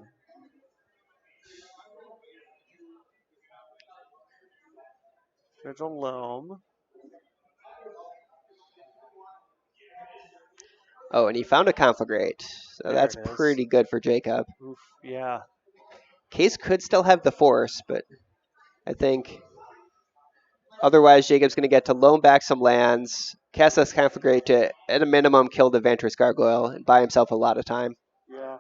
Speaker 1: There's a loam.
Speaker 2: Oh, and he found a Conflagrate. So
Speaker 1: There
Speaker 2: that's
Speaker 1: it is.
Speaker 2: pretty good for Jacob.
Speaker 1: Oof, yeah.
Speaker 2: Case could still have the Force, but I think otherwise Jacob's going to get to loan back some lands, cast this Conflagrate to, at a minimum, kill the Ventress Gargoyle and buy himself a lot of time.
Speaker 1: Yeah.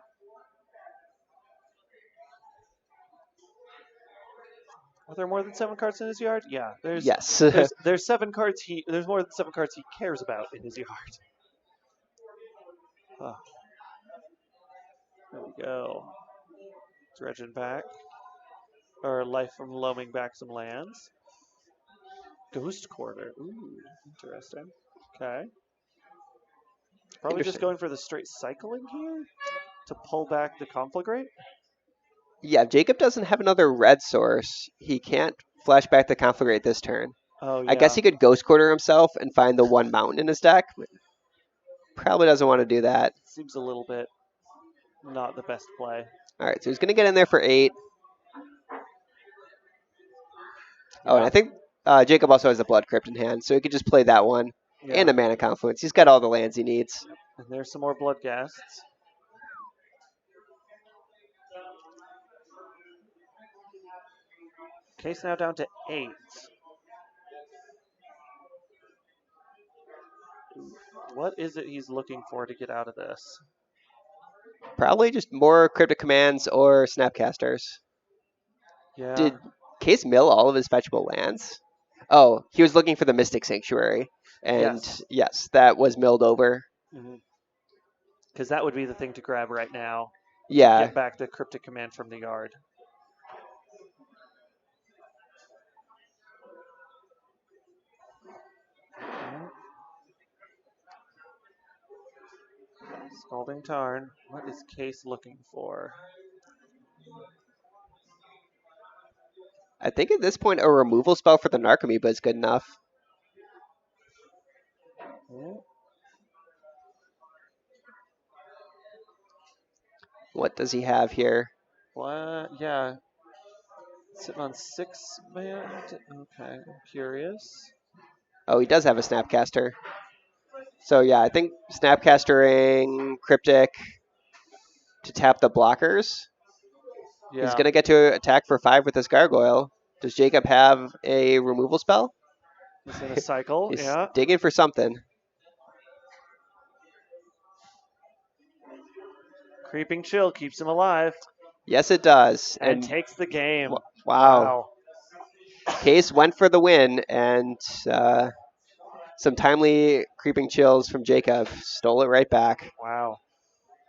Speaker 1: Are there more than 7 cards in his yard? Yeah.
Speaker 2: Yes.
Speaker 1: There's 7 cards there's more than 7 cards he cares about in his yard. Oh. There we go. Dredging back. Or life from loaming back some lands. Ghost Quarter. Ooh, interesting. Okay. Probably just going for the straight cycling here to pull back the Conflagrate.
Speaker 2: Yeah, if Jacob doesn't have another red source, he can't flash back the Conflagrate this turn.
Speaker 1: Oh, yeah.
Speaker 2: I guess he could Ghost Quarter himself and find the 1 mountain in his deck, but probably doesn't want to do that.
Speaker 1: Seems a little bit not the best play.
Speaker 2: All right, so he's going to get in there for 8.
Speaker 1: Yeah.
Speaker 2: Oh, and I think Jacob also has a Blood Crypt in hand, so he could just play that one and a Mana Confluence. He's got all the lands he needs.
Speaker 1: And there's some more Blood Ghasts. Case now down to 8. What is it he's looking for to get out of this?
Speaker 2: Probably just more Cryptic Commands or Snapcasters.
Speaker 1: Yeah.
Speaker 2: Did Case mill all of his fetchable lands? Oh, he was looking for the Mystic Sanctuary. And yes, that was milled over.
Speaker 1: Because that would be the thing to grab right now.
Speaker 2: Yeah.
Speaker 1: Get back the Cryptic Command from the yard. Scalding Tarn. What is Case looking for?
Speaker 2: I think at this point a removal spell for the Narcomoeba is good enough. What does he have here?
Speaker 1: What? Yeah. Sitting on 6 mana. Okay, I'm curious.
Speaker 2: Oh, he does have a Snapcaster. So yeah, I think Snapcastering Cryptic to tap the blockers.
Speaker 1: Yeah.
Speaker 2: He's going to get to attack for 5 with his Gargoyle. Does Jacob have a removal spell?
Speaker 1: He's going to cycle.
Speaker 2: He's
Speaker 1: Yeah.
Speaker 2: digging for something.
Speaker 1: Creeping Chill keeps him alive.
Speaker 2: Yes, it does.
Speaker 1: And takes the game.
Speaker 2: Wow. Case went for the win, and some timely Creeping Chills from Jacob stole it right back.
Speaker 1: Wow.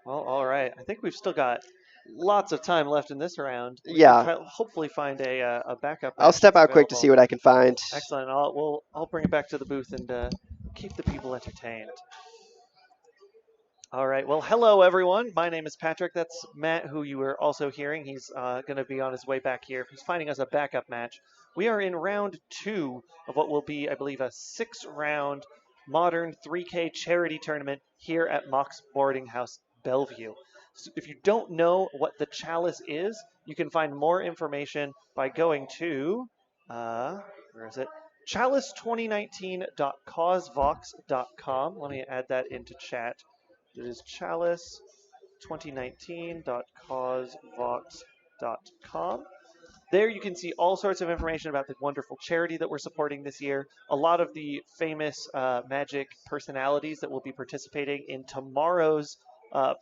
Speaker 1: Well, all right. I think we've still got lots of time left in this round. We
Speaker 2: Yeah.
Speaker 1: can hopefully find a backup.
Speaker 2: I'll step out quick to
Speaker 1: available.
Speaker 2: see what I can find.
Speaker 1: Excellent. I'll bring it back to the booth and keep the people entertained. All right. Well, hello, everyone. My name is Patrick. That's Matt, who you were also hearing. He's going to be on his way back here. He's finding us a backup match. We are in round 2 of what will be, I believe, a 6-round modern 3K charity tournament here at Mox Boarding House Bellevue. So if you don't know what the Chalice is, you can find more information by going to, where is it? Chalice2019.causevox.com. Let me add that into chat. It is chalice2019.causevox.com. There you can see all sorts of information about the wonderful charity that we're supporting this year. A lot of the famous Magic personalities that will be participating in tomorrow's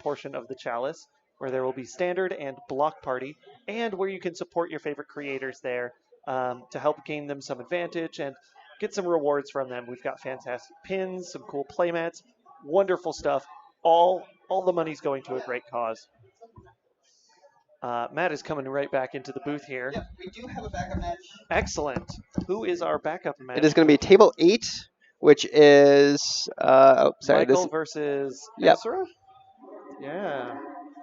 Speaker 1: portion of the Chalice, where there will be standard and block party, and where you can support your favorite creators there to help gain them some advantage and get some rewards from them. We've got fantastic pins, some cool playmats, wonderful stuff. All the money's going to a great cause. Matt is coming right back into the booth here.
Speaker 2: Yep, we do have a backup match.
Speaker 1: Excellent. Who is our backup match?
Speaker 2: It is going to be table 8, which is
Speaker 1: Michael versus Ezra? Yeah.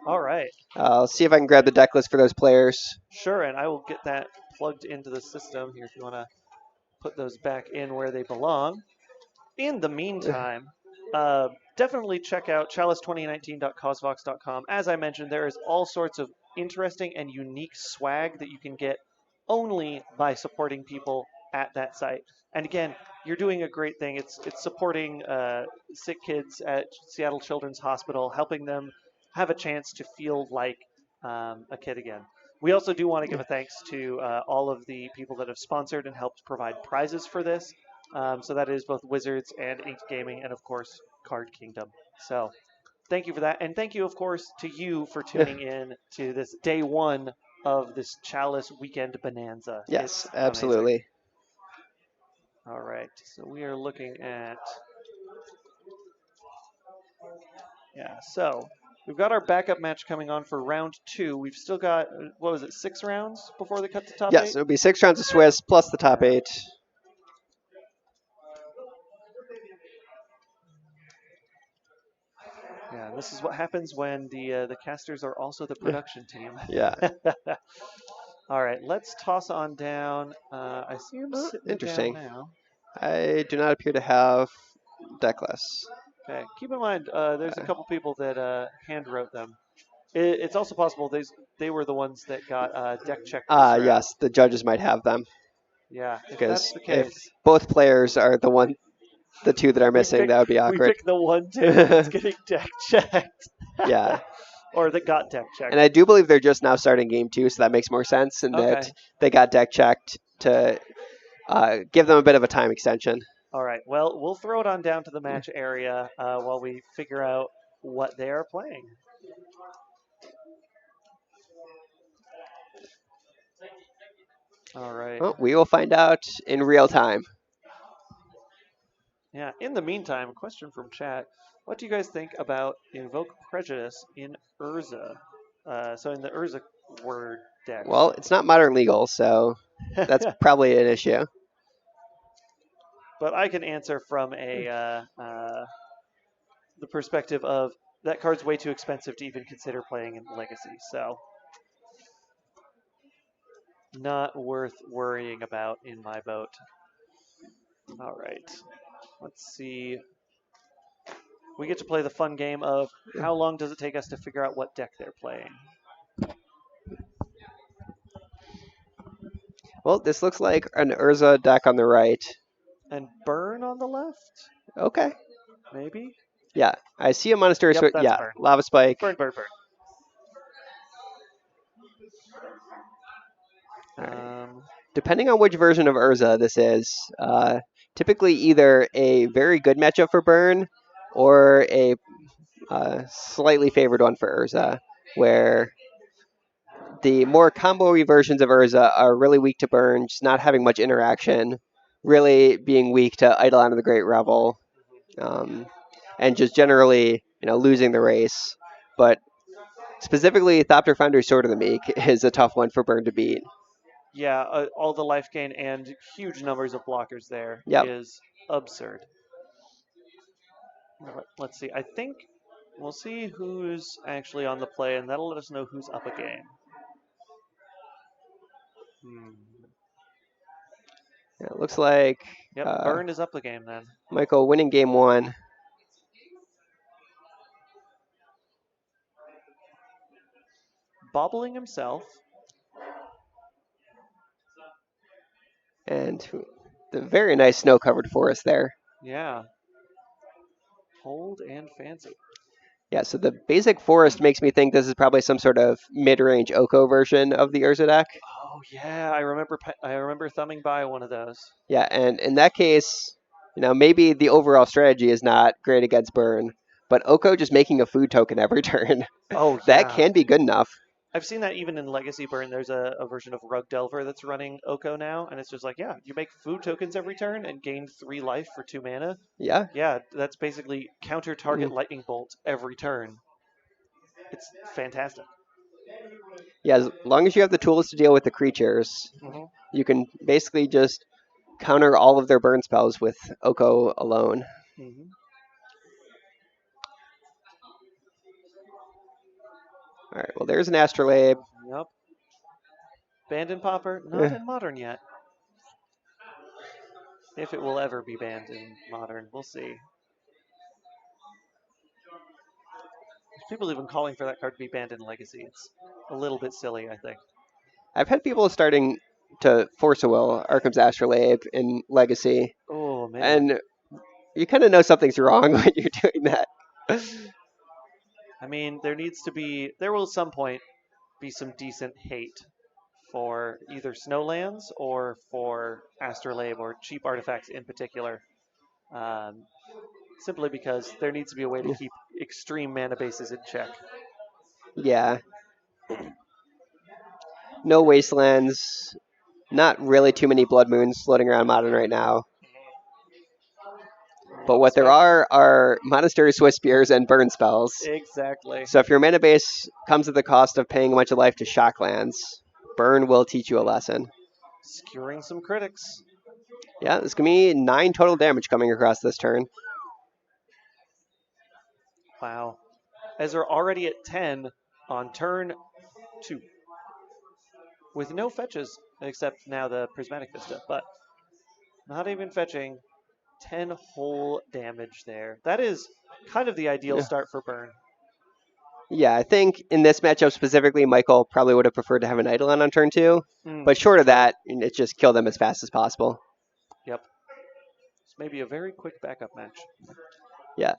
Speaker 1: All right.
Speaker 2: I'll see if I can grab the deck list for those players.
Speaker 1: Sure, and I will get that plugged into the system here if you want to put those back in where they belong. In the meantime, definitely check out chalice2019.causevox.com. As I mentioned, there is all sorts of interesting and unique swag that you can get only by supporting people at that site. And again, you're doing a great thing. It's supporting sick kids at Seattle Children's Hospital, helping them have a chance to feel like a kid again. We also do want to give a thanks to all of the people that have sponsored and helped provide prizes for this. So that is both Wizards and Inked Gaming, and of course Card Kingdom. So thank you for that, and thank you, of course, to you for tuning in to this day 1 of this Chalice Weekend Bonanza.
Speaker 2: Yes,
Speaker 1: It's
Speaker 2: absolutely.
Speaker 1: amazing. All right, so we are looking at So we've got our backup match coming on for round 2. We've still got 6 rounds before they cut to top 8?
Speaker 2: Yes, it'll be 6 rounds of Swiss plus the top 8.
Speaker 1: Yeah, this is what happens when the casters are also the production team.
Speaker 2: Yeah.
Speaker 1: All right, let's toss on down. I see him sitting
Speaker 2: interesting.
Speaker 1: down now.
Speaker 2: I do not appear to have deck lists.
Speaker 1: Okay, keep in mind there's a couple people that hand wrote them. It's also possible they were the ones that got deck checked.
Speaker 2: Yes, the judges might have them.
Speaker 1: Yeah, if
Speaker 2: Because
Speaker 1: that's the case.
Speaker 2: if both players are the two that are missing, that would be awkward.
Speaker 1: We pick the one team that's getting deck checked.
Speaker 2: Yeah.
Speaker 1: Or that got deck checked.
Speaker 2: And I do believe they're just now starting game 2, so that makes more sense. And that they got deck checked to give them a bit of a time extension.
Speaker 1: All right. Well, we'll throw it on down to the match area while we figure out what they are playing. All right.
Speaker 2: Well, we will find out in real time.
Speaker 1: Yeah. In the meantime, a question from chat. What do you guys think about Invoke Prejudice in Urza? So in the Urza word deck.
Speaker 2: Well, it's not modern legal, so that's probably an issue.
Speaker 1: But I can answer from the perspective of that card's way too expensive to even consider playing in Legacy. So not worth worrying about in my boat. All right. Let's see. We get to play the fun game of how long does it take us to figure out what deck they're playing.
Speaker 2: Well, this looks like an Urza deck on the right.
Speaker 1: And burn on the left,
Speaker 2: Okay.
Speaker 1: maybe?
Speaker 2: Yeah, I see a Monastery
Speaker 1: Yep,
Speaker 2: Switch.
Speaker 1: that's
Speaker 2: Yeah,
Speaker 1: burn.
Speaker 2: Lava Spike.
Speaker 1: Burn, burn, burn.
Speaker 2: All right.
Speaker 1: Um,
Speaker 2: Depending on which version of Urza this is, typically either a very good matchup for burn or a slightly favored one for Urza, where the more combo-y versions of Urza are really weak to burn, just not having much interaction, really being weak to Eidolon of the Great Revel, um, and just generally, losing the race. But specifically, Thopter Foundry Sword of the Meek is a tough one for burn to beat.
Speaker 1: yeah, all the life gain and huge numbers of blockers there
Speaker 2: Yep.
Speaker 1: is absurd. Let's see. I think we'll see who's actually on the play, and that'll let us know who's up a game. Hmm.
Speaker 2: Yeah, it looks like
Speaker 1: Yep, Burn is up the game then.
Speaker 2: Michael winning game one.
Speaker 1: Bobbling himself.
Speaker 2: And the very nice snow-covered forest there.
Speaker 1: Yeah. Hold and fancy.
Speaker 2: Yeah, so the basic forest makes me think this is probably some sort of mid-range Oko version of the Urza deck.
Speaker 1: Oh yeah, I remember thumbing by one of those.
Speaker 2: Yeah, and in that case, maybe the overall strategy is not great against burn, but Oko just making a food token every turn,
Speaker 1: Oh
Speaker 2: that
Speaker 1: yeah.
Speaker 2: can be good enough.
Speaker 1: I've seen that even in Legacy Burn. There's a version of Rug Delver that's running Oko now, and it's just like, yeah, you make food tokens every turn and gain 3 life for 2 mana.
Speaker 2: Yeah.
Speaker 1: Yeah, that's basically counter target
Speaker 2: Mm.
Speaker 1: lightning bolt every turn. It's fantastic.
Speaker 2: Yeah, as long as you have the tools to deal with the creatures,
Speaker 1: Hmm.
Speaker 2: you can basically just counter all of their burn spells with Oko alone.
Speaker 1: Hmm.
Speaker 2: All right, well, there's an Astrolabe.
Speaker 1: Yep. Banned in Pauper, not
Speaker 2: Eh,
Speaker 1: in Modern yet. If it will ever be banned in Modern, we'll see. There's people even calling for that card to be banned in Legacy. It's a little bit silly, I think.
Speaker 2: I've had people starting to force a will Arkham's Astrolabe in Legacy,
Speaker 1: Oh man.
Speaker 2: and you kind of know something's wrong when you're doing that.
Speaker 1: I mean, there will at some point be some decent hate for either Snowlands or for Astrolabe or cheap artifacts in particular. Um, Simply because there needs to be a way to keep extreme mana bases in check.
Speaker 2: Yeah, no Wastelands, not really too many Blood Moons floating around Modern right now. But what there are Monastery Swiss Spears and burn spells.
Speaker 1: Exactly.
Speaker 2: So if your mana base comes at the cost of paying a bunch of life to Shocklands, burn will teach you a lesson.
Speaker 1: Skewering some critics.
Speaker 2: Yeah, there's going to be 9 total damage coming across this turn.
Speaker 1: Wow. As they're already at 10 on turn 2. With no fetches, except now the Prismatic Vista, but not even fetching 10 whole damage there. That is kind of the ideal start for Burn.
Speaker 2: Yeah, I think in this matchup specifically, Michael probably would have preferred to have an Eidolon on turn 2. But short of that, it's just kill them as fast as possible.
Speaker 1: Yep. It's maybe a very quick backup match.
Speaker 2: Yeah.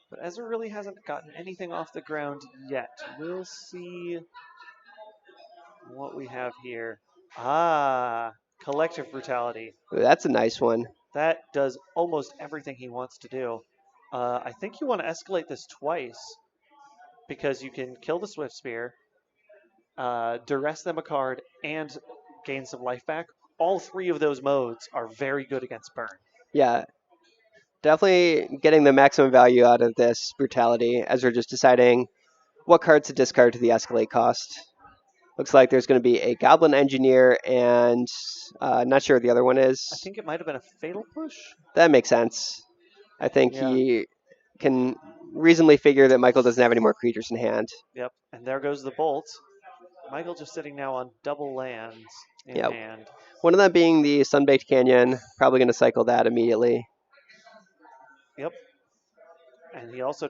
Speaker 1: But Ezra really hasn't gotten anything off the ground yet. We'll see what we have here. Ah, Collective Brutality.
Speaker 2: Ooh, that's a nice one.
Speaker 1: That does almost everything he wants to do. I think you want to escalate this twice because you can kill the Swift Spear, duress them a card, and gain some life back. All 3 of those modes are very good against Burn.
Speaker 2: Yeah. Definitely getting the maximum value out of this Brutality as we're just deciding what cards to discard to the escalate cost. Looks like there's going to be a Goblin Engineer and not sure what the other one is.
Speaker 1: I think it might have been a Fatal Push.
Speaker 2: That makes sense. I think he can reasonably figure that Michael doesn't have any more creatures in hand.
Speaker 1: Yep, and there goes the bolt. Michael just sitting now on double lands in hand.
Speaker 2: One of them being the Sunbaked Canyon. Probably going to cycle that immediately.
Speaker 1: Yep. And he also,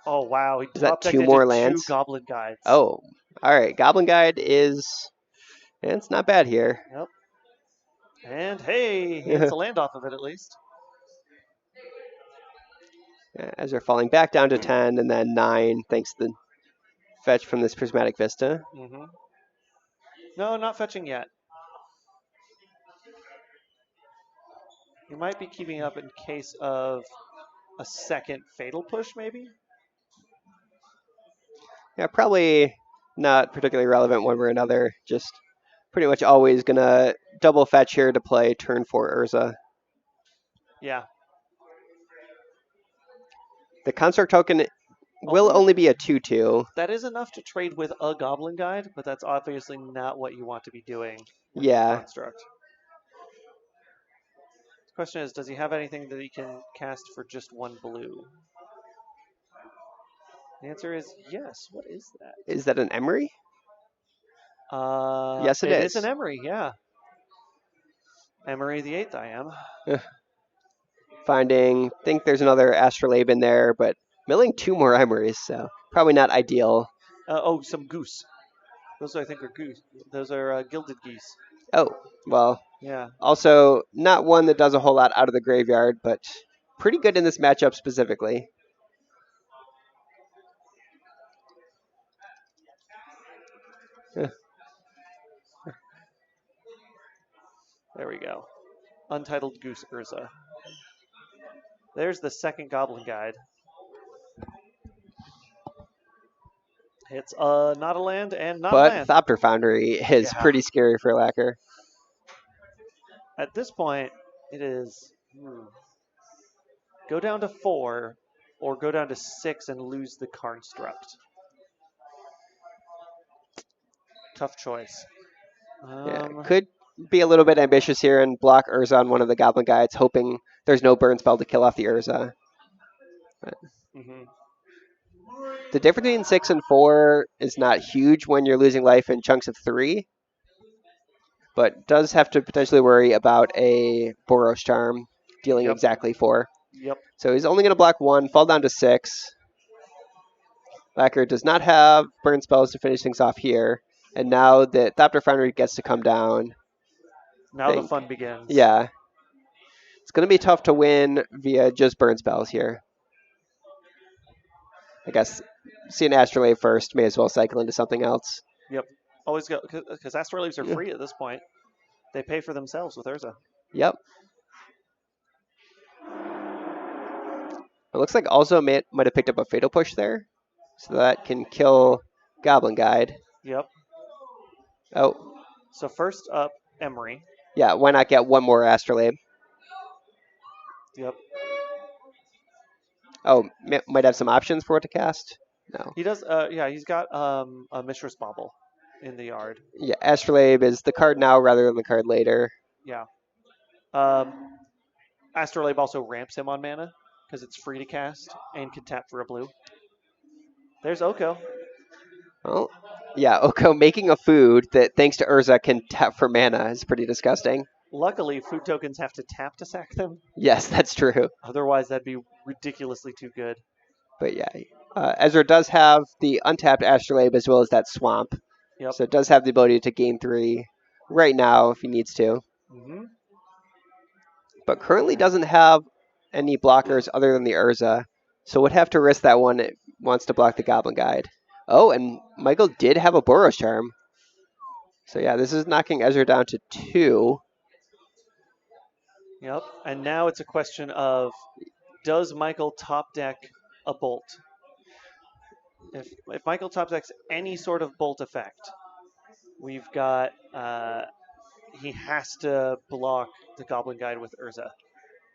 Speaker 1: oh wow, he
Speaker 2: Is that
Speaker 1: top decked
Speaker 2: 2
Speaker 1: into
Speaker 2: more
Speaker 1: 2
Speaker 2: lands?
Speaker 1: Goblin Guides.
Speaker 2: Oh, All right, Goblin Guide is... It's not bad here.
Speaker 1: Yep. And hey, he gets a land off of it at least.
Speaker 2: As they're falling back down to 10 and then 9 thanks to the fetch from this Prismatic Vista.
Speaker 1: Mm-hmm. No, not fetching yet. He might be keeping up in case of a second fatal push, maybe?
Speaker 2: Yeah, probably not particularly relevant one way or another. Just pretty much always going to double fetch here to play turn 4 Urza.
Speaker 1: Yeah.
Speaker 2: The Construct token will only be a 2/2.
Speaker 1: That is enough to trade with a Goblin Guide, but that's obviously not what you want to be doing with
Speaker 2: Yeah.
Speaker 1: the Construct. The question is, does he have anything that he can cast for just 1 blue? The answer is yes. What is that?
Speaker 2: Is that an Emery? Yes, it
Speaker 1: is
Speaker 2: is.
Speaker 1: an Emery, yeah. Emery the 8th I am.
Speaker 2: Think there's another Astrolabe in there, but milling 2 more Emerys, so probably not ideal.
Speaker 1: Some goose. Those I think are goose. Those are gilded geese.
Speaker 2: Oh, well,
Speaker 1: Yeah.
Speaker 2: also not one that does a whole lot out of the graveyard, but pretty good in this matchup specifically.
Speaker 1: There we go. Untitled Goose Urza. There's the second Goblin Guide. It's not a land and not a
Speaker 2: But
Speaker 1: land.
Speaker 2: Thopter Foundry is pretty scary for Lacquer.
Speaker 1: At this point, it is go down to 4 or go down to 6 and lose the Construct. Tough choice.
Speaker 2: Could be a little bit ambitious here and block Urza on one of the Goblin Guides, hoping there's no burn spell to kill off the Urza. The difference between 6 and 4 is not huge when you're losing life in chunks of 3, but does have to potentially worry about a Boros Charm dealing exactly 4.
Speaker 1: Yep.
Speaker 2: So he's only going to block 1, fall down to 6. Lacquer does not have burn spells to finish things off here, and now the Thopter Foundry gets to come down.
Speaker 1: Now the fun begins.
Speaker 2: Yeah. It's going to be tough to win via just burn spells here. I guess see an Astrolabe first, may as well cycle into something else.
Speaker 1: Yep. Always go, because Astrolabes are free at this point. They pay for themselves with Urza.
Speaker 2: Yep. It looks like also might have picked up a Fatal Push there. So that can kill Goblin Guide.
Speaker 1: Yep.
Speaker 2: Oh.
Speaker 1: So first up, Emery.
Speaker 2: Yeah, why not get one more Astrolabe?
Speaker 1: Yep.
Speaker 2: Oh, might have some options for what to cast? No.
Speaker 1: He does, he's got a Mishra's Bauble in the yard.
Speaker 2: Yeah, Astrolabe is the card now rather than the card later.
Speaker 1: Yeah. Astrolabe also ramps him on mana because it's free to cast and can tap for a blue. There's Oko.
Speaker 2: Well, yeah, Oko making a food that, thanks to Urza, can tap for mana is pretty disgusting.
Speaker 1: Luckily, food tokens have to tap to sack them.
Speaker 2: Yes, that's true.
Speaker 1: Otherwise, that'd be ridiculously too good.
Speaker 2: But yeah, Ezra does have the untapped Astrolabe as well as that Swamp.
Speaker 1: Yep.
Speaker 2: So it does have the ability to gain 3 right now if he needs to.
Speaker 1: Mm-hmm.
Speaker 2: But currently doesn't have any blockers other than the Urza. So would have to risk that one if it wants to block the Goblin Guide. Oh, and Michael did have a Boros Charm. So yeah, this is knocking Ezra down to 2.
Speaker 1: Yep, and now it's a question of, does Michael top deck a bolt? If Michael top decks any sort of bolt effect, we've got, he has to block the Goblin Guide with Urza.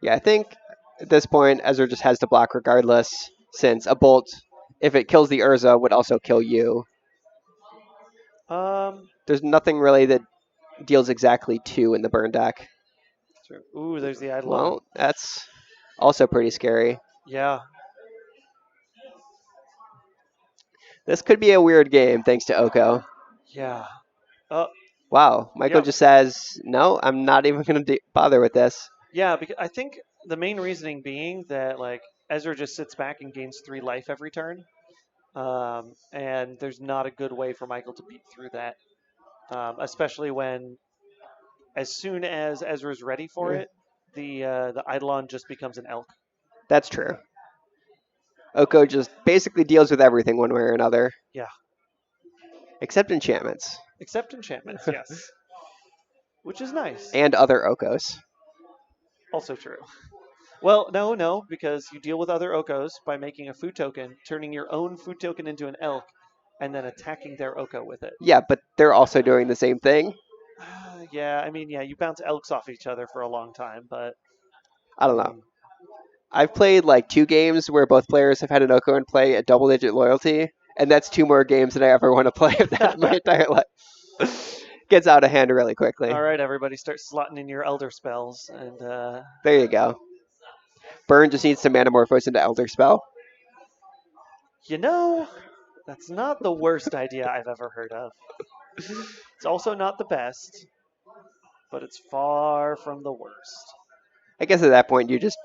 Speaker 2: Yeah, I think at this point, Ezra just has to block regardless, since a bolt, if it kills the Urza, would also kill you. There's nothing really that deals exactly 2 in the burn deck.
Speaker 1: Ooh, there's the Eidolon.
Speaker 2: Well, that's also pretty scary.
Speaker 1: Yeah.
Speaker 2: This could be a weird game thanks to Oko.
Speaker 1: Yeah.
Speaker 2: Wow, Michael just says, no, I'm not even going to bother with this.
Speaker 1: Yeah, because I think the main reasoning being that, like, Ezra just sits back and gains 3 life every turn. And there's not a good way for Michael to beat through that, especially when, as soon as Ezra's ready for
Speaker 2: Eh,
Speaker 1: it, the Eidolon just becomes an elk.
Speaker 2: That's true. Oko just basically deals with everything one way or another,
Speaker 1: Yeah,
Speaker 2: except enchantments
Speaker 1: except enchantments, yes, which is nice.
Speaker 2: and other Okos.
Speaker 1: Also true. Well, no, because you deal with other Okos by making a food token, turning your own food token into an elk, and then attacking their Oko with it.
Speaker 2: Yeah, but they're also doing the same thing.
Speaker 1: Yeah, I mean, yeah, you bounce elks off each other for a long time, but
Speaker 2: I don't know. I've played like 2 games where both players have had an Oko and play at double-digit loyalty, and that's 2 more games than I ever want to play of that in my entire life. Gets out of hand really quickly.
Speaker 1: All right, everybody, start slotting in your elder spells, and
Speaker 2: There you go. Burn just needs to Manamorphose into Elder Spell.
Speaker 1: you know, that's not the worst idea I've ever heard of. It's also not the best, but it's far from the worst.
Speaker 2: I guess at that point you just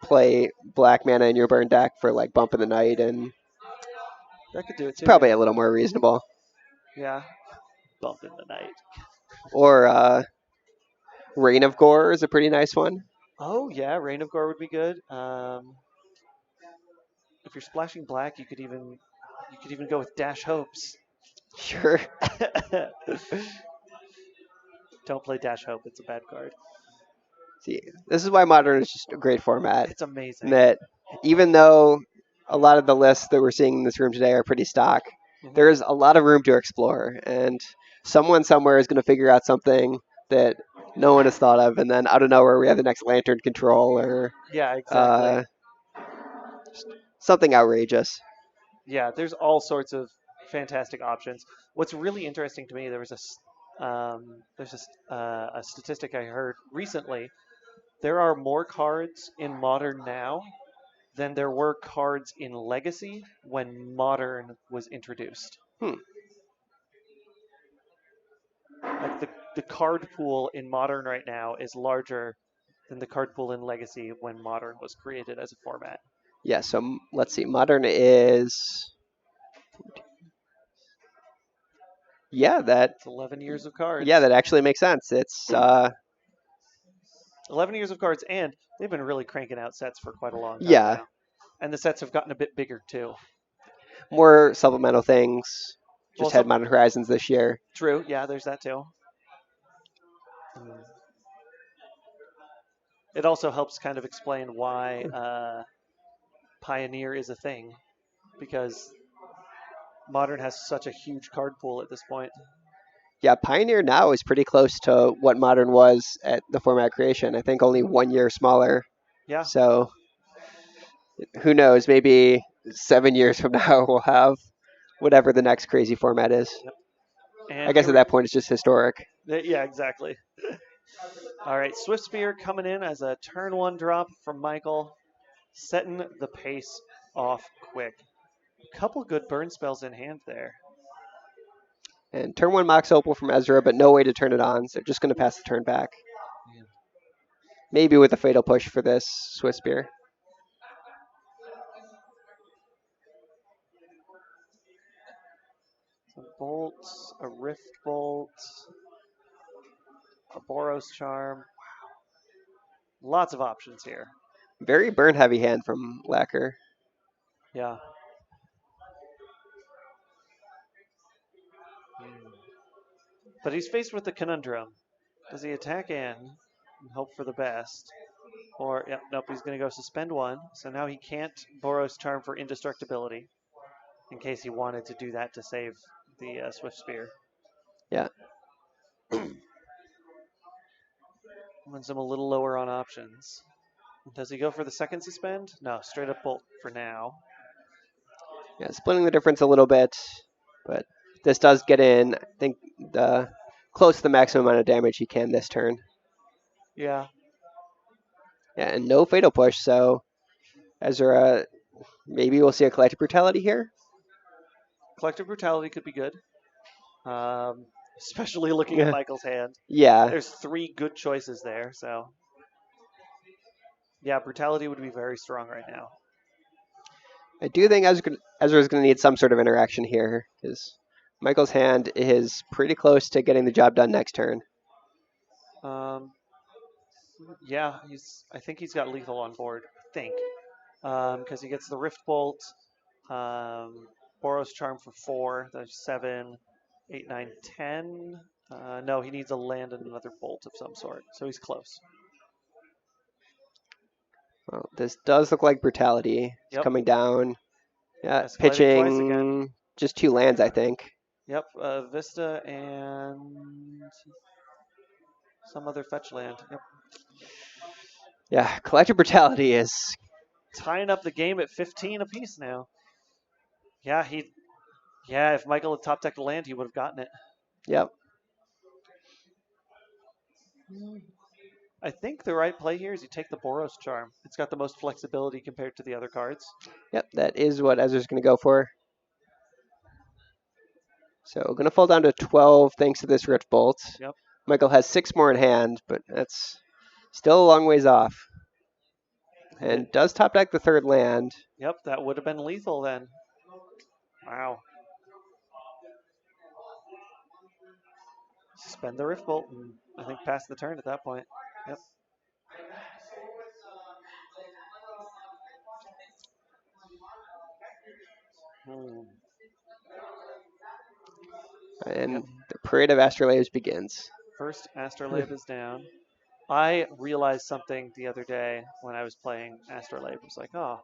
Speaker 2: play black mana in your burn deck for like Bump in the Night, and
Speaker 1: That could do it
Speaker 2: it's
Speaker 1: too,
Speaker 2: probably
Speaker 1: yeah.
Speaker 2: a little more reasonable.
Speaker 1: Yeah, bump in the night.
Speaker 2: Or Reign of Gore is a pretty nice one.
Speaker 1: Oh yeah, Reign of Gore would be good. If you're splashing black, you could even go with Dash Hopes.
Speaker 2: Sure.
Speaker 1: Don't play Dash Hope; it's a bad card.
Speaker 2: See, this is why Modern is just a great format.
Speaker 1: It's amazing.
Speaker 2: That even though a lot of the lists that we're seeing in this room today are pretty stock, there is a lot of room to explore, and someone somewhere is going to figure out something that no one has thought of, and then out of nowhere we have the next Lantern Control or
Speaker 1: Yeah, exactly.
Speaker 2: something outrageous.
Speaker 1: Yeah, there's all sorts of fantastic options. What's really interesting to me, there's a statistic I heard recently. There are more cards in Modern now than there were cards in Legacy when Modern was introduced.
Speaker 2: Hmm.
Speaker 1: Like the card pool in Modern right now is larger than the card pool in Legacy when Modern was created as a format.
Speaker 2: Yeah, so let's see. Modern is. Yeah,
Speaker 1: It's 11 years of
Speaker 2: yeah,
Speaker 1: cards.
Speaker 2: that actually makes sense. It's
Speaker 1: 11 years of cards, and they've been really cranking out sets for quite a long time
Speaker 2: yeah,
Speaker 1: now. And the sets have gotten a bit bigger too.
Speaker 2: more supplemental things.
Speaker 1: Well,
Speaker 2: Just had Modern Horizons this year.
Speaker 1: true, yeah, there's that too. Mm. It also helps kind of explain why Pioneer is a thing, because Modern has such a huge card pool at this point.
Speaker 2: Yeah, Pioneer now is pretty close to what Modern was at the format creation. I think only 1 year smaller.
Speaker 1: Yeah.
Speaker 2: So who knows? Maybe 7 years from now we'll have whatever the next crazy format is.
Speaker 1: Yep. And
Speaker 2: I guess at that point it's just historic.
Speaker 1: Yeah, exactly. All right, Swift Spear coming in as a turn 1 drop from Michael, setting the pace off quick. A couple good burn spells in hand there.
Speaker 2: And turn 1 Mox Opal from Ezra, but no way to turn it on, so just going to pass the turn back.
Speaker 1: Man.
Speaker 2: Maybe with a Fatal Push for this Swiss Spear.
Speaker 1: A bolt, a Rift Bolt, a Boros Charm. Wow. Lots of options here.
Speaker 2: Very burn heavy hand from Lacquer.
Speaker 1: Yeah. But he's faced with the conundrum. Does he attack in and hope for the best? Or, yep, nope, he's going to go suspend 1. So now he can't Boros Charm for indestructibility in case he wanted to do that to save the Swift Spear.
Speaker 2: Yeah.
Speaker 1: Runs him a little lower on options. Does he go for the second suspend? No, straight up bolt for now.
Speaker 2: Yeah, splitting the difference a little bit, but this does get in, I think, close to the maximum amount of damage he can this turn.
Speaker 1: Yeah.
Speaker 2: Yeah, and no Fatal Push, so Ezra, maybe we'll see a Collective Brutality here.
Speaker 1: Collective Brutality could be good. Especially looking at Michael's hand.
Speaker 2: Yeah.
Speaker 1: There's 3 good choices there, so. Yeah, Brutality would be very strong right now.
Speaker 2: I do think Ezra's going to need some sort of interaction here, because Michael's hand is pretty close to getting the job done next turn.
Speaker 1: Yeah, I think he's got lethal on board. I think because he gets the Rift Bolt, Boros Charm for 4. That's 7, 8, 9, 10. No, he needs a land and another bolt of some sort, so he's close.
Speaker 2: Well, this does look like brutality. It's
Speaker 1: Yep.
Speaker 2: coming down. Yeah,
Speaker 1: Escalating twice again.
Speaker 2: pitching just 2 lands, I think.
Speaker 1: Yep, Vista and some other fetch land. Yep.
Speaker 2: Yeah, collective brutality is
Speaker 1: Tying up the game at 15 apiece now. Yeah, if Michael had top decked a land, he would have gotten it.
Speaker 2: Yep.
Speaker 1: I think the right play here is you take the Boros Charm. It's got the most flexibility compared to the other cards.
Speaker 2: Yep, that is what Ezra's going to go for. So going to fall down to 12 thanks to this Rift Bolt.
Speaker 1: Yep.
Speaker 2: Michael has 6 more in hand, but that's still a long ways off. And does top deck the 3rd land.
Speaker 1: Yep, that would have been lethal then. Wow. Suspend the Rift Bolt and I think pass the turn at that point. Yep.
Speaker 2: And the parade of astrolabes begins.
Speaker 1: First astrolabe is down. I realized something the other day when I was playing astrolabe. I was like, oh,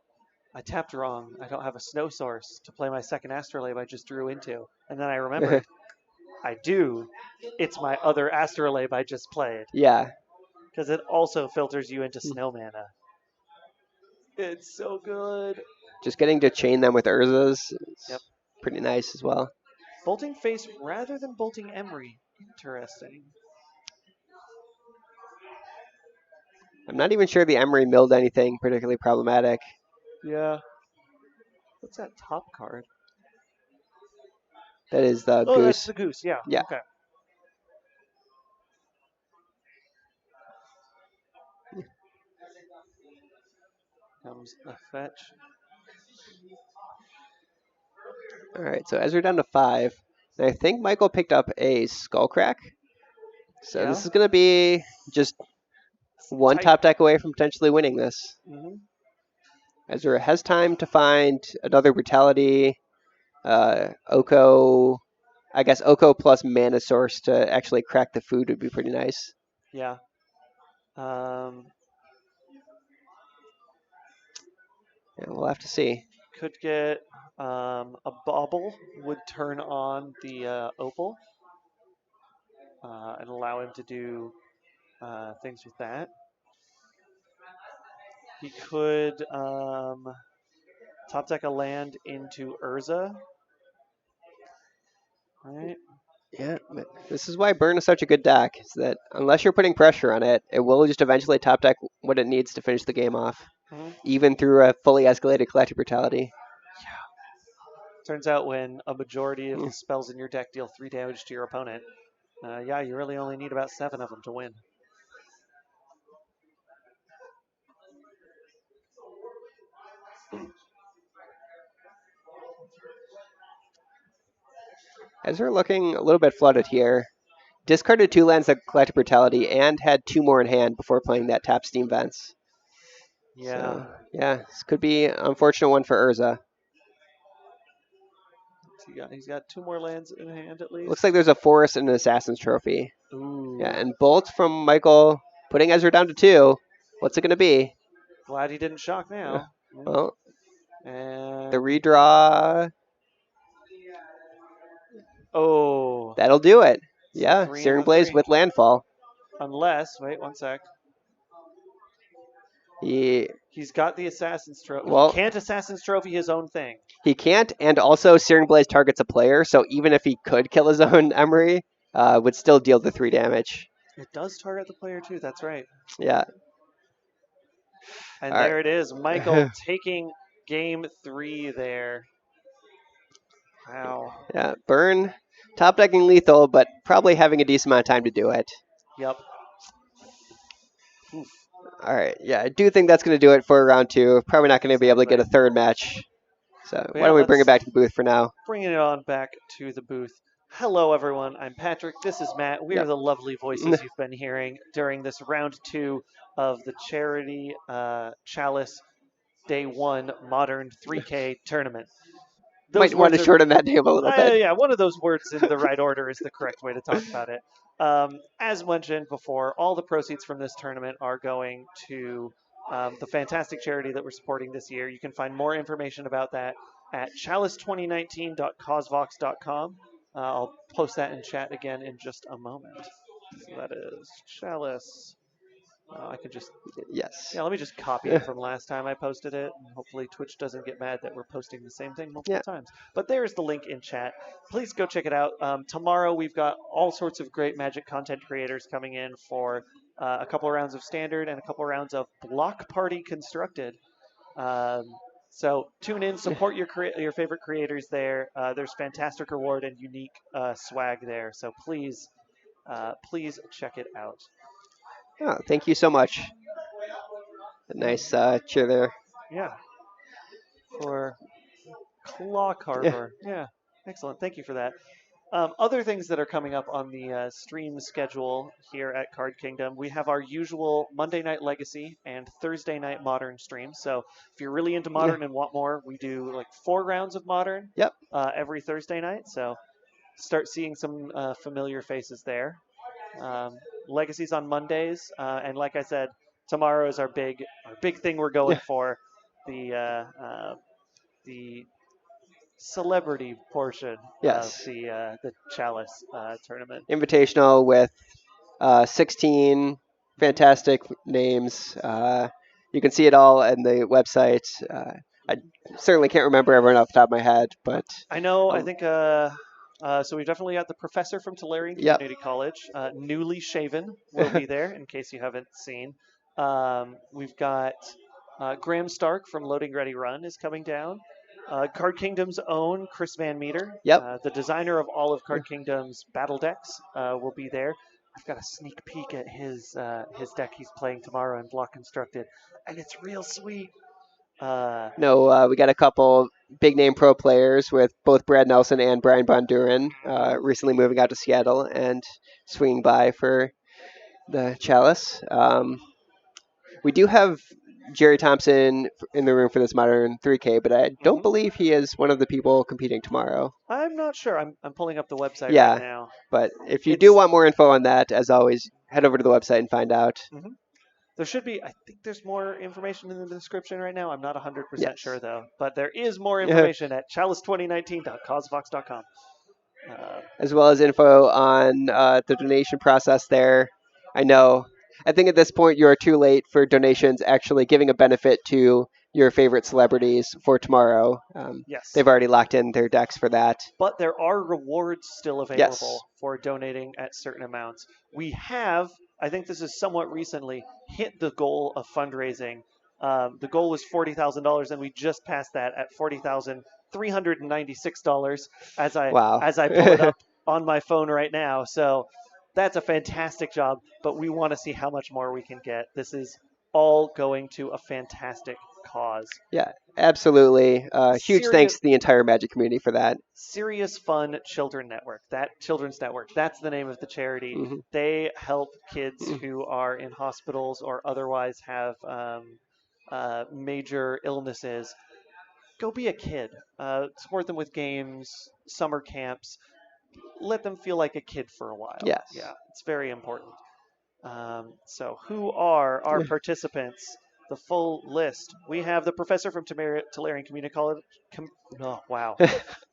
Speaker 1: I tapped wrong. I don't have a snow source to play my second astrolabe I just drew into. And then I remembered, I do. It's my other astrolabe I just played.
Speaker 2: Yeah.
Speaker 1: Because it also filters you into snow mana. It's so good.
Speaker 2: Just getting to chain them with Urza's is
Speaker 1: Yep.
Speaker 2: pretty nice as well.
Speaker 1: Bolting Face rather than Bolting Emery. Interesting.
Speaker 2: I'm not even sure the Emery milled anything particularly problematic.
Speaker 1: Yeah. What's that top card?
Speaker 2: That is the
Speaker 1: goose.
Speaker 2: goose.
Speaker 1: That's the goose, yeah.
Speaker 2: Yeah.
Speaker 1: Okay. Comes a fetch.
Speaker 2: All right, so Ezra down to 5. And I think Michael picked up a Skullcrack. So this is going to be just one top deck away from potentially winning this.
Speaker 1: Mm-hmm.
Speaker 2: Ezra has time to find another Brutality, Oko. I guess Oko plus Mana Source to actually crack the food would be pretty nice.
Speaker 1: Yeah.
Speaker 2: Yeah, we'll have to see.
Speaker 1: Could get a Bauble would turn on the Opal and allow him to do things with that. He could top deck a land into Urza. Right.
Speaker 2: Yeah, but this is why Burn is such a good deck, is that unless you're putting pressure on it, it will just eventually top deck what it needs to finish the game off, even through a fully escalated Collective Brutality.
Speaker 1: Yeah. Turns out when a majority of the spells in your deck deal 3 damage to your opponent, you really only need about 7 of them to win.
Speaker 2: Ezra looking a little bit flooded here. Discarded 2 lands of Collective Brutality and had 2 more in hand before playing that tap Steam Vents.
Speaker 1: Yeah.
Speaker 2: So, yeah, this could be an unfortunate one for Urza.
Speaker 1: He's got 2 more lands in hand at least.
Speaker 2: Looks like there's a Forest and an Assassin's Trophy.
Speaker 1: Ooh.
Speaker 2: Yeah, and Bolt from Michael putting Ezra down to 2. What's it going to be?
Speaker 1: Glad he didn't shock now.
Speaker 2: Well,
Speaker 1: and
Speaker 2: the redraw.
Speaker 1: Oh.
Speaker 2: That'll do it. Yeah, Searing Blaze with Landfall.
Speaker 1: Unless, wait 1 sec. He's got the Assassin's Trophy. Well, he can't Assassin's Trophy his own thing.
Speaker 2: He can't, and also Searing Blaze targets a player, so even if he could kill his own Emery, would still deal the 3 damage.
Speaker 1: It does target the player too, that's right.
Speaker 2: Yeah.
Speaker 1: And there it is, Michael taking game 3 there. Wow.
Speaker 2: Yeah, Burn, top decking lethal, but probably having a decent amount of time to do it.
Speaker 1: Yep.
Speaker 2: All right, yeah, I do think that's going to do it for round 2. Probably not going to be able to get a third match. So
Speaker 1: But
Speaker 2: why
Speaker 1: yeah,
Speaker 2: don't we bring it
Speaker 1: let's
Speaker 2: back to the booth for now?
Speaker 1: bring it on back to the booth. Hello, everyone. I'm Patrick. This is Matt. We are
Speaker 2: Yep.
Speaker 1: the lovely voices you've been hearing during this round 2 of the charity Chalice Day 1 Modern 3K tournament. Those
Speaker 2: Might want to
Speaker 1: words are
Speaker 2: shorten that name a little bit.
Speaker 1: yeah, one of those words in the right order is the correct way to talk about it. As mentioned before, all the proceeds from this tournament are going to the fantastic charity that we're supporting this year. You can find more information about that at chalice2019.causevox.com. I'll post that in chat again in just a moment. So that is Chalice. I could just
Speaker 2: Yes.
Speaker 1: let me just copy it from last time I posted it. And hopefully Twitch doesn't get mad that we're posting the same thing multiple
Speaker 2: Yeah.
Speaker 1: times. But there's the link in chat. Please go check it out. Tomorrow we've got all sorts of great Magic content creators coming in for a couple of rounds of Standard and a couple of rounds of Block Party Constructed. So tune in, support your favorite creators there. There's fantastic reward and unique swag there. So please check it out.
Speaker 2: Oh, thank you so much. A nice cheer there.
Speaker 1: Yeah. For Claw
Speaker 2: Yeah.
Speaker 1: Carver. Yeah, excellent. Thank you for that. Other things that are coming up on the stream schedule here at Card Kingdom, we have our usual Monday Night Legacy and Thursday Night Modern streams. So if you're really into
Speaker 2: Yeah.
Speaker 1: Modern and want more, we do like 4 rounds of Modern
Speaker 2: Yep.
Speaker 1: every Thursday night. So start seeing some familiar faces there. Legacies on Mondays, and like I said, tomorrow is our big thing we're going
Speaker 2: Yeah.
Speaker 1: for, the celebrity portion of
Speaker 2: Yes.
Speaker 1: the Chalice tournament.
Speaker 2: Invitational with 16 fantastic names. You can see it all in the website. I certainly can't remember everyone off the top of my head, but
Speaker 1: I know. I
Speaker 2: um,
Speaker 1: think. So we've definitely got the professor from Tolarian
Speaker 2: yep.
Speaker 1: Community College. Newly shaven will be there, in case you haven't seen. We've got Graham Stark from Loading Ready Run is coming down. Card Kingdom's own Chris Van Meter,
Speaker 2: Yep.
Speaker 1: the designer of all of Card Kingdom's battle decks, will be there. I've got a sneak peek at his deck he's playing tomorrow in Block Constructed, and it's real sweet.
Speaker 2: No, we got a couple big name pro players with both Brad Nelson and Brian Bonduran recently moving out to Seattle and swinging by for the Chalice. We do have Jerry Thompson in the room for this modern 3K, but I don't believe he is one of the people competing tomorrow.
Speaker 1: I'm not sure. I'm pulling up the website right
Speaker 2: Yeah,
Speaker 1: now.
Speaker 2: but if you do want more info on that, as always, head over to the website and find out.
Speaker 1: There should be, I think there's more information in the description right now. I'm not 100% sure,
Speaker 2: Yes.
Speaker 1: though. But there is more information at chalice2019.causevox.com.
Speaker 2: As well as info on the donation process there. I think at this point you are too late for donations actually giving a benefit to your favorite celebrities for tomorrow.
Speaker 1: Yes.
Speaker 2: They've already locked in their decks for that.
Speaker 1: But there are rewards still available
Speaker 2: Yes.
Speaker 1: for donating at certain amounts. We have, I think this is somewhat recently, hit the goal of fundraising. The goal was $40,000, and we just passed that at $40,396 as I pull it up on my phone right now. So that's a fantastic job, but we want to see how much more we can get. This is all going to a fantastic cause.
Speaker 2: Yeah, absolutely. Huge thanks to the entire Magic community for that.
Speaker 1: SeriousFun Children Network. That Children's Network. That's the name of the charity. They help kids who are in hospitals or otherwise have major illnesses. Go be a kid. Support them with games, summer camps. Let them feel like a kid for a while.
Speaker 2: Yes.
Speaker 1: Yeah, it's very important. So who are our participants? The full list. We have the professor from Tolarian Community College.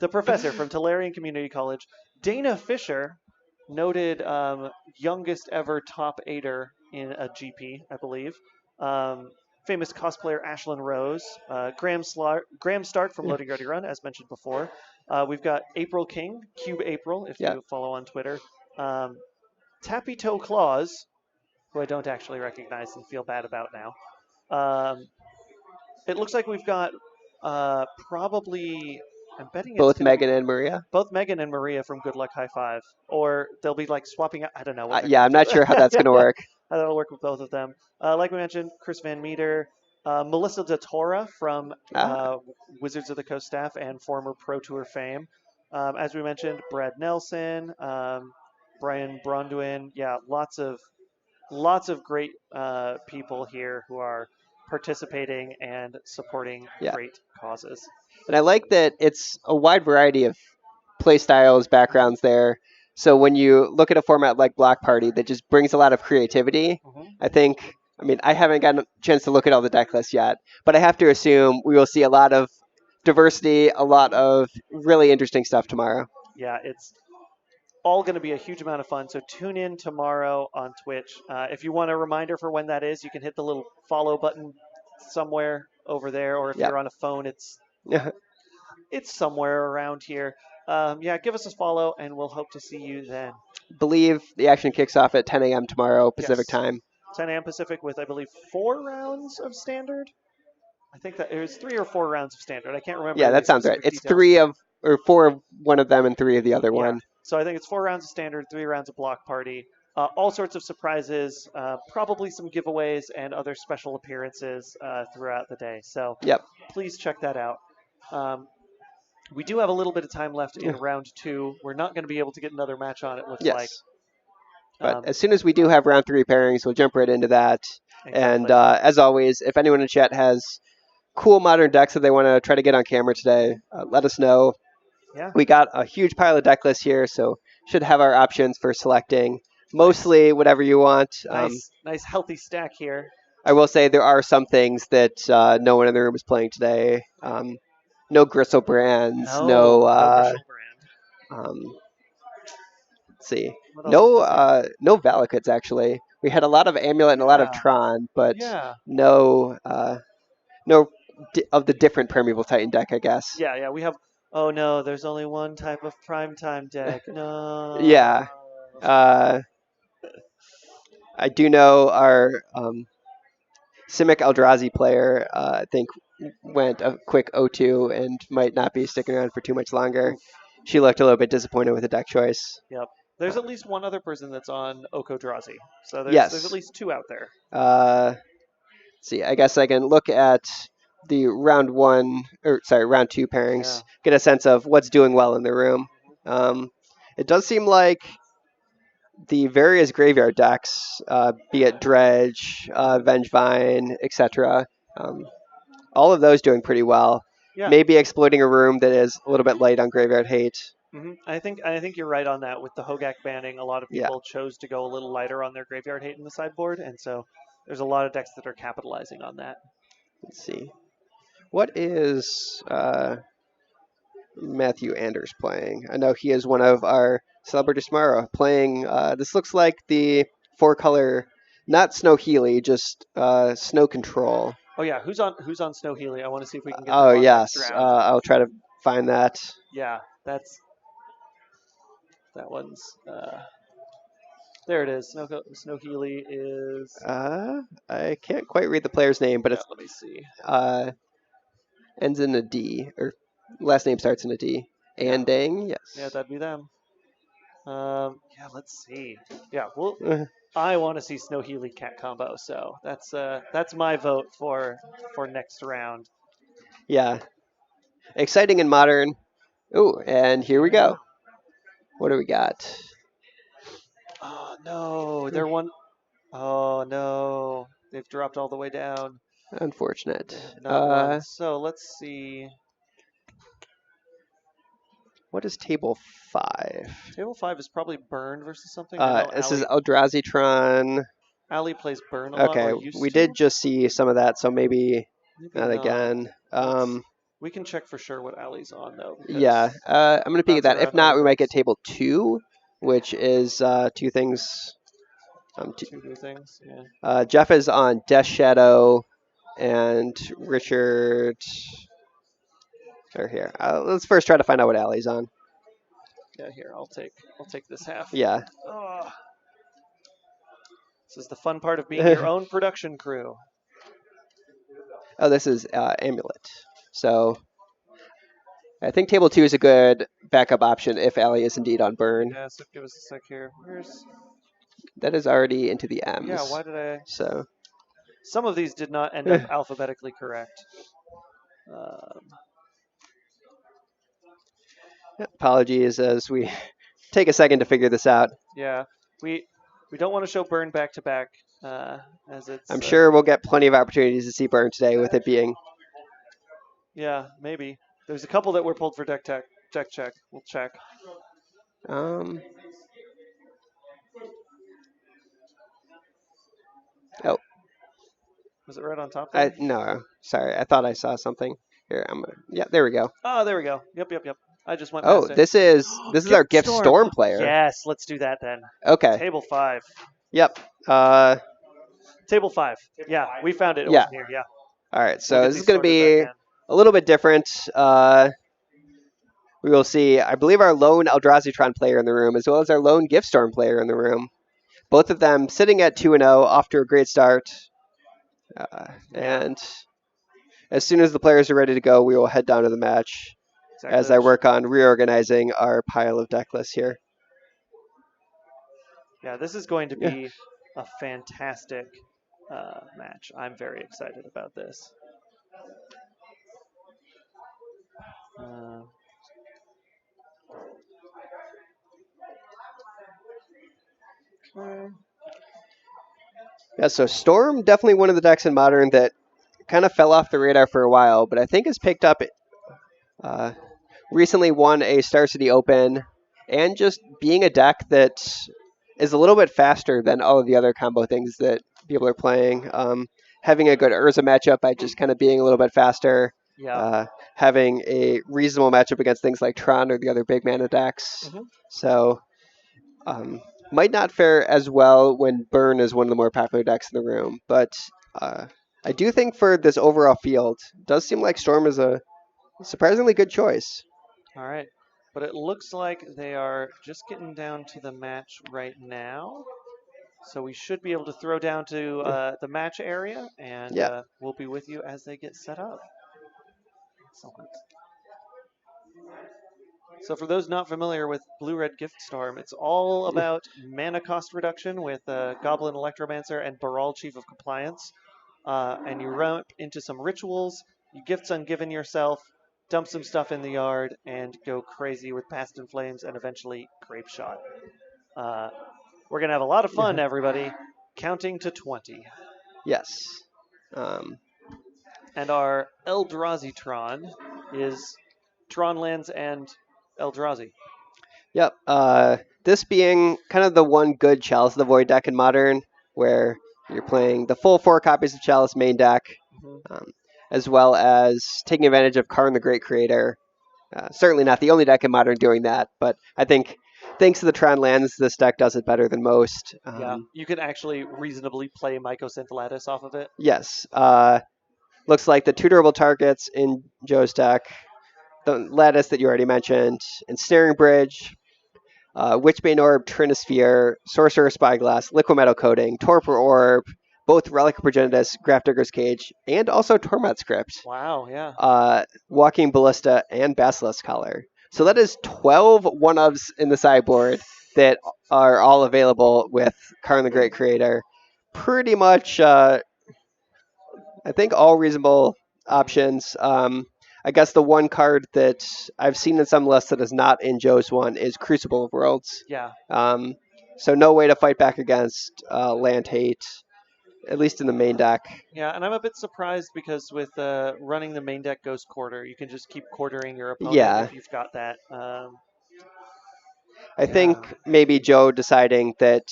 Speaker 1: The professor from Tolarian Community College, Dana Fisher, noted youngest ever top eighter in a GP, I believe. Famous cosplayer Ashlyn Rose, Graham Stark from Loading Ready Run, as mentioned before. We've got April King, Cube April, if you follow on Twitter. Tappy Toe Claus, who I don't actually recognize and feel bad about now. It looks like we've got probably, I'm betting it's
Speaker 2: both Megan and Maria.
Speaker 1: Both Megan and Maria from Good Luck High Five, or they'll be like swapping out. I don't know. What
Speaker 2: I'm not sure how that's going to work.
Speaker 1: How that'll work with both of them. Like we mentioned, Chris Van Meter, Melissa DeTora from
Speaker 2: Ah,
Speaker 1: Wizards of the Coast staff and former Pro Tour fame. As we mentioned, Brad Nelson, Brian Bronduin. Yeah, lots of great people here who are participating and supporting
Speaker 2: yeah.
Speaker 1: great causes.
Speaker 2: And I like that it's a wide variety of play styles, backgrounds there. So when you look at a format like Block Party that just brings a lot of creativity,
Speaker 1: Mm-hmm.
Speaker 2: I think, I mean, I haven't gotten a chance to look at all the deck lists yet, but I have to assume we will see a lot of diversity, a lot of really interesting stuff tomorrow.
Speaker 1: Yeah, it's all going to be a huge amount of fun. So tune in tomorrow on Twitch. If you want a reminder for when that is, you can hit the little follow button somewhere over there, or if
Speaker 2: Yeah.
Speaker 1: you're on a phone, it's somewhere around here. Yeah, give us a follow, and we'll hope to see you then.
Speaker 2: Believe the action kicks off at 10 a.m. tomorrow Pacific
Speaker 1: Yes,
Speaker 2: time.
Speaker 1: 10 a.m. Pacific with I believe 4 rounds of standard. I think that it was 3 or 4 rounds of standard. I can't remember
Speaker 2: Yeah,
Speaker 1: the
Speaker 2: that sounds right.
Speaker 1: specific
Speaker 2: It's
Speaker 1: details.
Speaker 2: four of one of them and three of the other
Speaker 1: Yeah.
Speaker 2: one.
Speaker 1: So I think it's 4 rounds of standard, 3 rounds of block party, all sorts of surprises, probably some giveaways and other special appearances throughout the day. So
Speaker 2: Yep.
Speaker 1: please check that out. We do have a little bit of time left in round 2. We're not going to be able to get another match on, it looks like.
Speaker 2: Yes. But as soon as we do have round 3 pairings, we'll jump right into that.
Speaker 1: Exactly.
Speaker 2: And as always, if anyone in chat has cool modern decks that they want to try to get on camera today, let us know.
Speaker 1: Yeah.
Speaker 2: We got a huge pile of deck lists here, so should have our options for selecting. Mostly whatever you want.
Speaker 1: Nice healthy stack here.
Speaker 2: I will say there are some things that no one in the room is playing today. No Gristle brands,
Speaker 1: No Grisham brand.
Speaker 2: let's see.
Speaker 1: What else is missing?
Speaker 2: No Valakuts actually. We had a lot of Amulet and a lot of
Speaker 1: Yeah.
Speaker 2: Tron, but
Speaker 1: Yeah.
Speaker 2: no of the different Permeable Titan deck, I guess.
Speaker 1: Yeah. We have. Oh no, there's only one type of primetime deck. No.
Speaker 2: Yeah. I do know our Simic Eldrazi player, I think, went a quick 0-2 and might not be sticking around for too much longer.
Speaker 1: Oof.
Speaker 2: She looked a little bit disappointed with the deck choice.
Speaker 1: Yep. There's at least one other person that's on Okodrazi. So there's at
Speaker 2: Yes.
Speaker 1: least 2 out there.
Speaker 2: Let's see, I guess I can look at the round 2 pairings,
Speaker 1: Yeah.
Speaker 2: get a sense of what's doing well in the room. It does seem like the various graveyard decks, be it Dredge, Vengevine, etc., all of those doing pretty well.
Speaker 1: Yeah.
Speaker 2: Maybe exploiting a room that is a little bit light on graveyard hate.
Speaker 1: I think you're right on that. With the Hogak banning, a lot of
Speaker 2: Yeah.
Speaker 1: people chose to go a little lighter on their graveyard hate in the sideboard, and so there's a lot of decks that are capitalizing on that.
Speaker 2: Let's see. What is Matthew Anders playing? I know he is one of our Celebrity tomorrow playing. This looks like the 4-color, not Snow Healy, just Snow Control.
Speaker 1: Oh yeah, who's on Snow Healy? I want to see if we can get them
Speaker 2: Oh
Speaker 1: on
Speaker 2: yes,
Speaker 1: next round.
Speaker 2: I'll try to find that.
Speaker 1: Yeah, that one's. There it is. Snow Healy is.
Speaker 2: I can't quite read the player's name, but
Speaker 1: Yeah,
Speaker 2: it's
Speaker 1: let me see.
Speaker 2: ends in a D, or last name starts in a D. Andang, yes.
Speaker 1: Yeah, that'd be them. Yeah, let's see. Yeah, well, I want to see Snow Healy Cat combo, so that's my vote for next round.
Speaker 2: Yeah, exciting and modern. Oh, and here we go. What do we got?
Speaker 1: Oh no, they're one. Oh no, they've dropped all the way down.
Speaker 2: Unfortunate.
Speaker 1: They have not won. So let's see.
Speaker 2: What is table 5?
Speaker 1: Table 5 is probably Burn versus something. I know
Speaker 2: This is Eldrazi Tron.
Speaker 1: Ali plays Burn a lot,
Speaker 2: Okay,
Speaker 1: or used
Speaker 2: we
Speaker 1: to.
Speaker 2: did just see some of that, so maybe not
Speaker 1: not.
Speaker 2: again.
Speaker 1: We can check for sure what Ali's on though.
Speaker 2: Yeah, I'm going to peek at that. If not, we might get
Speaker 1: decks.
Speaker 2: table 2, which is 2 things.
Speaker 1: 2 new things. Yeah.
Speaker 2: Jeff is on Death Shadow, and Richard are here. Let's first try to find out what Ali's on.
Speaker 1: Yeah, here I'll take this half.
Speaker 2: Yeah.
Speaker 1: Ugh. This is the fun part of being your own production crew.
Speaker 2: Oh, this is Amulet. So I think table 2 is a good backup option if Ali is indeed on Burn.
Speaker 1: Yeah, so give us a sec here.
Speaker 2: That is already into the M's.
Speaker 1: Yeah, why did I?
Speaker 2: So
Speaker 1: Some of these did not end up alphabetically correct.
Speaker 2: Apologies as we take a second to figure this out.
Speaker 1: Yeah, we don't want to show burn back to back, as it's.
Speaker 2: I'm sure we'll get plenty of opportunities to see burn today with it being.
Speaker 1: Yeah, maybe. There's a couple that were pulled for deck check. We'll check.
Speaker 2: Oh,
Speaker 1: Was it right on top there?
Speaker 2: no, sorry. I thought I saw something. Here, yeah, there we go.
Speaker 1: Oh, there we go. Yep. I just went
Speaker 2: Oh,
Speaker 1: past it.
Speaker 2: this is our Gift Storm player.
Speaker 1: Yes, let's do that then.
Speaker 2: Okay.
Speaker 1: Table 5.
Speaker 2: Yep.
Speaker 1: Table 5. Yeah, we found it. It
Speaker 2: Yeah.
Speaker 1: wasn't here. Yeah.
Speaker 2: All right. So
Speaker 1: We'll
Speaker 2: this is going to be
Speaker 1: back
Speaker 2: a little bit different. We will see, I believe, our lone Eldrazi player in the room, as well as our lone Gift Storm player in the room. Both of them sitting at 2-0, off to a great start. And as soon as the players are ready to go, we will head down to the match as I work on reorganizing our pile of deck lists here.
Speaker 1: Yeah, this is going to be a fantastic match. I'm very excited about this. Okay.
Speaker 2: Yeah, so Storm, definitely one of the decks in Modern that kind of fell off the radar for a while, but I think has picked up. Recently won a Star City Open, and just being a deck that is a little bit faster than all of the other combo things that people are playing. Having a good Urza matchup by just kind of being a little bit faster.
Speaker 1: Yeah.
Speaker 2: Having a reasonable matchup against things like Tron or the other big mana decks.
Speaker 1: Mm-hmm.
Speaker 2: So might not fare as well when Burn is one of the more popular decks in the room. But I do think for this overall field, it does seem like Storm is a surprisingly good choice.
Speaker 1: All right. But it looks like they are just getting down to the match right now. So we should be able to throw down to the match area, and we'll be with you as they get set up. Excellent. So for those not familiar with Blue-Red Gift Storm, it's all about mana cost reduction with Goblin Electromancer and Baral Chief of Compliance. And you run into some rituals, you gift Ungiven yourself, dump some stuff in the yard, and go crazy with Past in Flames and eventually Grape Shot. We're going to have a lot of fun, everybody. Counting to 20.
Speaker 2: Yes.
Speaker 1: And our Eldrazi Tron is Tron lands and Eldrazi.
Speaker 2: Yep. This being kind of the one good Chalice of the Void deck in Modern, where you're playing the full 4 copies of Chalice main deck, as well as taking advantage of Karn the Great Creator. Certainly not the only deck in Modern doing that, but I think thanks to the Tron lands, this deck does it better than most.
Speaker 1: You can actually reasonably play Mycosynth Lattice off of it.
Speaker 2: Yes. Looks like the 2 durable targets in Joe's deck, the Lattice that you already mentioned, Ensnaring Bridge, Witchbane Orb, Trinisphere, Sorcerer Spyglass, Liquid Metal Coating, Torpor Orb, both Relic of Progenitus, Grafdigger's Cage, and also Torment Script.
Speaker 1: Wow, yeah.
Speaker 2: Walking Ballista, and Basilisk Collar. So that is 12 one-ofs in the sideboard that are all available with Karn the Great Creator. Pretty much, I think all reasonable options. I guess the one card that I've seen in some lists that is not in Joe's one is Crucible of Worlds.
Speaker 1: Yeah.
Speaker 2: So no way to fight back against land hate, at least in the main deck.
Speaker 1: Yeah, and I'm a bit surprised because with running the main deck Ghost Quarter, you can just keep quartering your opponent if you've got that.
Speaker 2: I think maybe Joe deciding that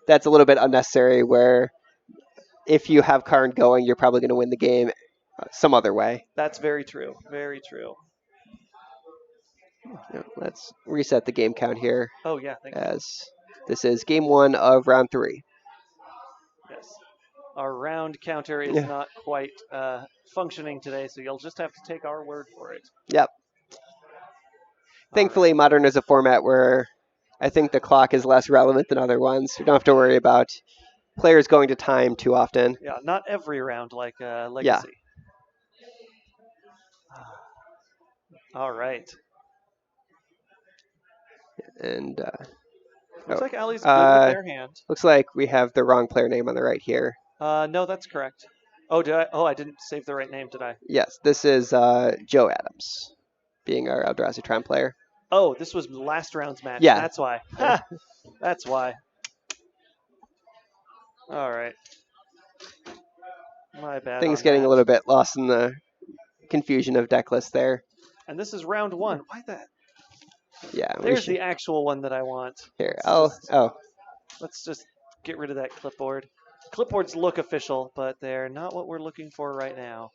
Speaker 2: that's a little bit unnecessary, where if you have Karn going, you're probably going to win the game some other way.
Speaker 1: That's very true. Very true.
Speaker 2: Let's reset the game count here.
Speaker 1: Oh, yeah, thank you.
Speaker 2: As this is game 1 of round 3.
Speaker 1: Yes. Our round counter is not quite functioning today, so you'll just have to take our word for it.
Speaker 2: Yep. Thankfully, Modern is a format where I think the clock is less relevant than other ones. We don't have to worry about players going to time too often.
Speaker 1: Yeah, not every round like Legacy.
Speaker 2: Yeah.
Speaker 1: All right.
Speaker 2: And
Speaker 1: looks like Ali's good with their hand.
Speaker 2: Looks like we have the wrong player name on the right here.
Speaker 1: No, that's correct. Oh, did I? Oh, I didn't save the right name, did I?
Speaker 2: Yes, this is Joe Adams, being our Eldrazi Tron player.
Speaker 1: Oh, this was last round's match.
Speaker 2: Yeah.
Speaker 1: That's why. Ha! That's why. All right. My bad
Speaker 2: Things
Speaker 1: on
Speaker 2: getting a
Speaker 1: that.
Speaker 2: little bit lost in the confusion of deck lists there.
Speaker 1: And this is round one. Why that?
Speaker 2: Yeah, we
Speaker 1: There's
Speaker 2: should.
Speaker 1: the actual one that I want.
Speaker 2: Here.
Speaker 1: Let's just get rid of that clipboard. Clipboards look official, but they're not what we're looking for right now.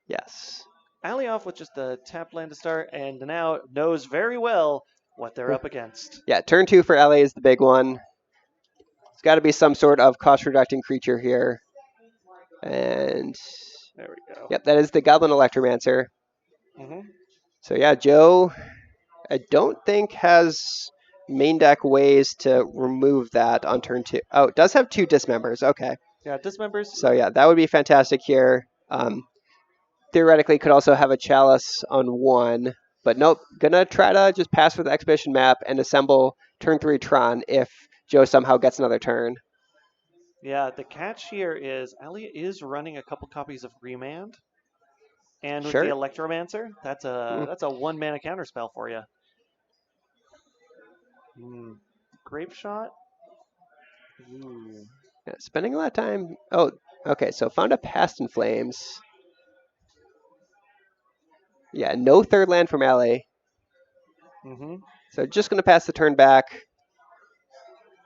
Speaker 2: Yes.
Speaker 1: Alley off with just a tap land to start, and now knows very well what they're up against.
Speaker 2: Yeah, turn 2 for LA is the big one. It's got to be some sort of cost-reducting creature here. And
Speaker 1: there we go.
Speaker 2: Yep, that is the Goblin Electromancer.
Speaker 1: Mm-hmm.
Speaker 2: So yeah, Joe, I don't think has main deck ways to remove that on turn 2. Oh, it does have 2 dismembers. Okay.
Speaker 1: Yeah, dismembers.
Speaker 2: So yeah, that would be fantastic here. Theoretically, could also have a Chalice on 1. But nope, gonna try to just pass with the Expedition Map and assemble turn 3 Tron if Joe somehow gets another turn.
Speaker 1: Yeah, the catch here is Ali is running a couple copies of Remand. And with the Electromancer, that's a 1-mana counterspell for you. Grape Shot. Ooh.
Speaker 2: Yeah, spending a lot of time. Oh, okay. So found a Past in Flames. Yeah, no third land from LA.
Speaker 1: Mm-hmm.
Speaker 2: So just going to pass the turn back.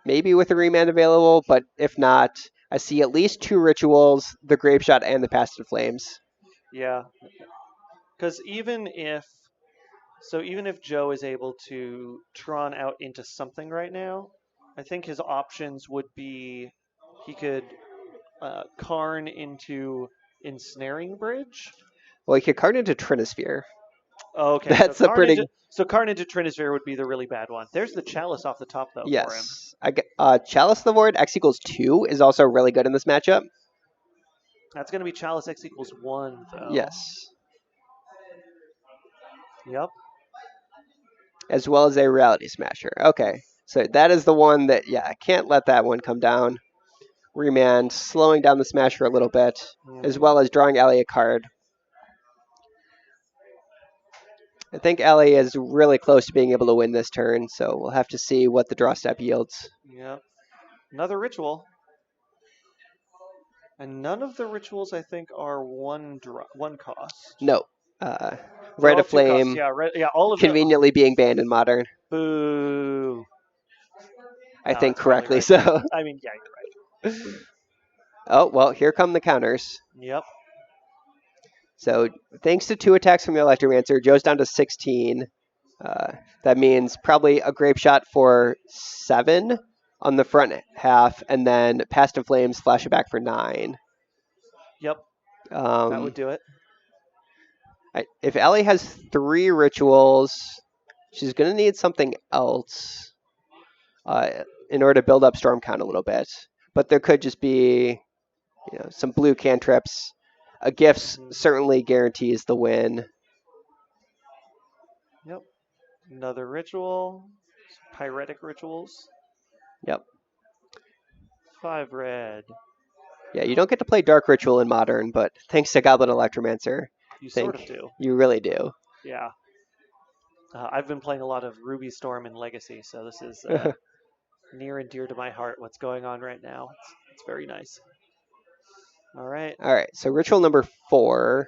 Speaker 2: Maybe with a Remand available, but if not, I see at least 2 rituals, the Grape Shot and the Past in Flames.
Speaker 1: Yeah. Because even if Joe is able to Tron out into something right now, I think his options would be he could Karn into Ensnaring Bridge.
Speaker 2: Well, he could card into Trinisphere.
Speaker 1: Oh, okay,
Speaker 2: That's a pretty.
Speaker 1: Karn into Trinisphere would be the really bad one. There's the Chalice off the top though for him.
Speaker 2: Yes. Chalice the Void, X equals 2 is also really good in this matchup.
Speaker 1: That's going to be Chalice X equals 1 though.
Speaker 2: Yes.
Speaker 1: Yep.
Speaker 2: As well as a Reality Smasher. Okay. So that is the one that, yeah, I can't let that one come down. Remand, slowing down the Smasher a little bit, as well as drawing Ellie a card. I think Ellie is really close to being able to win this turn, so we'll have to see what the draw step yields.
Speaker 1: Yep. Another ritual. And none of the rituals, I think, are one cost.
Speaker 2: No. Red of Flame,
Speaker 1: all of
Speaker 2: conveniently being banned in Modern.
Speaker 1: Boo.
Speaker 2: I think correctly right. So.
Speaker 1: I mean, yeah, you're right.
Speaker 2: Oh, well, here come the counters.
Speaker 1: Yep.
Speaker 2: So thanks to 2 attacks from the Electromancer, Joe's down to 16. That means probably a Grape Shot for 7 on the front half, and then Past in Flames, flash it back for 9.
Speaker 1: Yep. That would do it.
Speaker 2: If Ellie has 3 rituals, she's going to need something else in order to build up Storm Count a little bit. But there could just be some blue cantrips. A gift certainly guarantees the win.
Speaker 1: Yep. Another ritual. Pyretic rituals.
Speaker 2: Yep.
Speaker 1: 5 red.
Speaker 2: Yeah, you don't get to play Dark Ritual in Modern, but thanks to Goblin Electromancer,
Speaker 1: you sort of do.
Speaker 2: You really do.
Speaker 1: Yeah. I've been playing a lot of Ruby Storm in Legacy, so this is near and dear to my heart what's going on right now. It's very nice. All right.
Speaker 2: So ritual number 4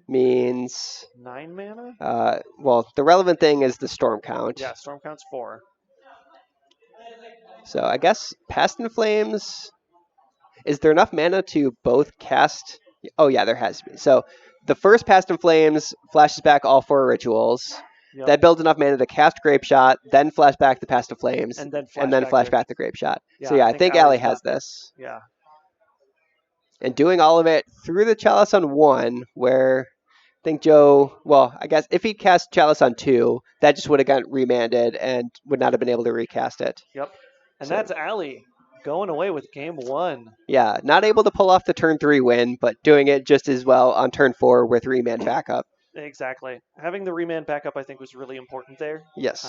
Speaker 2: means
Speaker 1: 9 mana?
Speaker 2: Well, the relevant thing is the Storm Count.
Speaker 1: Yeah, Storm Count's 4.
Speaker 2: So I guess Past in Flames. Is there enough mana to both cast? Oh, yeah, there has to be. So the first Past in Flames flashes back all 4 rituals. Yep. That builds enough mana to cast Grape Shot, then flash back the Past in Flames, and then flash back the Grape Shot. Yeah, so yeah, I think Allie has this.
Speaker 1: Yeah.
Speaker 2: And doing all of it through the Chalice on 1, where I think Joe, well, I guess if he'd cast Chalice on 2, that just would have gotten remanded and would not have been able to recast it.
Speaker 1: Yep. And that's Allie going away with game 1.
Speaker 2: Yeah, not able to pull off the turn 3 win, but doing it just as well on turn 4 with remand backup.
Speaker 1: Exactly. Having the remand backup, I think, was really important there.
Speaker 2: Yes.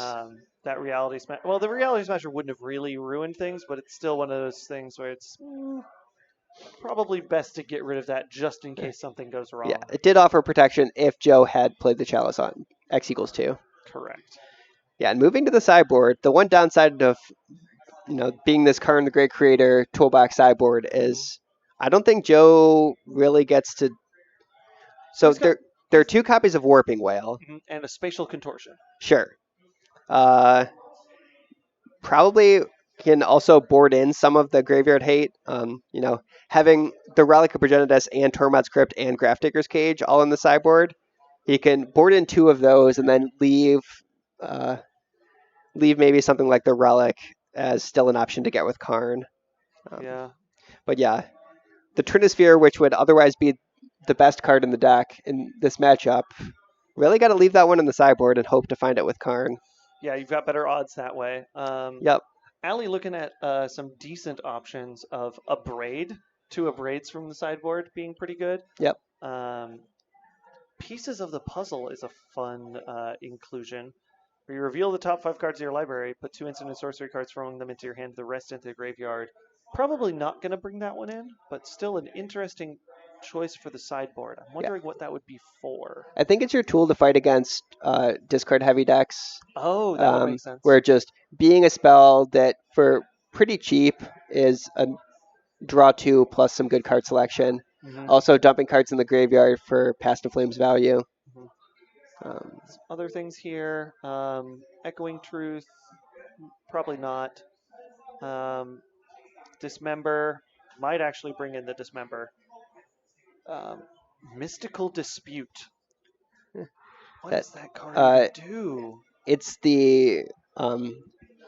Speaker 1: That Reality Smasher. Well, the Reality Smasher wouldn't have really ruined things, but it's still one of those things where it's Probably best to get rid of that just in case something goes
Speaker 2: Yeah,
Speaker 1: wrong.
Speaker 2: it did offer protection if Joe had played the Chalice on X equals 2.
Speaker 1: Correct.
Speaker 2: Yeah, and moving to the sideboard, the one downside of being this Karn the Great Creator toolbox sideboard is I don't think Joe really gets to. So
Speaker 1: He's got
Speaker 2: there are 2 copies of Warping Whale.
Speaker 1: and a spatial contortion.
Speaker 2: Sure. Uh, Probably can also board in some of the graveyard hate. Having the Relic of Progenitus and Tormod's Crypt and Grafdigger's Cage all in the sideboard, he can board in 2 of those and then leave maybe something like the Relic as still an option to get with Karn.
Speaker 1: Yeah.
Speaker 2: But yeah, the Trinisphere, which would otherwise be the best card in the deck in this matchup, really got to leave that one in the sideboard and hope to find it with Karn.
Speaker 1: Yeah, you've got better odds that way.
Speaker 2: Yep.
Speaker 1: Allie looking at some decent options of a braid, 2 Abrades from the sideboard being pretty good.
Speaker 2: Yep.
Speaker 1: Pieces of the Puzzle is a fun inclusion. Where you reveal the top 5 cards of your library, put 2 instant and sorcery cards, throwing them into your hand, the rest into the graveyard. Probably not going to bring that one in, but still an interesting choice for the sideboard. I'm wondering what that would be for.
Speaker 2: I think it's your tool to fight against discard heavy decks.
Speaker 1: Oh, that would make sense.
Speaker 2: Where just being a spell that for pretty cheap is a draw 2 plus some good card selection. Also dumping cards in the graveyard for Past of Flames value.
Speaker 1: Other things here, Echoing Truth, probably not. Dismember, might actually bring in the Dismember. Mystical Dispute. What does that card even do?
Speaker 2: It's the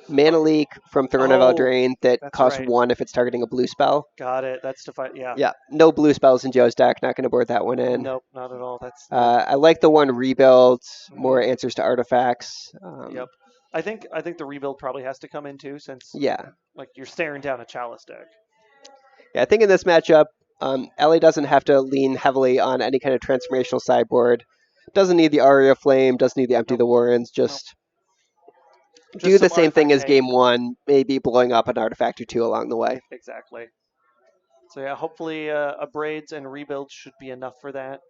Speaker 2: mana leak from Throne of Eldraine that costs 1 if it's targeting a blue spell.
Speaker 1: Got it. That's to fight. Yeah.
Speaker 2: Yeah. No blue spells in Joe's deck. Not going to board that one in.
Speaker 1: Nope, not at all. That's.
Speaker 2: I like the one Rebuild. More answers to artifacts.
Speaker 1: Yep. I think the Rebuild probably has to come in too, since like you're staring down a Chalice deck.
Speaker 2: Yeah, I think in this matchup, Ellie doesn't have to lean heavily on any kind of transformational sideboard. Doesn't need the Aria Flame. Doesn't need the Empty the Warrens. Just do the same thing as game 1, maybe blowing up an artifact or 2 along the way.
Speaker 1: Exactly. So yeah, hopefully Abrades and Rebuilds should be enough for that.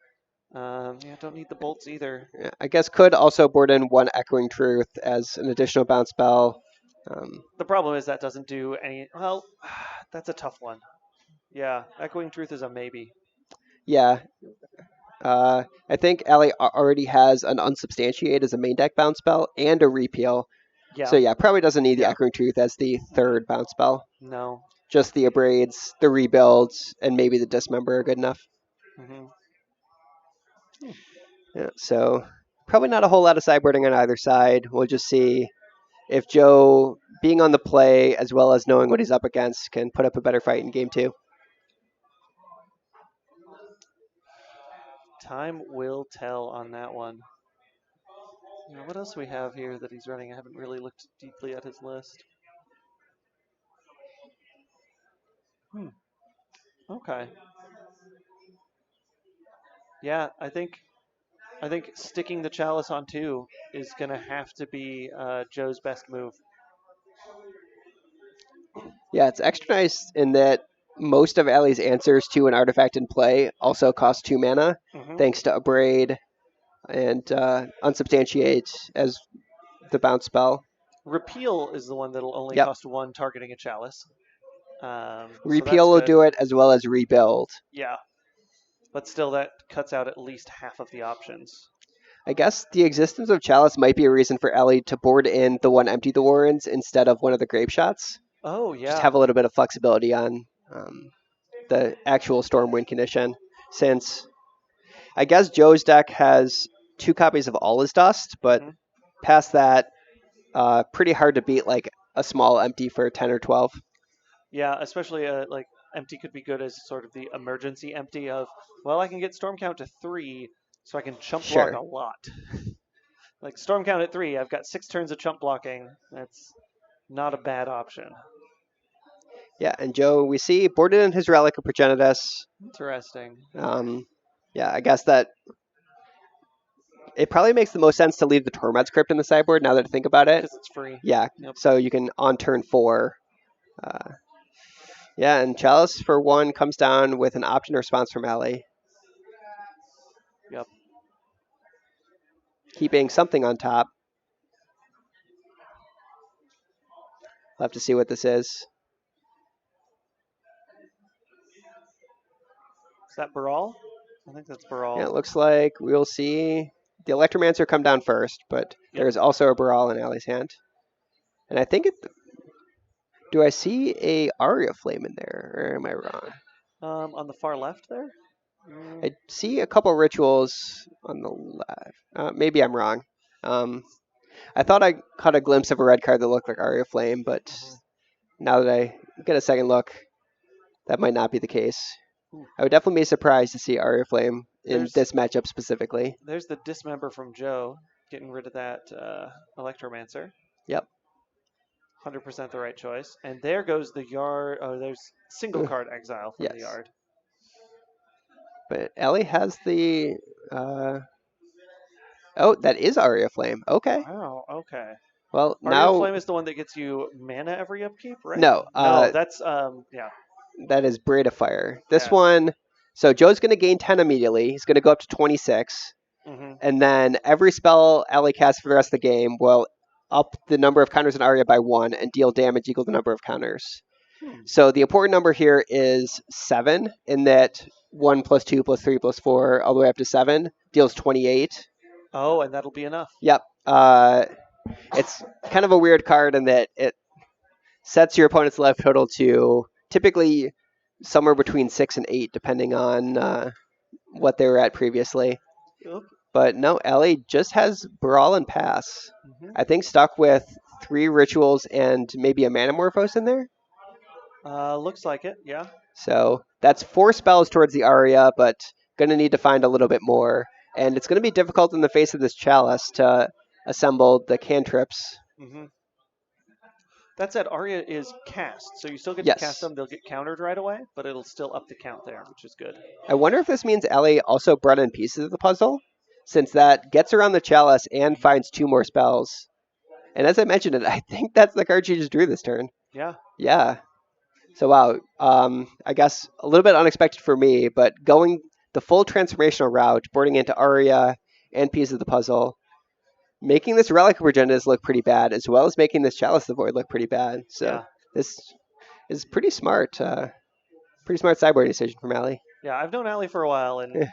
Speaker 1: Don't need the bolts either.
Speaker 2: Yeah, I guess could also board in 1 Echoing Truth as an additional bounce spell.
Speaker 1: The problem is that doesn't do any. Well, that's a tough one. Yeah, Echoing Truth is a maybe.
Speaker 2: Yeah. I think Allie already has an Unsubstantiate as a main deck bounce spell and a Repeal.
Speaker 1: Yeah.
Speaker 2: So yeah, probably doesn't need the Echoing Truth as the 3rd bounce spell.
Speaker 1: No.
Speaker 2: Just the Abrades, the Rebuilds, and maybe the Dismember are good enough. Yeah, so probably not a whole lot of sideboarding on either side. We'll just see if Joe, being on the play as well as knowing what he's up against, can put up a better fight in game 2.
Speaker 1: Time will tell on that one. What else do we have here that he's running? I haven't really looked deeply at his list. Okay. Yeah, I think sticking the Chalice on 2 is going to have to be Joe's best move.
Speaker 2: Yeah, it's extra nice in that most of Allie's answers to an artifact in play also cost 2 mana, thanks to Abrade and Unsubstantiate as the bounce spell.
Speaker 1: Repeal is the one that'll only cost 1 targeting a Chalice.
Speaker 2: Repeal will do it as well as Rebuild.
Speaker 1: Yeah. But still, that cuts out at least half of the options.
Speaker 2: I guess the existence of Chalice might be a reason for Ellie to board in the one Empty the Warrens instead of one of the Grape Shots.
Speaker 1: Oh, yeah.
Speaker 2: Just have a little bit of flexibility on the actual Stormwind condition. Since I guess Joe's deck has 2 copies of All Is Dust, but past that, pretty hard to beat like a small Empty for 10 or 12.
Speaker 1: Yeah, especially like Empty could be good as sort of the emergency Empty of, well, I can get Storm Count to 3, so I can chump block a lot. Like Storm Count at 3, I've got 6 turns of chump blocking. That's not a bad option.
Speaker 2: Yeah, and Joe, we see boarded in his Relic of Progenitus.
Speaker 1: Interesting.
Speaker 2: Yeah, I guess that it probably makes the most sense to leave the Tormod's Crypt in the sideboard now that I think about it.
Speaker 1: Because it's free.
Speaker 2: Yeah, so you can on turn 4. Yeah, and Chalice for 1 comes down with an opt-in response from Allie.
Speaker 1: Yep.
Speaker 2: Keeping something on top. We'll have to see what this is.
Speaker 1: Is that Baral? I think that's Baral.
Speaker 2: Yeah, it looks like we'll see the Electromancer come down first, but there's also a Baral in Allie's hand. And I think do I see a Aria Flame in there, or am I wrong?
Speaker 1: On the far left there?
Speaker 2: I see a couple rituals on the left. Maybe I'm wrong. I thought I caught a glimpse of a red card that looked like Aria Flame, but now that I get a second look, that might not be the case. I would definitely be surprised to see Aria Flame in this matchup specifically.
Speaker 1: There's the Dismember from Joe, getting rid of that Electromancer.
Speaker 2: Yep.
Speaker 1: 100% the right choice. And there goes the yard. Oh, there's single card exile from the yard.
Speaker 2: But Ellie has the... Oh, that is Aria Flame. Okay.
Speaker 1: Wow, okay.
Speaker 2: Well,
Speaker 1: Aria Flame is the one that gets you mana every upkeep, right?
Speaker 2: No.
Speaker 1: No, that's, yeah.
Speaker 2: That is Braid of Fire. This one... So Joe's going to gain 10 immediately. He's going to go up to 26. And then every spell Ellie casts for the rest of the game will up the number of counters in Aria by 1 and deal damage equal to the number of counters. So the important number here is 7, in that 1 plus 2 plus 3 plus 4 all the way up to 7 deals 28.
Speaker 1: Oh, and that'll be enough.
Speaker 2: Yep. It's kind of a weird card in that it sets your opponent's life total to typically somewhere between 6 and 8, depending on what they were at previously.
Speaker 1: Yep.
Speaker 2: But no, Ellie just has Brawl and Pass. I think stuck with 3 rituals and maybe a Manamorphose in there.
Speaker 1: Looks like it, yeah.
Speaker 2: So that's 4 spells towards the Aria, but going to need to find a little bit more. And it's going to be difficult in the face of this Chalice to assemble the cantrips.
Speaker 1: That said, Aria is cast, so you still get to cast them. They'll get countered right away, but it'll still up the count there, which is good.
Speaker 2: I wonder if this means Ellie also brought in pieces of the puzzle, since that gets around the Chalice and finds 2 more spells. And as I mentioned it, I think that's the card she just drew this turn.
Speaker 1: Yeah.
Speaker 2: Yeah. So wow, I guess a little bit unexpected for me, but going the full transformational route, boarding into Aria and pieces of the puzzle, making this Relic of Regendas look pretty bad, as well as making this Chalice of the Void look pretty bad. So this is pretty smart sideboard decision from Allie.
Speaker 1: Yeah, I've known Allie for a while, and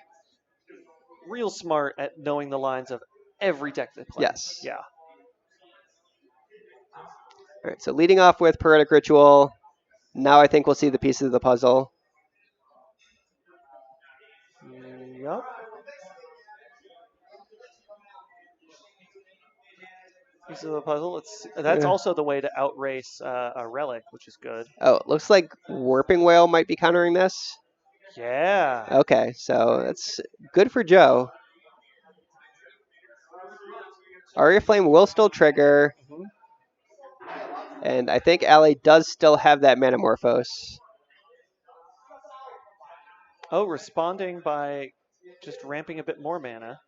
Speaker 1: real smart at knowing the lines of every deck they play.
Speaker 2: Yes.
Speaker 1: Yeah.
Speaker 2: All right, so leading off with Poetic Ritual. Now I think we'll see the pieces of the puzzle.
Speaker 1: Yep. Pieces of the puzzle. Let's see. That's also the way to outrace a Relic, which is good.
Speaker 2: Oh, it looks like Warping Whale might be countering this.
Speaker 1: Yeah.
Speaker 2: Okay, so that's good for Joe. Aria Flame will still trigger. And I think Allie does still have that Manamorphose.
Speaker 1: Oh, responding by just ramping a bit more mana.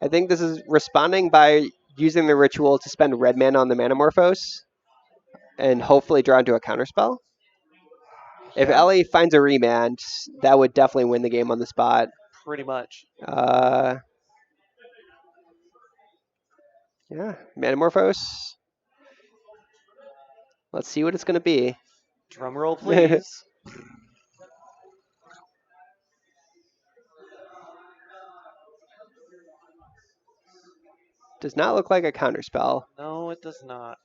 Speaker 2: I think this is responding by using the ritual to spend red mana on the Manamorphose and hopefully draw into a counterspell. If Ellie finds a remand, that would definitely win the game on the spot.
Speaker 1: Pretty much.
Speaker 2: Yeah, Manamorphose. Let's see what it's going to be.
Speaker 1: Drum roll, please.
Speaker 2: Does not look like a counterspell.
Speaker 1: No, it does not.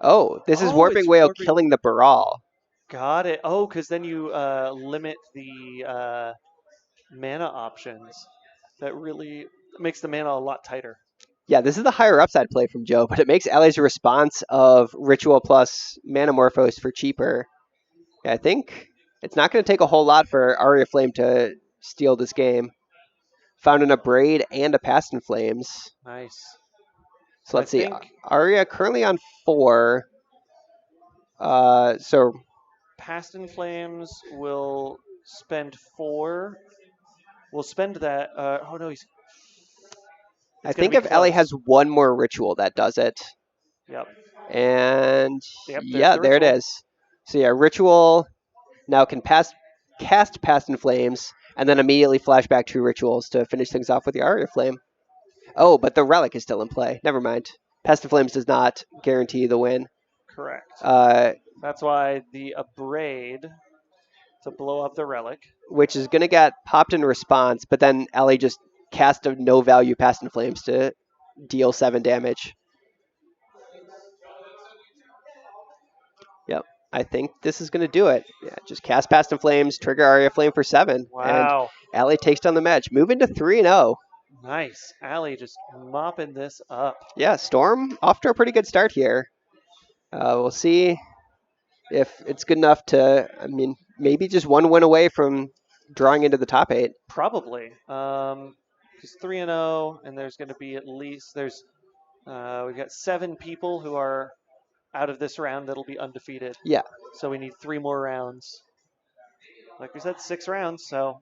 Speaker 2: Oh, this is Warping Whale killing the Baral.
Speaker 1: Got it. Oh, because then you limit the mana options. That really makes the mana a lot tighter.
Speaker 2: Yeah, this is the higher upside play from Joe, but it makes Allie's response of Ritual plus Manamorphose for cheaper. Yeah, I think it's not going to take a whole lot for Aria Flame to steal this game. Found in a Braid and a Past in Flames.
Speaker 1: Nice.
Speaker 2: So let's see. Aria currently on 4. So
Speaker 1: Past in Flames will spend 4. We'll spend that. Oh no,
Speaker 2: I think if Ellie has 1 more ritual, that does it.
Speaker 1: Yep.
Speaker 2: And
Speaker 1: yep,
Speaker 2: yeah, there it is. So yeah, Ritual now can cast Past in Flames, and then immediately flash back to Rituals to finish things off with the Aria Flame. Oh, but the Relic is still in play. Never mind. Past in Flames does not guarantee the win.
Speaker 1: Correct.
Speaker 2: Uh,
Speaker 1: That's why the Abrade to blow up the Relic.
Speaker 2: which is going to get popped in response, but then Ellie just cast a no value Past in Flames to deal 7 damage. Yep, I think this is going to do it. Yeah, just cast Past in Flames, trigger Aria Flame for 7, and
Speaker 1: Wow.
Speaker 2: Ellie takes down the match, moving to 3-0.
Speaker 1: Nice. Allie just mopping this up.
Speaker 2: Yeah, Storm off to a pretty good start here. We'll see if it's good enough to, I mean, maybe just one win away from drawing into the top 8.
Speaker 1: Probably. Because 3-0, and there's going to be at least, we've got 7 people who are out of this round that'll be undefeated.
Speaker 2: Yeah.
Speaker 1: So we need 3 more rounds. Like we said, 6 rounds, so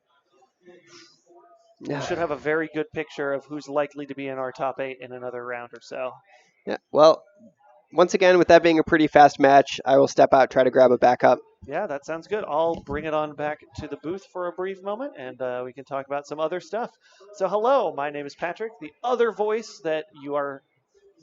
Speaker 1: we should have a very good picture of who's likely to be in our top 8 in another round or so.
Speaker 2: Yeah. Well, once again, with that being a pretty fast match, I will step out, try to grab a backup.
Speaker 1: Yeah, that sounds good. I'll bring it on back to the booth for a brief moment, and we can talk about some other stuff. So hello, my name is Patrick. The other voice that you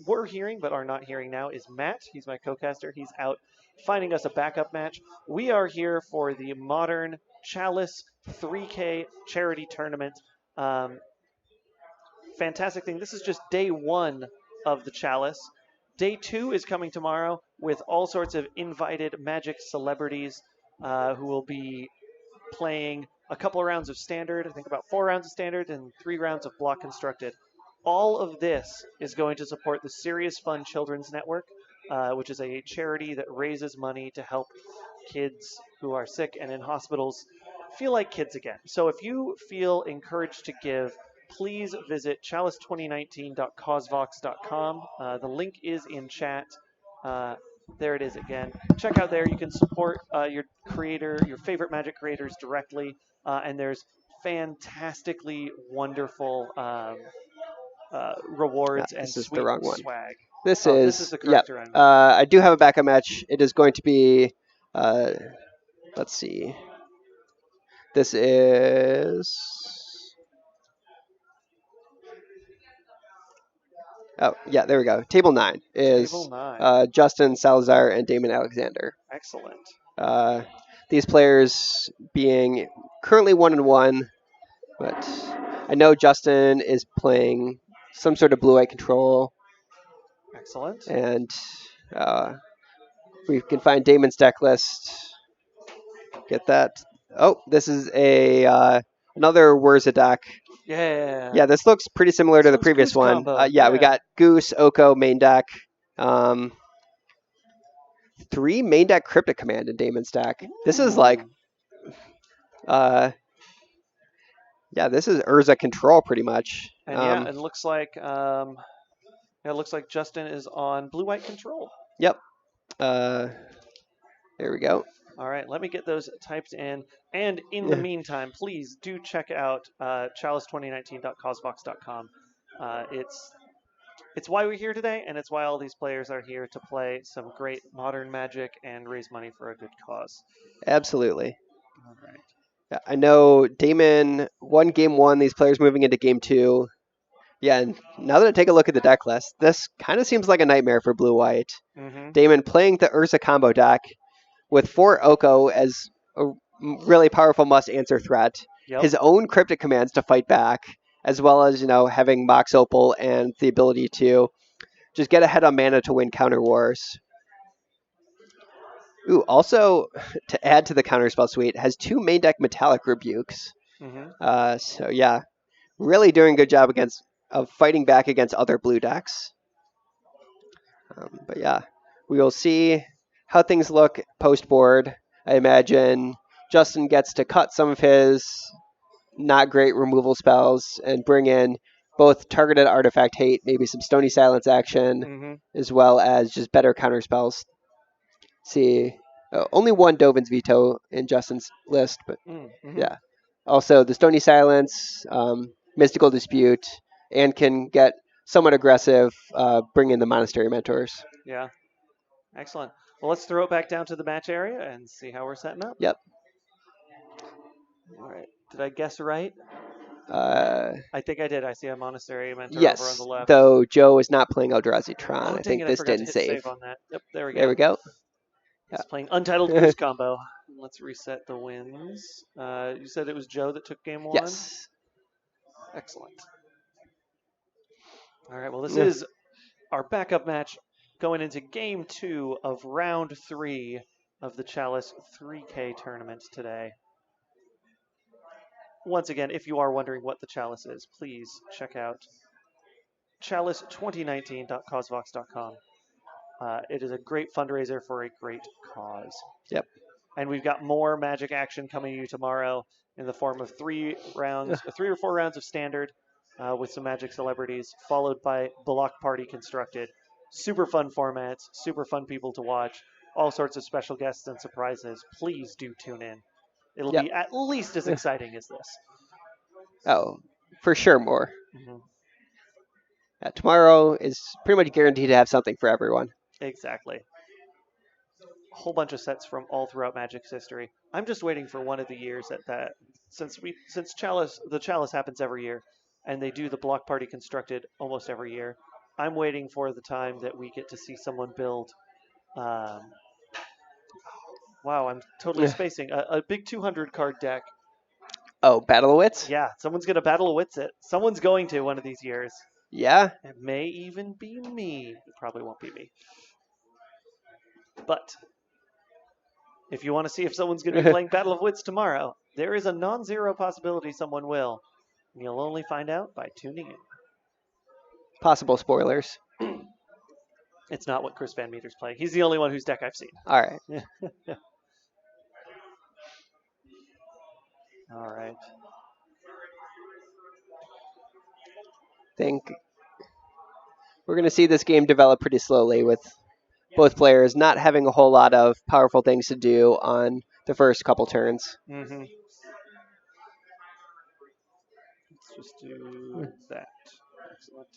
Speaker 1: were hearing but are not hearing now is Matt. He's my co-caster. He's out finding us a backup match. We are here for the Modern Chalice 3K charity tournament. Fantastic thing. This is just day 1 of the Chalice. Day 2 is coming tomorrow with all sorts of invited Magic celebrities who will be playing a couple of rounds of Standard, I think about 4 rounds of Standard and 3 rounds of Block Constructed. All of this is going to support the SeriousFun Children's Network, which is a charity that raises money to help kids who are sick and in hospitals feel like kids again. So if you feel encouraged to give, please visit chalice2019.causevox.com. The link is in chat. There it is again. Check out there. You can support your favorite Magic creators directly, and there's fantastically wonderful rewards and
Speaker 2: this is
Speaker 1: sweet
Speaker 2: the wrong one.
Speaker 1: swag.
Speaker 2: This
Speaker 1: This is the correct round.
Speaker 2: I do have a backup match. It is going to be, let's see. This is. Oh, yeah, there we go. Table 9 is
Speaker 1: Table 9.
Speaker 2: Justin Salazar and Damon Alexander.
Speaker 1: Excellent.
Speaker 2: These players being currently 1-1, but I know Justin is playing some sort of blue-white control.
Speaker 1: Excellent.
Speaker 2: And we can find Damon's deck list. Get that. Oh, this is another Wurza deck.
Speaker 1: Yeah.
Speaker 2: Yeah, this looks pretty similar to the previous one.
Speaker 1: Yeah,
Speaker 2: we got Goose, Oko, main deck. 3 main deck Cryptic Command in Damon's deck. This is like, this is Urza control pretty much.
Speaker 1: And it looks like Justin is on blue-white control.
Speaker 2: Yep. There we go.
Speaker 1: All right, let me get those typed in. And in the meantime, please do check out chalice2019.causevox.com. It's why we're here today, and it's why all these players are here to play some great modern Magic and raise money for a good cause.
Speaker 2: Absolutely.
Speaker 1: All right.
Speaker 2: Yeah, I know Damon won game 1. These players moving into game 2. Yeah, and now that I take a look at the deck list, this kind of seems like a nightmare for blue-white.
Speaker 1: Mm-hmm.
Speaker 2: Damon playing the Urza combo deck with 4 Oko as a really powerful must-answer threat.
Speaker 1: Yep.
Speaker 2: His own Cryptic Commands to fight back, as well as, having Mox Opal and the ability to just get ahead on mana to win counter wars. Ooh, also, to add to the counterspell suite, has 2 main deck Metallic Rebukes.
Speaker 1: Mm-hmm.
Speaker 2: So yeah, really doing a good job of fighting back against other blue decks. But yeah, we will see how things look post-board. I imagine Justin gets to cut some of his not great removal spells and bring in both targeted artifact hate, maybe some Stony Silence action, as well as just better counter spells. See, only 1 Dovin's Veto in Justin's list, but yeah. Also, the Stony Silence, Mystical Dispute, and can get somewhat aggressive, bring in the Monastery Mentors.
Speaker 1: Yeah. Excellent. Well, let's throw it back down to the match area and see how we're setting up.
Speaker 2: Yep.
Speaker 1: All right. Did I guess right?
Speaker 2: Uh,
Speaker 1: I think I did. I see a Monastery Mentor over on the
Speaker 2: yes,
Speaker 1: left.
Speaker 2: though Joe is not playing Eldrazi Tron.
Speaker 1: Oh,
Speaker 2: I
Speaker 1: dang
Speaker 2: think
Speaker 1: it. I
Speaker 2: this
Speaker 1: forgot to
Speaker 2: didn't
Speaker 1: hit
Speaker 2: save.
Speaker 1: save on that. Yep, there we go.
Speaker 2: There we go.
Speaker 1: He's playing Untitled Goose combo. Let's reset the wins. You said it was Joe that took game 1?
Speaker 2: Yes.
Speaker 1: Excellent. All right. Well, this is our backup match going into game 2 of round 3 of the Chalice 3K tournament today. Once again, if you are wondering what the Chalice is, please check out chalice2019.causevox.com. It is a great fundraiser for a great cause.
Speaker 2: Yep.
Speaker 1: And we've got more Magic action coming to you tomorrow in the form of 3 or 4 rounds of Standard with some Magic celebrities, followed by Block Party Constructed. Super fun formats, super fun people to watch, all sorts of special guests and surprises. Please do tune in. It'll be at least as exciting as this.
Speaker 2: Oh, for sure more.
Speaker 1: Mm-hmm.
Speaker 2: Tomorrow is pretty much guaranteed to have something for everyone.
Speaker 1: Exactly. A whole bunch of sets from all throughout Magic's history. I'm just waiting for one of the years that since the Chalice happens every year, and they do the Block Party Constructed almost every year. I'm waiting for the time that we get to see someone build. Wow, I'm totally spacing a big 200 card deck.
Speaker 2: Oh, Battle of Wits?
Speaker 1: Yeah, someone's gonna Battle of Wits it. Someone's going to one of these years.
Speaker 2: Yeah.
Speaker 1: It may even be me. It probably won't be me. But if you want to see if someone's going to be playing Battle of Wits tomorrow, there is a non-zero possibility someone will. And you'll only find out by tuning in.
Speaker 2: Possible spoilers.
Speaker 1: It's not what Chris Van Meter's playing. He's the only one whose deck I've seen.
Speaker 2: All right.
Speaker 1: All right.
Speaker 2: Think we're going to see this game develop pretty slowly with both players not having a whole lot of powerful things to do on the first couple turns.
Speaker 1: Mm-hmm. Let's just do that. Excellent.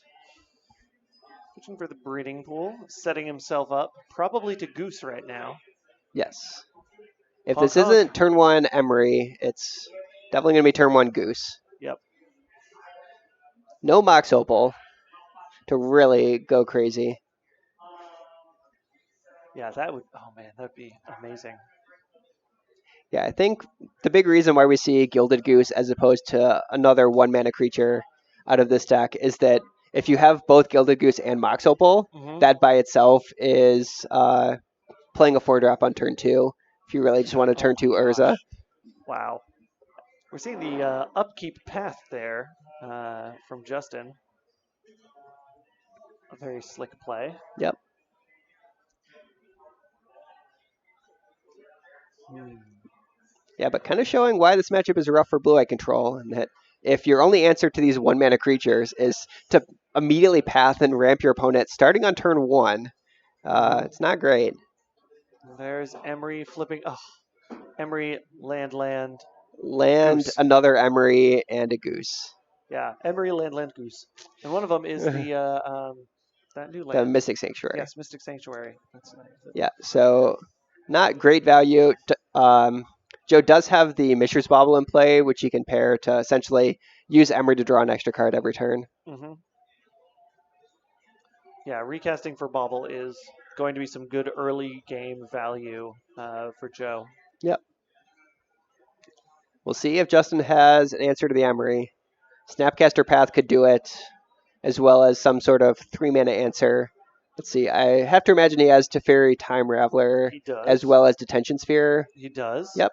Speaker 1: Switching for the breeding pool, setting himself up probably to goose right now.
Speaker 2: Yes. If
Speaker 1: Honk,
Speaker 2: this isn't turn 1 Emery, it's definitely going to be turn 1 Goose.
Speaker 1: Yep.
Speaker 2: No Mox Opal to really go crazy.
Speaker 1: Yeah, that would, oh man, that'd be amazing.
Speaker 2: Yeah, I think the big reason why we see Gilded Goose as opposed to another 1-mana creature out of this deck is that if you have both Gilded Goose and Mox Opal, that by itself is playing a 4-drop on turn 2. If you really just want to turn 2 Urza.
Speaker 1: Wow. We're seeing the upkeep path there from Justin. A very slick play.
Speaker 2: Yep. Yeah, but kind of showing why this matchup is rough for blue-eye control, and that if your only answer to these 1-mana creatures is to immediately path and ramp your opponent starting on turn 1, it's not great.
Speaker 1: There's Emery flipping. Oh, Emery, land,
Speaker 2: Goose. Another Emery, and a Goose.
Speaker 1: Yeah, Emery, land, Goose. And one of them is the that new land.
Speaker 2: The Mystic Sanctuary.
Speaker 1: Yes, Mystic Sanctuary. That's nice.
Speaker 2: Yeah, so not great value. Joe does have the Mishra's Bauble in play, which he can pair to essentially use Emery to draw an extra card every turn.
Speaker 1: Mm-hmm. Yeah, recasting for Bauble is going to be some good early game value for Joe.
Speaker 2: Yep. We'll see if Justin has an answer to the Emery. Snapcaster Path could do it, as well as some sort of 3-mana answer. Let's see. I have to imagine he has Teferi Time Raveler, as well as Detention Sphere.
Speaker 1: He does.
Speaker 2: Yep.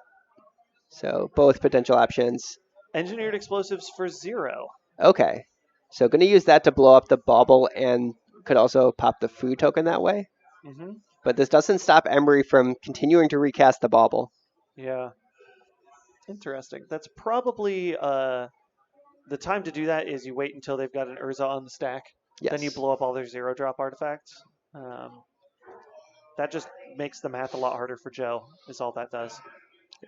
Speaker 2: So both potential options.
Speaker 1: Engineered Explosives for 0.
Speaker 2: Okay. So going to use that to blow up the Bauble and could also pop the food token that way.
Speaker 1: Mm-hmm.
Speaker 2: But this doesn't stop Emery from continuing to recast the Bauble.
Speaker 1: Yeah. Interesting. That's probably the time to do that is you wait until they've got an Urza on the stack.
Speaker 2: Yes.
Speaker 1: Then you blow up all their 0-drop artifacts. That just makes the math a lot harder for Joe, is all that does.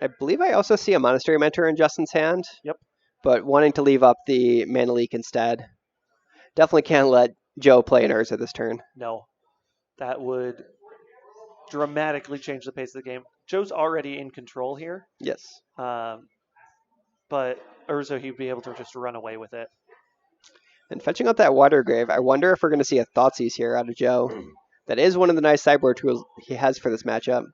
Speaker 2: I believe I also see a Monastery Mentor in Justin's hand.
Speaker 1: Yep.
Speaker 2: But wanting to leave up the Mana Leak instead. Definitely can't let Joe play an Urza this turn.
Speaker 1: No. That would dramatically change the pace of the game. Joe's already in control here,
Speaker 2: Yes.
Speaker 1: but Urzo, he'd be able to just run away with it.
Speaker 2: And fetching out that Water Grave, I wonder if we're going to see a Thoughtseize here out of Joe. That is one of the nice sideboard tools he has for this matchup.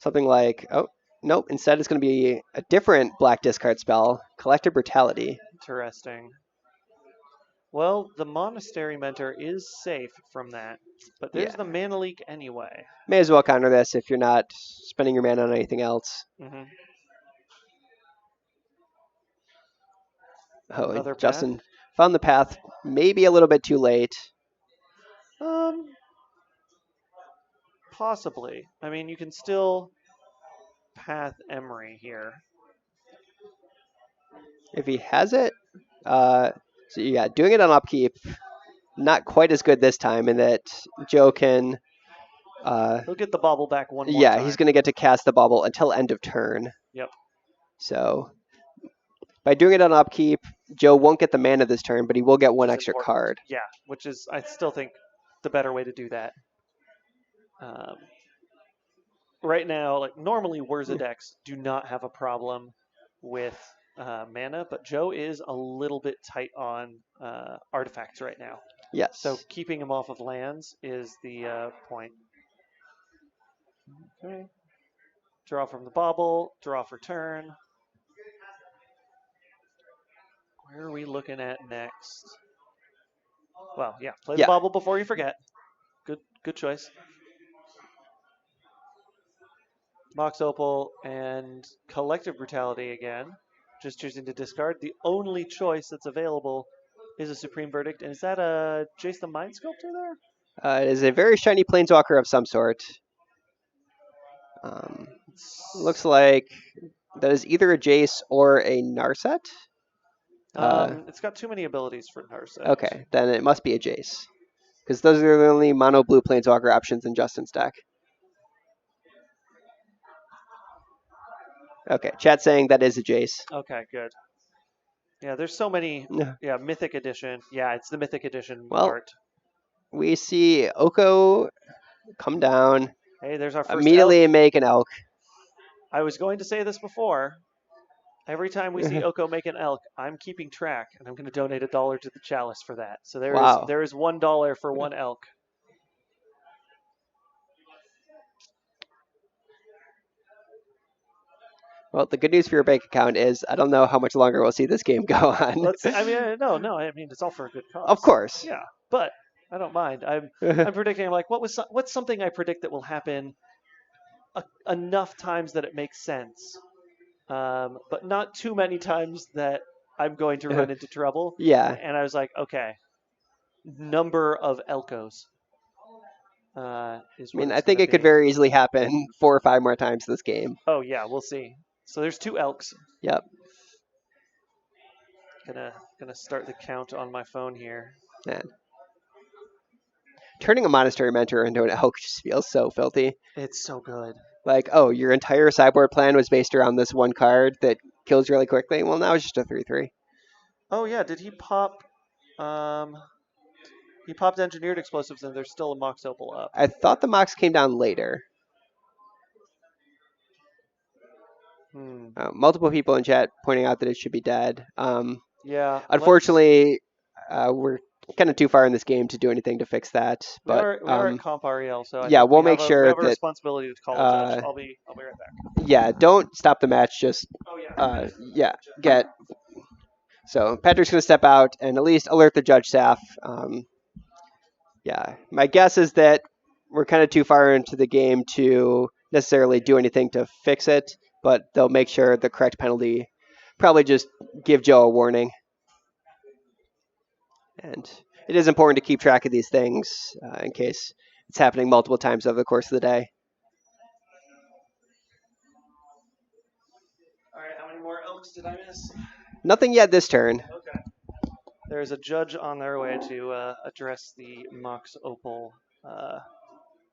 Speaker 2: Something like, oh, nope, instead it's going to be a different black discard spell, Collective Brutality.
Speaker 1: Interesting. Well, the Monastery Mentor is safe from that, but there's the mana leak anyway.
Speaker 2: May as well counter this if you're not spending your mana on anything else. Oh, and Justin found the path maybe a little bit too late.
Speaker 1: Possibly. I mean, you can still path Emery here.
Speaker 2: If he has it, so yeah, doing it on upkeep, not quite as good this time in that Joe can...
Speaker 1: he'll get the bauble back one more time.
Speaker 2: Yeah, he's going to get to cast the bauble until end of turn.
Speaker 1: Yep.
Speaker 2: So by doing it on upkeep, Joe won't get the mana this turn, but he will get one extra card.
Speaker 1: Yeah, which is, I still think, the better way to do that. Right now, like normally Wurza decks do not have a problem with mana, but Joe is a little bit tight on artifacts right now.
Speaker 2: Yes.
Speaker 1: So keeping him off of lands is the point. Okay. Draw from the bauble, draw for turn. Where are we looking at next? Well, yeah, play the bauble before you forget. Good choice. Mox Opal and Collective Brutality again. Just choosing to discard. The only choice that's available is a Supreme Verdict. And is that a Jace the Mind Sculptor there?
Speaker 2: It is a very shiny Planeswalker of some sort. Looks like that is either a Jace or a Narset.
Speaker 1: It's got too many abilities for Narset.
Speaker 2: Okay, then it must be a Jace. Because those are the only mono blue Planeswalker options in Justin's deck. Okay, chat saying that is a Jace.
Speaker 1: Okay, good. Yeah, there's so many. Yeah, Mythic Edition. Yeah, it's the Mythic Edition art.
Speaker 2: We see Oko come down.
Speaker 1: Hey, there's our first
Speaker 2: immediately
Speaker 1: elk.
Speaker 2: Make an elk.
Speaker 1: I was going to say this before. Every time we see Oko make an elk, I'm keeping track, and I'm going to donate $1 to the Chalice for that. So there is $1 for one elk.
Speaker 2: Well, the good news for your bank account is I don't know how much longer we'll see this game go on.
Speaker 1: No. I mean, it's all for a good cause.
Speaker 2: Of course.
Speaker 1: Yeah, but I don't mind. I'm predicting. I'm like, what's something I predict that will happen enough times that it makes sense, but not too many times that I'm going to run into trouble.
Speaker 2: Yeah.
Speaker 1: And I was like, okay, number of Elkos. I
Speaker 2: think it could very easily happen 4 or 5 more times this game.
Speaker 1: Oh yeah, we'll see. So there's 2 elks.
Speaker 2: Yep.
Speaker 1: Gonna start the count on my phone here.
Speaker 2: Man. Turning a Monastery Mentor into an elk just feels so filthy.
Speaker 1: It's so good.
Speaker 2: Like, oh, your entire sideboard plan was based around this one card that kills really quickly. Well, now it's just a 3/3.
Speaker 1: Oh yeah, did he pop? He popped Engineered Explosives, and there's still a Mox Opal up.
Speaker 2: I thought the Mox came down later. Multiple people in chat pointing out that it should be dead.
Speaker 1: Yeah.
Speaker 2: Unfortunately, we're kind of too far in this game to do anything to fix that. But
Speaker 1: we are at Comp REL, so
Speaker 2: we'll make sure that
Speaker 1: we have a responsibility to call a judge. I'll be right back.
Speaker 2: Yeah, don't stop the match. Just get. So Patrick's gonna step out and at least alert the judge staff. My guess is that we're kind of too far into the game to necessarily do anything to fix it, but they'll make sure the correct penalty. Probably just give Joe a warning. And it is important to keep track of these things in case it's happening multiple times over the course of the day.
Speaker 1: All right, how many more elks did I miss?
Speaker 2: Nothing yet this turn.
Speaker 1: Okay. There's a judge on their way to address the Mox Opal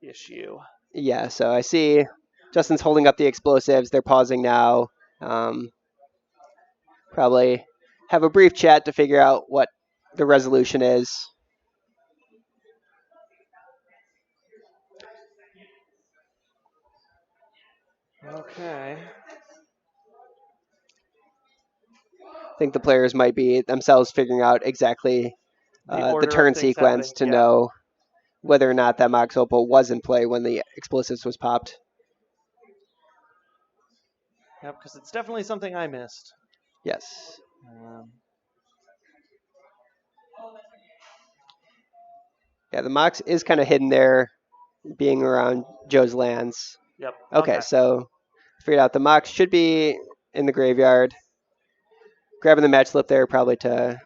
Speaker 1: issue.
Speaker 2: Yeah, so I see Justin's holding up the explosives. They're pausing now. Probably have a brief chat to figure out what the resolution is.
Speaker 1: Okay.
Speaker 2: I think the players might be themselves figuring out exactly
Speaker 1: The
Speaker 2: the
Speaker 1: order of
Speaker 2: turn
Speaker 1: things
Speaker 2: sequence
Speaker 1: happening.
Speaker 2: to
Speaker 1: Yeah.
Speaker 2: know whether or not that Mox Opal was in play when the Explicits was popped.
Speaker 1: Yeah, because it's definitely something I missed.
Speaker 2: Yes. Yeah, the Mox is kind of hidden there, being around Joe's lands.
Speaker 1: Yep.
Speaker 2: Okay, so figured out the Mox should be in the graveyard. Grabbing the match slip there probably to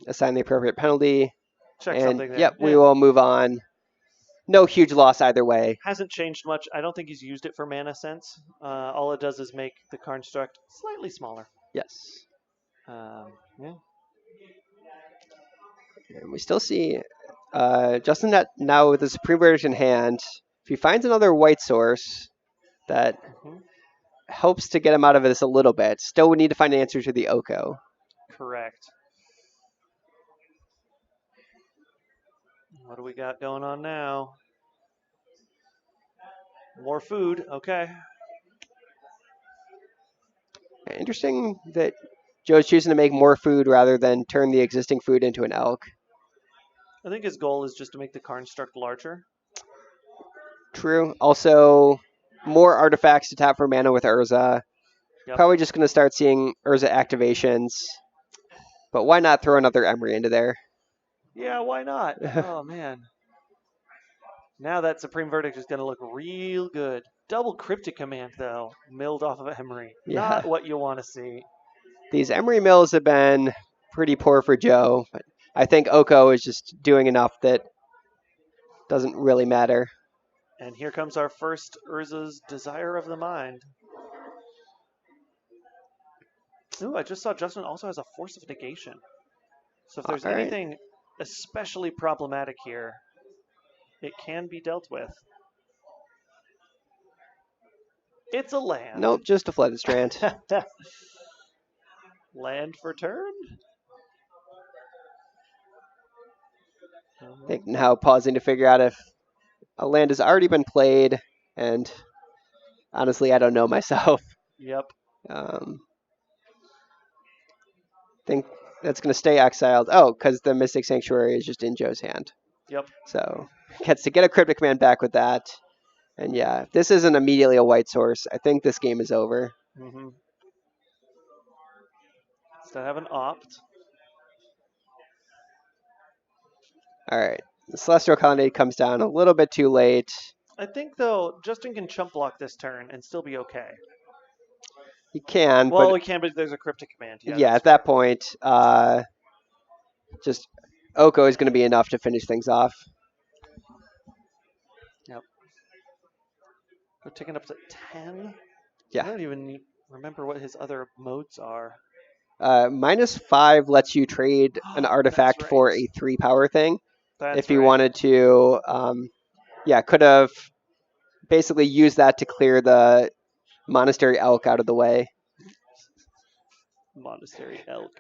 Speaker 2: assign the appropriate penalty.
Speaker 1: Check
Speaker 2: And
Speaker 1: something there.
Speaker 2: yep, we will move on. No huge loss either way.
Speaker 1: Hasn't changed much. I don't think he's used it for mana sense. All it does is make the construct slightly smaller.
Speaker 2: Yes.
Speaker 1: Yeah.
Speaker 2: And we still see Justin that now with the Supreme Verdict in hand. If he finds another white source that helps to get him out of this a little bit, still would need to find an answer to the Oko.
Speaker 1: Correct. What do we got going on now? More food. Okay.
Speaker 2: Interesting that Joe's choosing to make more food rather than turn the existing food into an elk.
Speaker 1: I think his goal is just to make the construct larger.
Speaker 2: True. Also, more artifacts to tap for mana with Urza.
Speaker 1: Yep.
Speaker 2: Probably just going to start seeing Urza activations. But why not throw another Emery into there?
Speaker 1: Yeah, why not? Oh, man. Now that Supreme Verdict is going to look real good. Double Cryptic Command, though, milled off of Emery.
Speaker 2: Yeah.
Speaker 1: Not what you want to see.
Speaker 2: These Emery mills have been pretty poor for Joe. But I think Oko is just doing enough that doesn't really matter.
Speaker 1: And here comes our first Urza's Desire of the Mind. Ooh, I just saw Justin also has a Force of Negation. So if there's anything especially problematic here, it can be dealt with. It's a land.
Speaker 2: Nope, just a Flooded Strand.
Speaker 1: Land for turn?
Speaker 2: I think now pausing to figure out if a land has already been played, and honestly, I don't know myself.
Speaker 1: Yep.
Speaker 2: Think that's going to stay exiled. Oh, because the Mystic Sanctuary is just in Joe's hand.
Speaker 1: Yep.
Speaker 2: So gets to get a Cryptic Command back with that. And yeah, if this isn't immediately a white source, I think this game is over.
Speaker 1: Still have an opt.
Speaker 2: All right. The Celestial Colonnade comes down a little bit too late.
Speaker 1: I think, though, Justin can chump block this turn and still be okay.
Speaker 2: He can,
Speaker 1: well,
Speaker 2: but
Speaker 1: he can, but there's a Cryptic Command.
Speaker 2: Yeah, at that point, just Oko is going to be enough to finish things off.
Speaker 1: Yep. We're taking up to 10.
Speaker 2: Yeah.
Speaker 1: I don't even remember what his other modes are.
Speaker 2: -5 lets you trade an artifact for a 3 power thing. If you wanted to, could have basically used that to clear the Monastery Elk out of the way.
Speaker 1: Monastery Elk.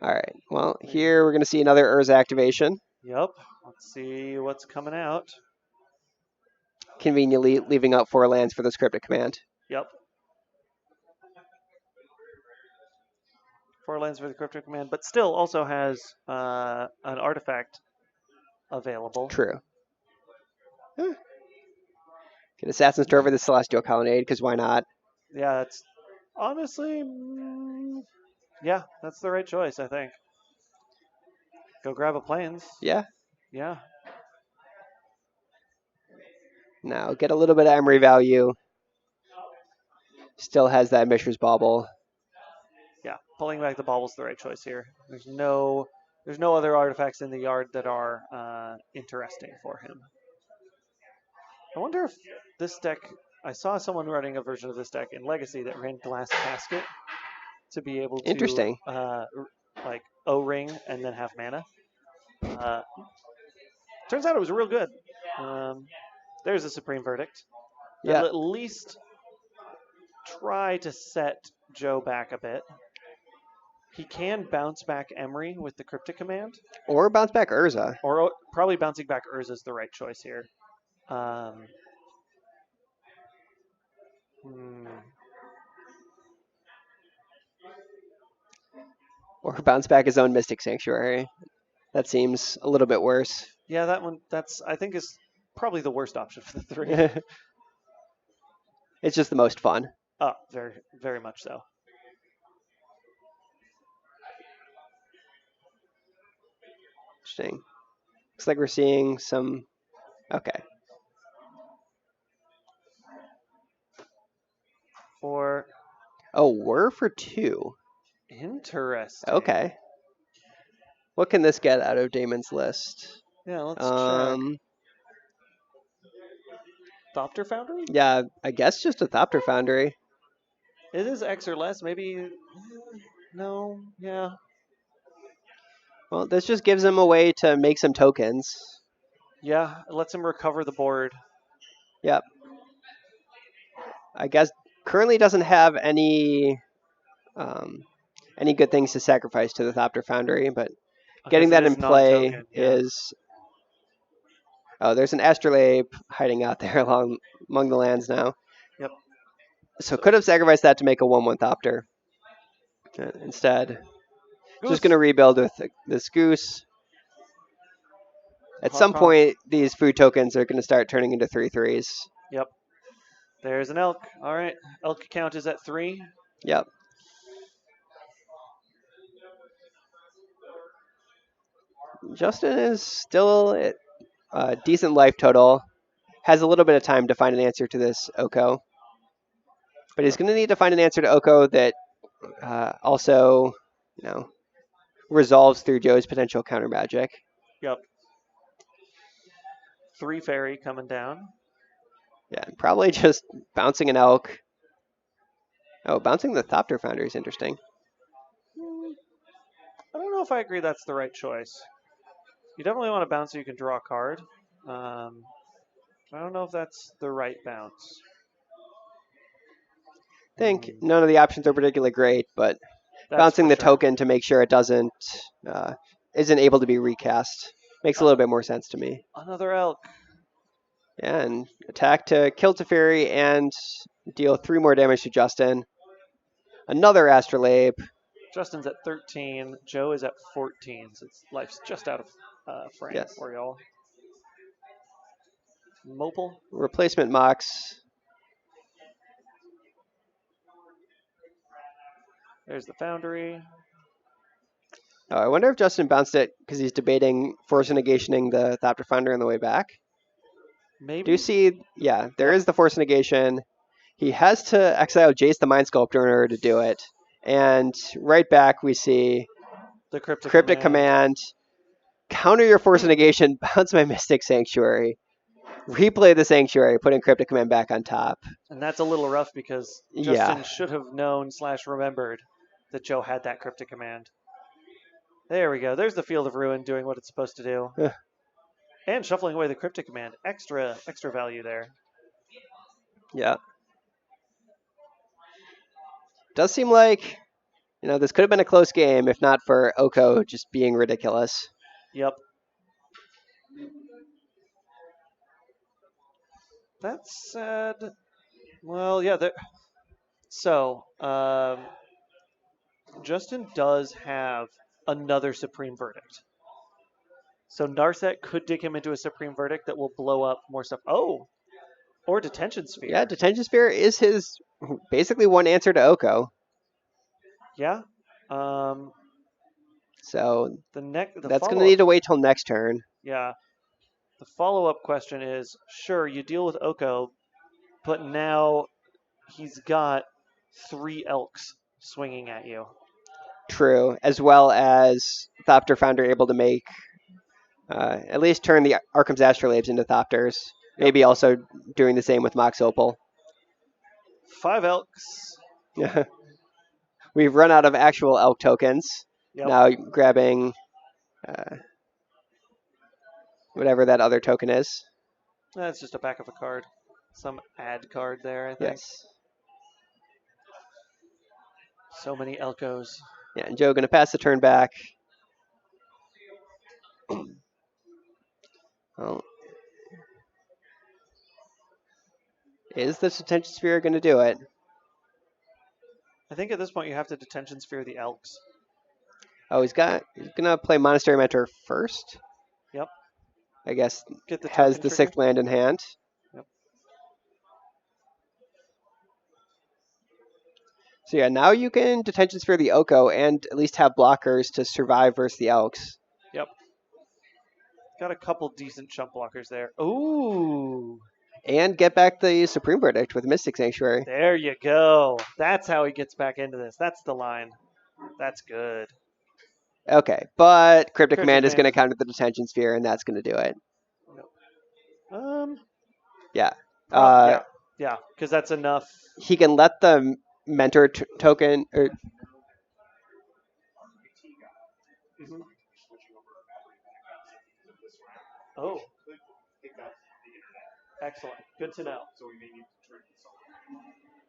Speaker 2: All right. Well, here we're going to see another Urza activation.
Speaker 1: Yep. Let's see what's coming out.
Speaker 2: Conveniently leaving out 4 lands for this Cryptic Command.
Speaker 1: Yep. 4 lands for the Cryptic Command, but still also has an artifact available.
Speaker 2: True. Get Assassin's Door over the Celestial Colonnade, because why not?
Speaker 1: Yeah, that's honestly, yeah, that's the right choice, I think. Go grab a Plains.
Speaker 2: Yeah.
Speaker 1: Yeah.
Speaker 2: Now get a little bit of Emery value. Still has that Mishra's Bauble.
Speaker 1: Yeah, pulling back the Bauble's the right choice here. There's no other artifacts in the yard that are interesting for him. I wonder if this deck, I saw someone running a version of this deck in Legacy that ran Glass Casket to be able to
Speaker 2: Interesting.
Speaker 1: Like O-Ring and then have mana. Turns out it was real good. There's a Supreme Verdict. That'll at least try to set Joe back a bit. He can bounce back Emery with the Cryptic Command.
Speaker 2: Or bounce back Urza.
Speaker 1: Or probably bouncing back Urza is the right choice here. Um, hmm.
Speaker 2: Or bounce back his own Mystic Sanctuary. That seems a little bit worse.
Speaker 1: Yeah, that one. I think is probably the worst option for the three.
Speaker 2: It's just the most fun.
Speaker 1: Oh, very, very much so.
Speaker 2: Interesting. Looks like we're seeing some. Okay.
Speaker 1: For
Speaker 2: Oh, we're for 2.
Speaker 1: interesting.
Speaker 2: Okay. What can this get out of Damon's list?
Speaker 1: Yeah, let's check.
Speaker 2: Um,
Speaker 1: Thopter Foundry?
Speaker 2: yeah, I guess just a Thopter Foundry.
Speaker 1: It is X or less. Maybe. No. Yeah.
Speaker 2: Well, this just gives him a way to make some tokens.
Speaker 1: Yeah. It lets him recover the board.
Speaker 2: Yep. I guess currently doesn't have any good things to sacrifice to the Thopter Foundry, but getting
Speaker 1: Because it
Speaker 2: that in
Speaker 1: is
Speaker 2: play
Speaker 1: non-token. Yeah.
Speaker 2: is. Oh, there's an Astrolabe hiding out there among the lands now.
Speaker 1: Yep.
Speaker 2: So could have sacrificed that to make a 1/1 Thopter. Instead, just going to rebuild with this Goose. At some point, these food tokens are going to start turning into 3/3s.
Speaker 1: Yep. There's an elk. All right. Elk count is at 3.
Speaker 2: Yep. Justin is still at a decent life total. Has a little bit of time to find an answer to this Oko. But he's going to need to find an answer to Oko that also, resolves through Joe's potential counter magic.
Speaker 1: Yep. 3 fairy coming down.
Speaker 2: Yeah, probably just bouncing an elk. Oh, bouncing the Thopter Foundry is interesting.
Speaker 1: I don't know if I agree that's the right choice. You definitely want to bounce so you can draw a card. I don't know if that's the right bounce.
Speaker 2: I think none of the options are particularly great, but
Speaker 1: That's
Speaker 2: bouncing the
Speaker 1: sure.
Speaker 2: token to make sure it isn't able to be recast makes a little bit more sense to me.
Speaker 1: Another elk.
Speaker 2: Yeah, and attack to kill Teferi and deal 3 more damage to Justin. Another Astrolabe.
Speaker 1: Justin's at 13. Joe is at 14. So life's just out of frame for y'all. Mopal.
Speaker 2: Replacement Mox.
Speaker 1: There's the Foundry.
Speaker 2: Oh, I wonder if Justin bounced it because he's debating force negationing the Thopter Foundry on the way back.
Speaker 1: Maybe.
Speaker 2: Do you see? Yeah, there is the force negation. He has to exile Jace the Mind Sculptor in order to do it. And right back we see
Speaker 1: the
Speaker 2: Cryptic Command. Counter your force negation, bounce my Mystic Sanctuary. Replay the Sanctuary, putting Cryptic Command back on top.
Speaker 1: And that's a little rough because Justin should have known / remembered that Joe had that Cryptic Command. There we go. There's the Field of Ruin doing what it's supposed to do. And shuffling away the Cryptic Command. Extra value there.
Speaker 2: Yeah. Does seem like, this could have been a close game if not for Oko just being ridiculous.
Speaker 1: Yep. That said, well, yeah. So, Justin does have another Supreme Verdict. So Narset could dig him into a Supreme Verdict that will blow up more stuff. Oh, or Detention Sphere.
Speaker 2: Yeah, Detention Sphere is his basically one answer to Oko.
Speaker 1: Yeah.
Speaker 2: So that's going to
Speaker 1: need
Speaker 2: to wait till next turn.
Speaker 1: Yeah. The follow-up question is, sure, you deal with Oko, but now he's got 3 elks swinging at you.
Speaker 2: True, as well as Thopter Foundry able to make at least turn the Arkham's Astrolabes into Thopters. Yep. Maybe also doing the same with Mox Opal.
Speaker 1: 5 elks.
Speaker 2: We've run out of actual elk tokens. Yep. Now grabbing whatever that other token is.
Speaker 1: That's just a back of a card. Some ad card there, I think.
Speaker 2: Yes.
Speaker 1: So many Elkos.
Speaker 2: Yeah, and Joe going to pass the turn back. Well, Is the Detention Sphere going to do it?
Speaker 1: I think at this point you have to Detention Sphere the Elks.
Speaker 2: Oh, he's going to play Monastery Mentor first?
Speaker 1: Yep.
Speaker 2: I guess
Speaker 1: Get the
Speaker 2: has
Speaker 1: token
Speaker 2: the
Speaker 1: trigger.
Speaker 2: 6th land in hand.
Speaker 1: Yep.
Speaker 2: So yeah, now you can Detention Sphere the Oko and at least have blockers to survive versus the Elks.
Speaker 1: Yep. Got a couple decent chump blockers there. Ooh.
Speaker 2: And get back the Supreme Verdict with Mystic Sanctuary.
Speaker 1: There you go. That's how he gets back into this. That's the line. That's good.
Speaker 2: Okay, but Cryptic
Speaker 1: Cryptic
Speaker 2: Command is going to
Speaker 1: Command.
Speaker 2: counter the Detention Sphere, and that's going to do it. Yeah.
Speaker 1: Yeah, because that's enough.
Speaker 2: He can let the Mentor token...
Speaker 1: Oh. Excellent. Good to know.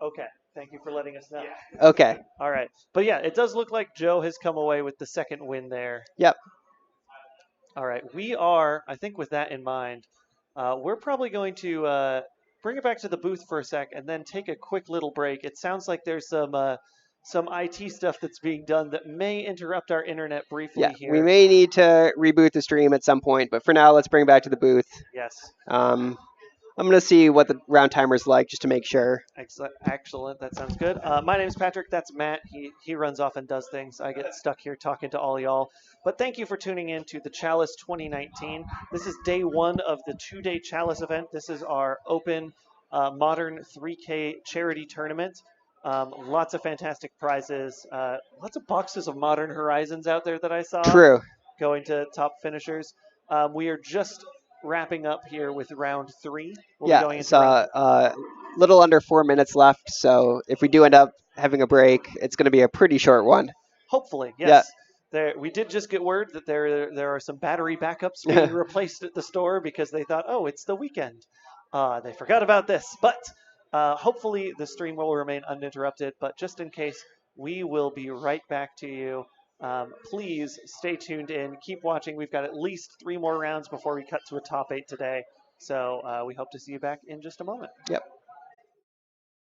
Speaker 1: Okay. Thank you for letting us know.
Speaker 2: Okay.
Speaker 1: All right. But yeah, it does look like Joe has come away with the second win there.
Speaker 2: Yep.
Speaker 1: All right. We are, I think with that in mind, we're probably going to bring it back to the booth for a sec and then take a quick little break. It sounds like there's some IT stuff that's being done that may interrupt our internet briefly here.
Speaker 2: We may need to reboot the stream at some point, but for now, let's bring it back to the booth.
Speaker 1: Yes.
Speaker 2: I'm going to see what the round timer's like just to make sure.
Speaker 1: Excellent. That sounds good. My name's Patrick. That's Matt. He runs off and does things. I get stuck here talking to all y'all. But thank you for tuning in to the Chalice 2019. This is day one of the 2-day Chalice event. This is our open modern 3K charity tournament. Lots of fantastic prizes. Lots of boxes of Modern Horizons out there that I saw.
Speaker 2: True.
Speaker 1: Going to top finishers. We are just wrapping up here with round 3. We'll be going into
Speaker 2: round... little under 4 minutes left, so if we do end up having a break, it's going to be a pretty short one.
Speaker 1: Hopefully, yes. Yeah. We did just get word that there are some battery backups being replaced at the store because they thought, oh, it's the weekend. They forgot about this. But hopefully the stream will remain uninterrupted. But just in case, we will be right back to you. Please stay tuned in. Keep watching. We've got at least 3 more rounds before we cut to a top 8 today. So we hope to see you back in just a moment.
Speaker 2: Yep.